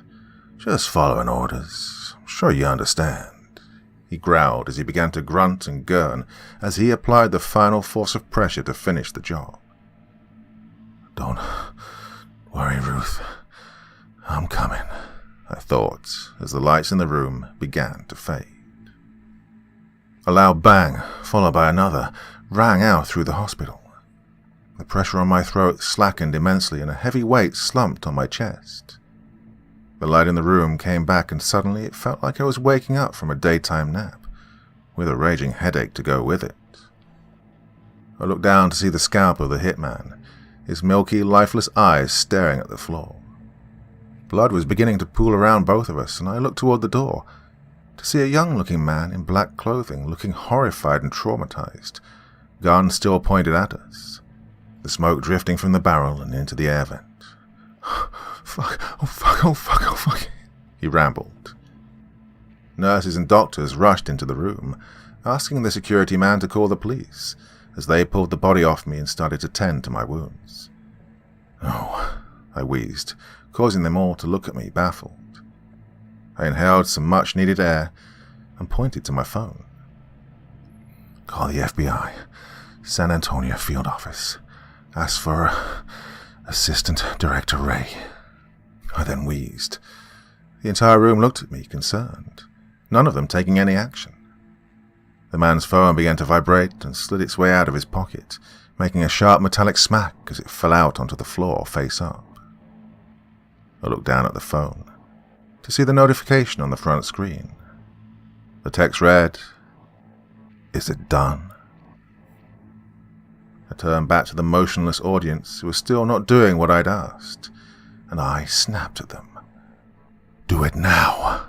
"Just following orders. I'm sure you understand," he growled as he began to grunt and gurn as he applied the final force of pressure to finish the job. "Don't worry, Ruth. I'm coming," I thought as the lights in the room began to fade. A loud bang, followed by another, rang out through the hospital. The pressure on my throat slackened immensely and a heavy weight slumped on my chest. The light in the room came back and suddenly it felt like I was waking up from a daytime nap, with a raging headache to go with it. I looked down to see the scalp of the hitman, his milky, lifeless eyes staring at the floor. Blood was beginning to pool around both of us, and I looked toward the door to see a young-looking man in black clothing, looking horrified and traumatized, gun still pointed at us, the smoke drifting from the barrel and into the air vent. "Fuck, oh fuck, oh fuck, oh fuck," he rambled. Nurses and doctors rushed into the room, asking the security man to call the police, as they pulled the body off me and started to tend to my wounds. "Oh," I wheezed, causing them all to look at me, baffled. I inhaled some much-needed air and pointed to my phone. "Call the FBI, San Antonio field office. Ask for Assistant Director Ray." I then wheezed. The entire room looked at me, concerned, none of them taking any action. The man's phone began to vibrate and slid its way out of his pocket, making a sharp metallic smack as it fell out onto the floor face up. I looked down at the phone to see the notification on the front screen. The text read, "Is it done?" I turned back to the motionless audience who was still not doing what I'd asked, and I snapped at them. "Do it now!"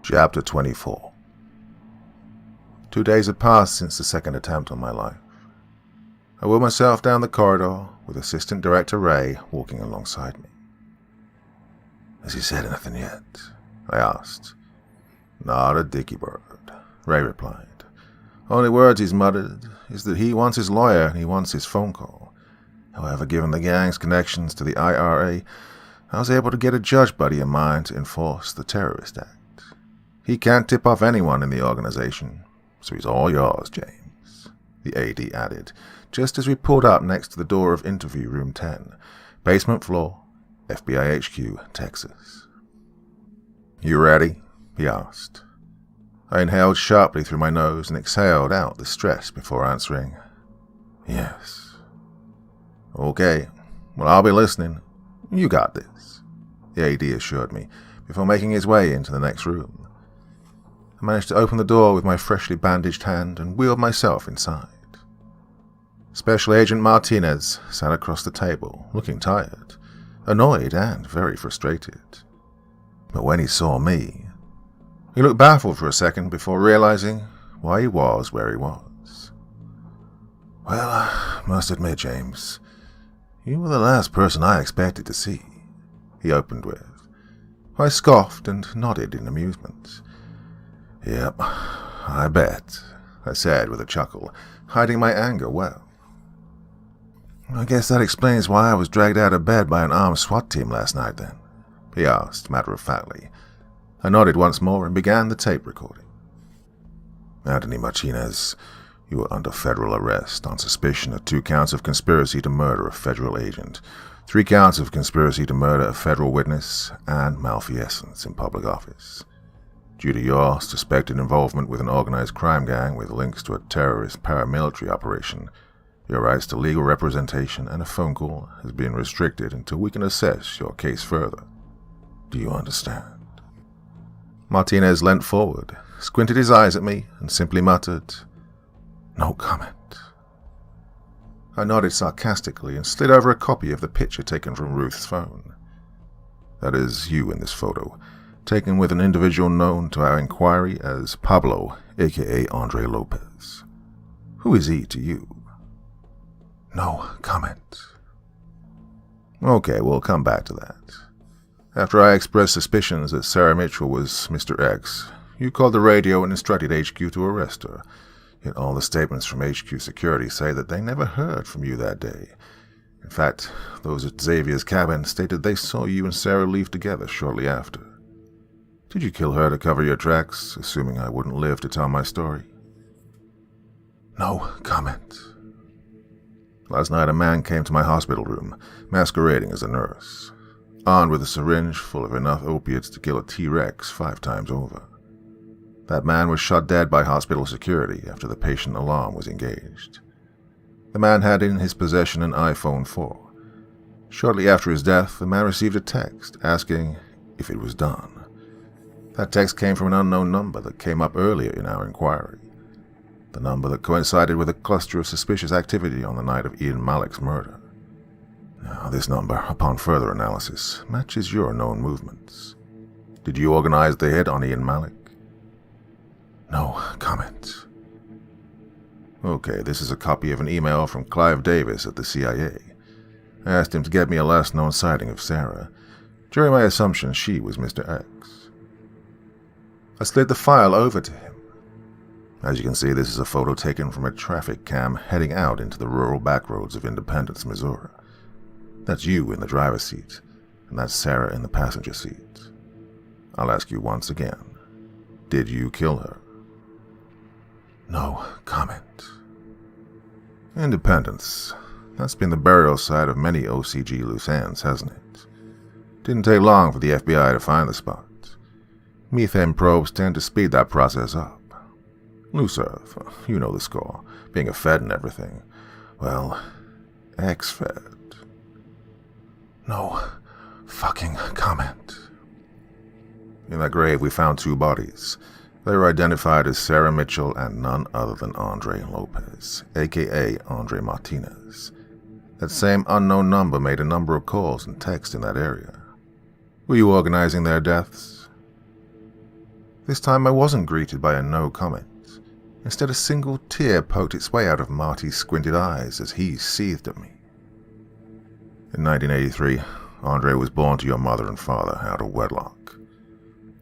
Chapter 24. 2 days had passed since the second attempt on my life. I wheeled myself down the corridor with Assistant Director Ray walking alongside me. "Has he said anything yet?" I asked. "Not a dicky bird," Ray replied. "Only words he's muttered is that he wants his lawyer and he wants his phone call. However, given the gang's connections to the IRA, I was able to get a judge buddy of mine to enforce the Terrorist Act. He can't tip off anyone in the organization, so he's all yours, James," the AD added, just as we pulled up next to the door of interview room 10, basement floor, FBI HQ, Texas. "You ready?" he asked. I inhaled sharply through my nose and exhaled out the stress before answering, "Yes." "Okay, well, I'll be listening. You got this," the AD assured me before making his way into the next room. I managed to open the door with my freshly bandaged hand and wheeled myself inside. Special Agent Martinez sat across the table, looking tired, annoyed and very frustrated. But when he saw me, he looked baffled for a second before realizing why he was where he was. "Well, I must admit, James, you were the last person I expected to see," he opened with. I scoffed and nodded in amusement. "Yep, I bet," I said with a chuckle, hiding my anger well. "I guess that explains why I was dragged out of bed by an armed SWAT team last night, then?" he asked, matter-of-factly. I nodded once more and began the tape recording. "Anthony Martinez, you are under federal arrest on suspicion of 2 counts of conspiracy to murder a federal agent, 3 counts of conspiracy to murder a federal witness, and malfeasance in public office. Due to your suspected involvement with an organized crime gang with links to a terrorist paramilitary operation, your rights to legal representation and a phone call has been restricted until we can assess your case further. Do you understand?" Martinez leant forward, squinted his eyes at me, and simply muttered, "No comment." I nodded sarcastically and slid over a copy of the picture taken from Ruth's phone. "That is you in this photo, taken with an individual known to our inquiry as Pablo, aka Andre Lopez. Who is he to you?" "No comment." "Okay, we'll come back to that. After I expressed suspicions that Sarah Mitchell was Mr. X, you called the radio and instructed HQ to arrest her, yet all the statements from HQ security say that they never heard from you that day. In fact, those at Xavier's cabin stated they saw you and Sarah leave together shortly after. Did you kill her to cover your tracks, assuming I wouldn't live to tell my story?" "No comment." "Last night a man came to my hospital room, masquerading as a nurse, armed with a syringe full of enough opiates to kill a T-Rex 5 times over. That man was shot dead by hospital security after the patient alarm was engaged. The man had in his possession an iPhone 4. Shortly after his death, the man received a text asking if it was done. That text came from an unknown number that came up earlier in our inquiry, the number that coincided with a cluster of suspicious activity on the night of Ian Malek's murder. Now, this number, upon further analysis, matches your known movements. Did you organize the hit on Ian Malek?" "No comment." "Okay, this is a copy of an email from Clive Davis at the CIA. I asked him to get me a last known sighting of Sarah, during my assumption she was Mr. X. I slid the file over to him. As you can see, this is a photo taken from a traffic cam heading out into the rural backroads of Independence, Missouri. That's you in the driver's seat, and that's Sarah in the passenger seat. I'll ask you once again, did you kill her?" "No comment." Independence. That's been the burial site of many OCG loose ends, hasn't it? Didn't take long for the FBI to find the spot. Methane probes tend to speed that process up. Loose Earth, you know the score, being a Fed and everything. Well, ex-Fed. "No fucking comment." In that grave we found 2 bodies. They were identified as Sarah Mitchell and none other than Andre Lopez, aka Andre Martinez. That same unknown number made a number of calls and texts in that area. Were you organizing their deaths? This time I wasn't greeted by a no comment. Instead, a single tear poked its way out of Marty's squinted eyes as he seethed at me. In 1983, Andre was born to your mother and father out of wedlock.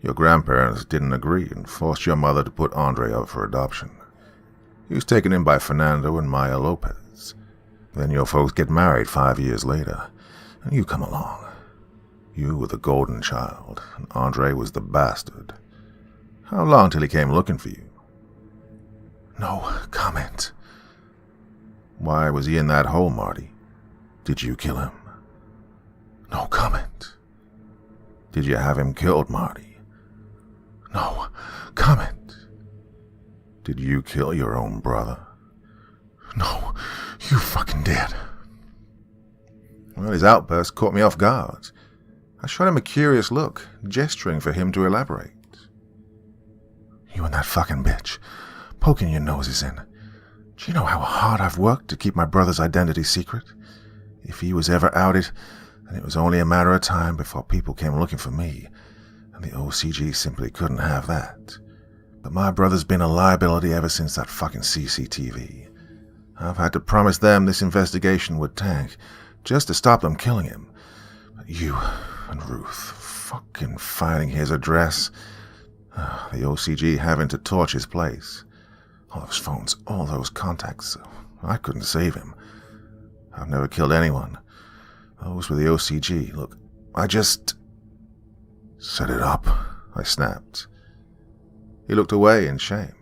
Your grandparents didn't agree and forced your mother to put Andre up for adoption. He was taken in by Fernando and Maya Lopez. Then your folks get married 5 years later, and you come along. You were the golden child, and Andre was the bastard. How long till he came looking for you? No comment. Why was he in that hole, Marty? Did you kill him? No comment. Did you have him killed, Marty? No comment. Did you kill your own brother? No, you fucking did. Well, his outburst caught me off guard. I shot him a curious look, gesturing for him to elaborate. You and that fucking bitch, poking your noses in. Do you know how hard I've worked to keep my brother's identity secret? If he was ever outed, then it was only a matter of time before people came looking for me, and the OCG simply couldn't have that. But my brother's been a liability ever since that fucking CCTV. I've had to promise them this investigation would tank, just to stop them killing him. But you and Ruth fucking finding his address, the OCG having to torch his place. All those phones, all those contacts. I couldn't save him. I've never killed anyone. Those were the OCG. Look, I just... Set it up, I snapped. He looked away in shame.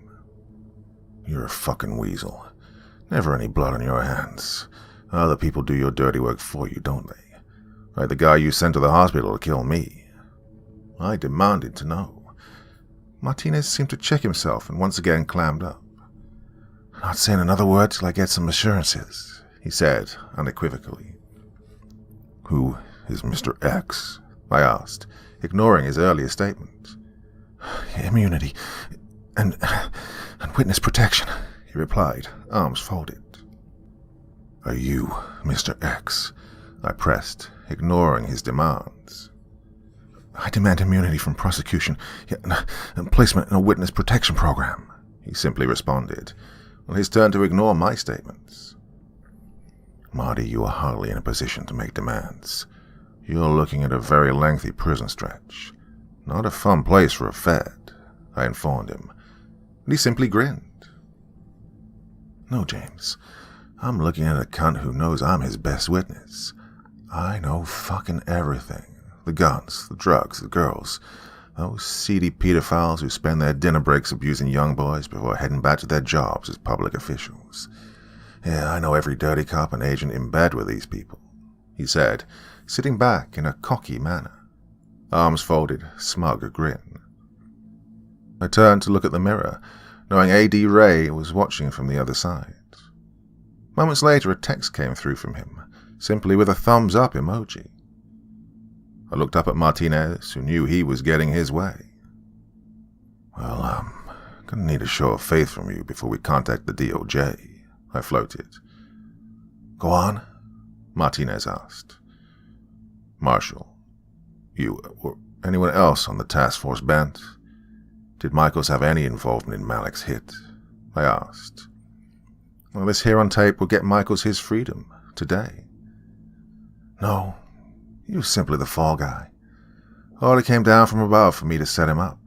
You're a fucking weasel. Never any blood on your hands. Other people do your dirty work for you, don't they? Like the guy you sent to the hospital to kill me. I demanded to know. Martinez seemed to check himself and once again clammed up. Not saying another word till I get some assurances, he said unequivocally. Who is Mr. X? I asked, ignoring his earlier statement. Immunity and witness protection, he replied, arms folded. Are you Mr. X? I pressed, ignoring his demands. I demand immunity from prosecution and placement in a witness protection program, he simply responded, on his turn to ignore my statements. Marty, you are hardly in a position to make demands. You're looking at a very lengthy prison stretch. Not a fun place for a Fed, I informed him, and he simply grinned. No, James, I'm looking at a cunt who knows I'm his best witness. I know fucking everything. The guns, the drugs, the girls, those seedy pedophiles who spend their dinner breaks abusing young boys before heading back to their jobs as public officials. Yeah, I know every dirty cop and agent in bed with these people, he said, sitting back in a cocky manner. Arms folded, smug grin. I turned to look at the mirror, knowing A.D. Ray was watching from the other side. Moments later, a text came through from him, simply with a thumbs up emoji. I looked up at Martinez, who knew he was getting his way. Well, gonna need a show of faith from you before we contact the DOJ, I floated. Go on, Martinez asked. Marshal, you or anyone else on the task force bent? Did Michaels have any involvement in Malik's hit? I asked. Well, this here on tape will get Michaels his freedom, today. No, he was simply the fall guy. Order came down from above for me to set him up.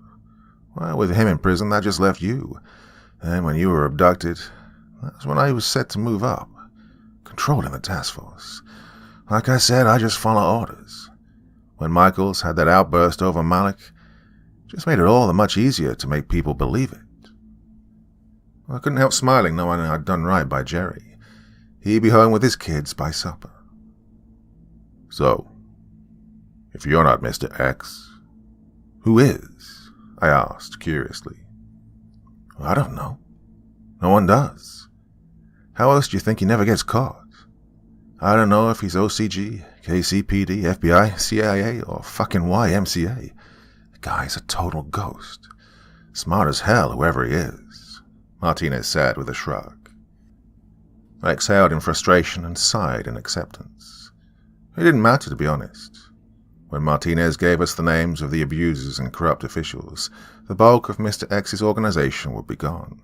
Well, with him in prison, that just left you. And when you were abducted, that's when I was set to move up, controlling the task force. Like I said, I just follow orders. When Michaels had that outburst over Malik, just made it all the much easier to make people believe it. I couldn't help smiling knowing I'd done right by Jerry. He'd be home with his kids by supper. So, if you're not Mr. X, who is? I asked curiously. I don't know. No one does. How else do you think he never gets caught? I don't know if he's OCG, KCPD, FBI, CIA, or fucking YMCA. The guy's a total ghost. Smart as hell, whoever he is, Martinez said with a shrug. I exhaled in frustration and sighed in acceptance. It didn't matter, to be honest. When Martinez gave us the names of the abusers and corrupt officials, the bulk of Mr. X's organization would be gone.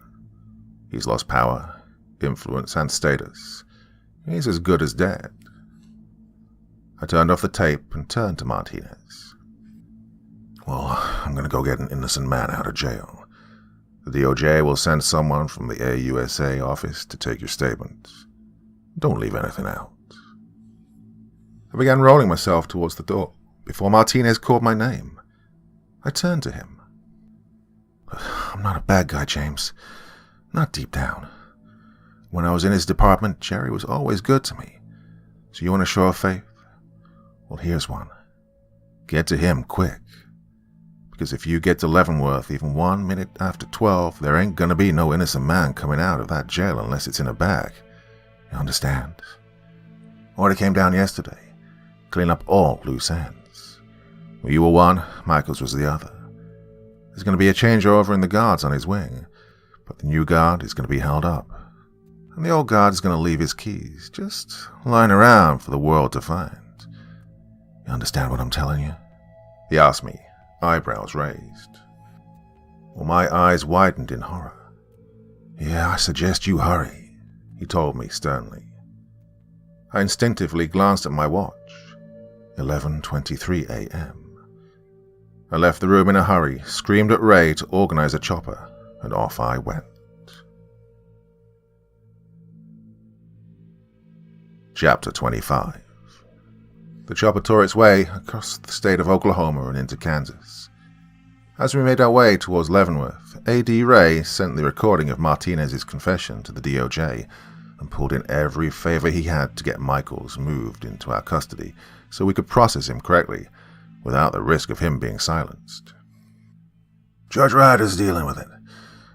He's lost power, influence, and status. He's as good as dead. I turned off the tape and turned to Martinez. Well, I'm going to go get an innocent man out of jail. The DOJ will send someone from the AUSA office to take your statement. Don't leave anything out. I began rolling myself towards the door before Martinez called my name. I turned to him. I'm not a bad guy, James. Not deep down. When I was in his department, Jerry was always good to me. So you want a show of faith? Well, here's one. Get to him quick. Because if you get to Leavenworth even 1 minute after 12, there ain't gonna be no innocent man coming out of that jail unless it's in a bag. You understand? Order came down yesterday. Clean up all loose ends. Well, you were one, Michaels was the other. There's gonna be a changeover in the guards on his wing, but the new guard is gonna be held up. And the old guard is gonna leave his keys, just lying around for the world to find. You understand what I'm telling you? He asked me, eyebrows raised. Well, my eyes widened in horror. Yeah, I suggest you hurry, he told me sternly. I instinctively glanced at my watch. 11:23 a.m. I left the room in a hurry, screamed at Ray to organize a chopper, and off I went. Chapter 25. The chopper tore its way across the state of Oklahoma and into Kansas. As we made our way towards Leavenworth, A.D. Ray sent the recording of Martinez's confession to the DOJ and pulled in every favor he had to get Michaels moved into our custody so we could process him correctly without the risk of him being silenced. Judge Ryder's dealing with it.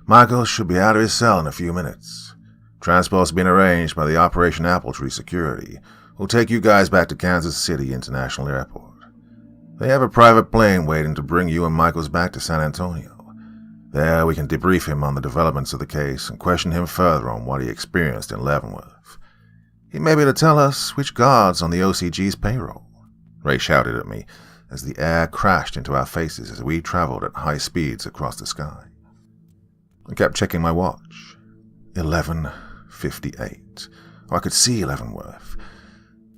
Michaels should be out of his cell in a few minutes. Transport's been arranged by the Operation Appletree Security. We'll take you guys back to Kansas City International Airport. They have a private plane waiting to bring you and Michaels back to San Antonio. There we can debrief him on the developments of the case and question him further on what he experienced in Leavenworth. He may be able to tell us which guard's on the OCG's payroll. Ray shouted at me as the air crashed into our faces as we traveled at high speeds across the sky. I kept checking my watch. 11:58. I could see Leavenworth.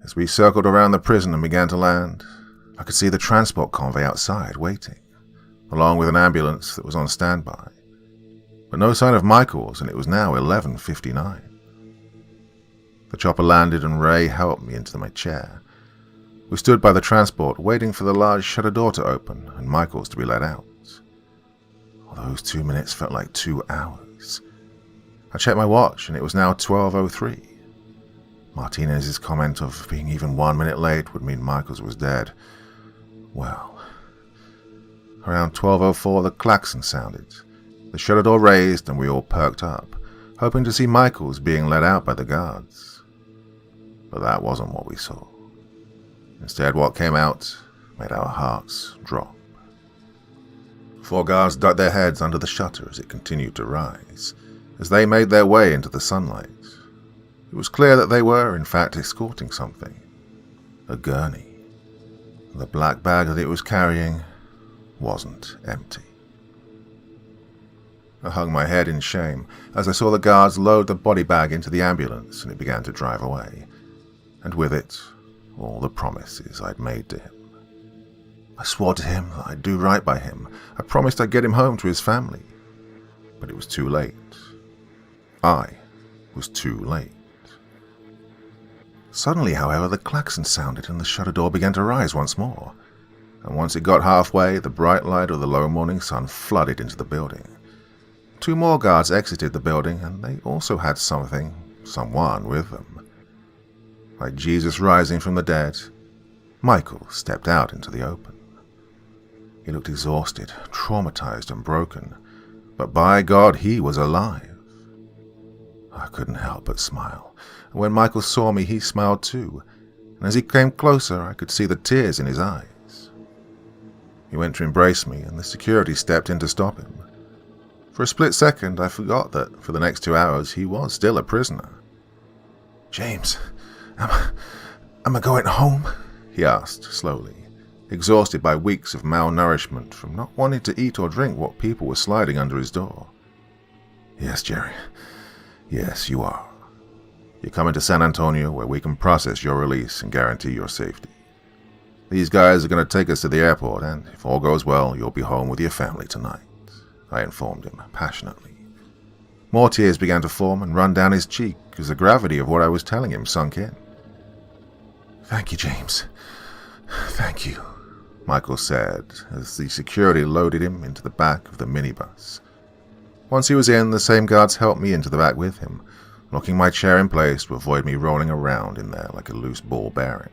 As we circled around the prison and began to land, I could see the transport convoy outside waiting, along with an ambulance that was on standby. But no sign of Michaels, and it was now 11:59. The chopper landed and Ray helped me into my chair. We stood by the transport, waiting for the large shutter door to open and Michaels to be let out. Well, those 2 minutes felt like 2 hours. I checked my watch, and it was now 12:03. Martinez's comment of being even 1 minute late would mean Michaels was dead. Well, around 12:04 the klaxon sounded. The shutter door raised and we all perked up, hoping to see Michaels being let out by the guards. But that wasn't what we saw. Instead, what came out made our hearts drop. 4 guards ducked their heads under the shutter as it continued to rise, as they made their way into the sunlight. It was clear that they were, in fact, escorting something. A gurney. The black bag that it was carrying wasn't empty. I hung my head in shame as I saw the guards load the body bag into the ambulance and it began to drive away, and with it, all the promises I'd made to him. I swore to him that I'd do right by him. I promised I'd get him home to his family. But it was too late. I was too late. Suddenly, however, the klaxon sounded and the shutter door began to rise once more. And once it got halfway, the bright light of the low morning sun flooded into the building. 2 more guards exited the building, and they also had someone with them. Like Jesus rising from the dead, Michael stepped out into the open. He looked exhausted, traumatized, and broken, but by God, he was alive. I couldn't help but smile, and when Michael saw me, he smiled too, and as he came closer, I could see the tears in his eyes. He went to embrace me, and the security stepped in to stop him. For a split second, I forgot that for the next 2 hours, he was still a prisoner. James, am I going home? He asked slowly, exhausted by weeks of malnourishment from not wanting to eat or drink what people were sliding under his door. Yes, Jerry. Yes, you are. You're coming to San Antonio where we can process your release and guarantee your safety. These guys are going to take us to the airport, and if all goes well, you'll be home with your family tonight, I informed him passionately. More tears began to form and run down his cheek as the gravity of what I was telling him sunk in. Thank you, James. Thank you, Michael said as the security loaded him into the back of the minibus. Once he was in, the same guards helped me into the back with him, locking my chair in place to avoid me rolling around in there like a loose ball bearing.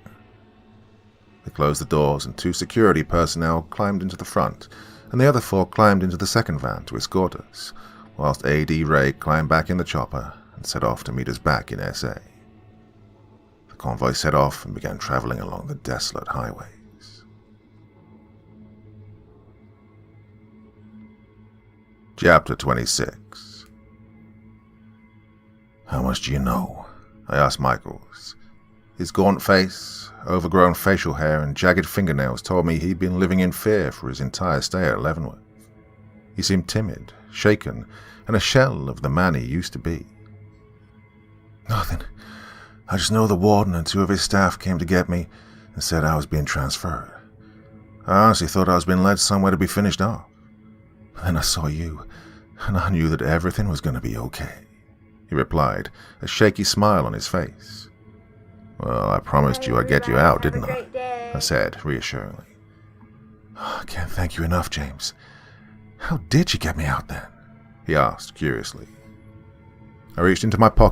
They closed the doors and 2 security personnel climbed into the front and the other 4 climbed into the second van to escort us, whilst A.D. Ray climbed back in the chopper and set off to meet us back in SA. The convoy set off and began traveling along the desolate highways. Chapter 26. "How much do you know?" I asked Michaels. His gaunt face, overgrown facial hair, and jagged fingernails told me he'd been living in fear for his entire stay at Leavenworth. He seemed timid, shaken, and a shell of the man he used to be. "Nothing. I just know the warden and 2 of his staff came to get me and said I was being transferred. I honestly thought I was being led somewhere to be finished off. But then I saw you, and I knew that everything was going to be okay," he replied, a shaky smile on his face. "Well, I promised you I'd get you out, didn't I?" I said, reassuringly. "I can't thank you enough, James. How did you get me out then?" he asked, curiously. I reached into my pocket